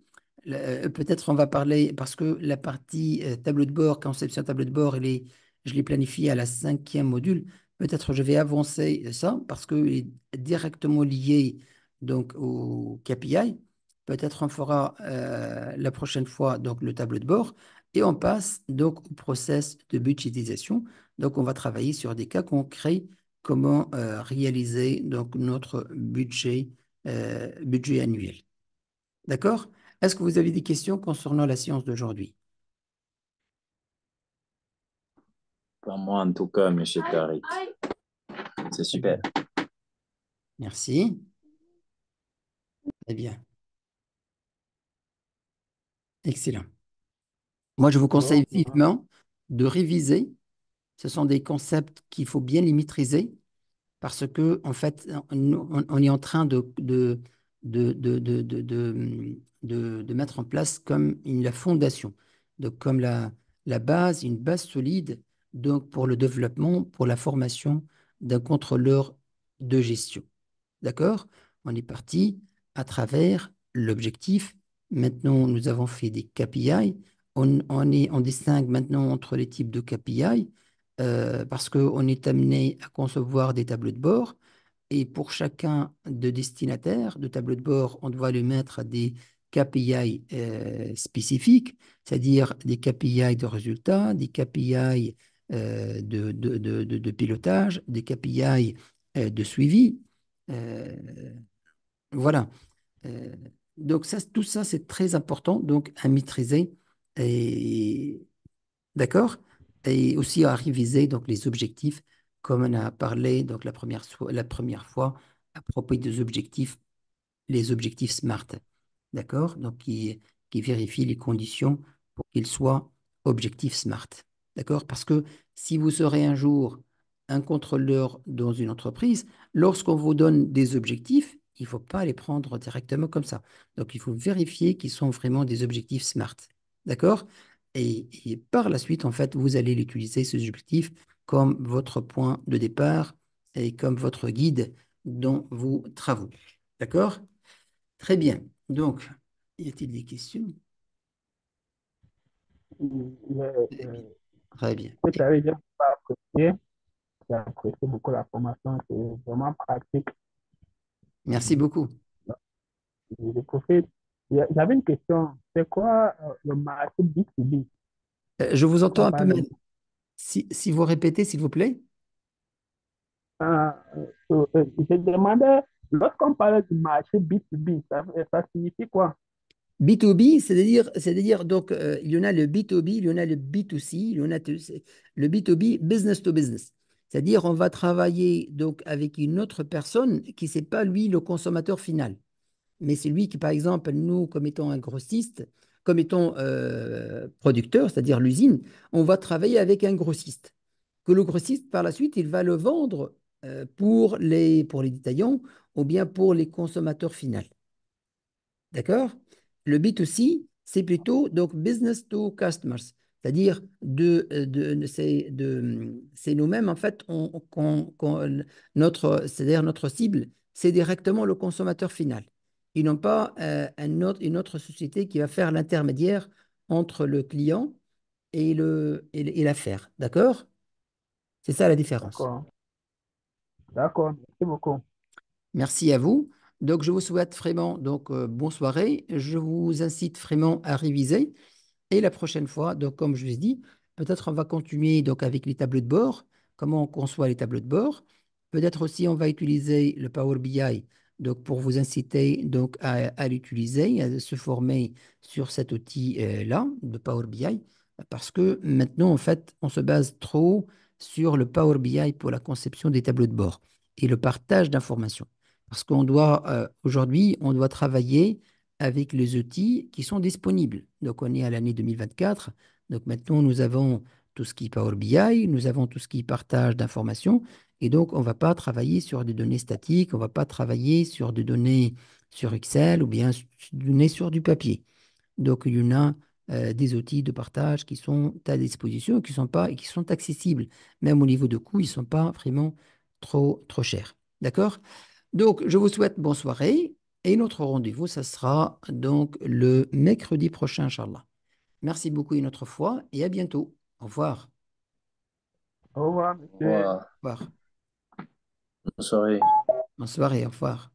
Peut-être on va parler, parce que la partie tableau de bord, conception tableau de bord, je l'ai planifiée à la cinquième module. Peut-être je vais avancer ça parce qu'il est directement lié donc, au KPI. Peut-être on fera la prochaine fois donc, le tableau de bord et on passe donc au process de budgétisation. Donc, on va travailler sur des cas concrets, comment réaliser donc, notre budget annuel. D'accord? Est-ce que vous avez des questions concernant la séance d'aujourd'hui? Pour moi, en tout cas, Monsieur Tariq, c'est Très super. bien. Merci. Très bien. Excellent. Moi, je vous conseille vivement de réviser. Ce sont des concepts qu'il faut bien les maîtriser parce que, en fait, on est en train de mettre en place comme la fondation, donc comme la base, une base solide donc pour le développement, pour la formation d'un contrôleur de gestion. D'accord? On est parti à travers l'objectif. Maintenant, nous avons fait des KPI. On distingue maintenant entre les types de KPI parce qu'on est amené à concevoir des tableaux de bord. Et pour chacun de destinataires de tableau de bord, on doit lui mettre des KPI spécifiques, c'est-à-dire des KPI de résultats, des KPI de pilotage, des KPI de suivi. Euh, voilà. Euh, donc ça, tout ça, c'est très important donc à maîtriser et d'accord et aussi à réviser donc les objectifs comme on a parlé donc la première fois à propos des objectifs, les objectifs SMART, d'accord? Donc qui vérifient les conditions pour qu'ils soient objectifs SMART, d'accord? Parce que si vous serez un jour un contrôleur dans une entreprise, lorsqu'on vous donne des objectifs, il ne faut pas les prendre directement comme ça. Donc il faut vérifier qu'ils sont vraiment des objectifs SMART, d'accord? Et par la suite, en fait, vous allez l'utiliser, ces objectifs, comme votre point de départ et comme votre guide dans vos travaux. D'accord? Très bien. Donc, y a-t-il des questions? Très bien. Très bien. C'est très bien, j'ai apprécié beaucoup la formation, c'est vraiment pratique. Merci beaucoup. Je profite. J'avais une question, c'est quoi le marché B2B? Je vous entends On un peu parle mal. de... Si vous répétez, s'il vous plaît. Ah, je demandais, lorsqu'on parle du marché B2B, ça signifie quoi? B2B, c'est-à-dire donc, il y en a le B2B, il y en a le B2C, il y en a le B2B, business to business. C'est-à-dire, on va travailler donc avec une autre personne qui n'est pas lui le consommateur final. Mais c'est lui qui, par exemple, nous, comme étant un grossiste, comme étant producteur, c'est-à-dire l'usine, on va travailler avec un grossiste. Que le grossiste, par la suite, il va le vendre pour les détaillants ou bien pour les consommateurs finaux. D'accord? Le B2C, c'est plutôt donc business to customers, c'est-à-dire c'est nous-mêmes, en fait, c'est-à-dire notre cible, c'est directement le consommateur final. Ils n'ont pas une autre société qui va faire l'intermédiaire entre le client et l'affaire. D'accord? C'est ça la différence. D'accord, d'accord, merci beaucoup. Merci à vous. Donc, je vous souhaite vraiment donc, bonne soirée. Je vous incite vraiment à réviser. Et la prochaine fois, donc comme je vous ai dit, peut-être on va continuer donc avec les tableaux de bord, comment on conçoit les tableaux de bord. Peut-être aussi on va utiliser le Power BI donc pour vous inciter donc à l'utiliser, à se former sur cet outil-là de Power BI, parce que maintenant en fait on se base trop sur le Power BI pour la conception des tableaux de bord et le partage d'informations. Parce qu'on doit aujourd'hui on doit travailler avec les outils qui sont disponibles. Donc, on est à l'année 2024. Donc, maintenant, nous avons tout ce qui est Power BI, nous avons tout ce qui est partage d'informations. Et donc, on ne va pas travailler sur des données statiques, on ne va pas travailler sur des données sur Excel ou bien des données sur du papier. Donc, il y en a des outils de partage qui sont à disposition et qui sont accessibles. Même au niveau de coût, ils ne sont pas vraiment trop chers. D'accord? Donc, je vous souhaite bonne soirée et notre rendez-vous, ça sera donc le mercredi prochain, Inch'Allah. Merci beaucoup une autre fois et à bientôt. Au revoir. Au revoir, Au monsieur. revoir. Au revoir. Bonne soirée. Bonne soirée, au revoir.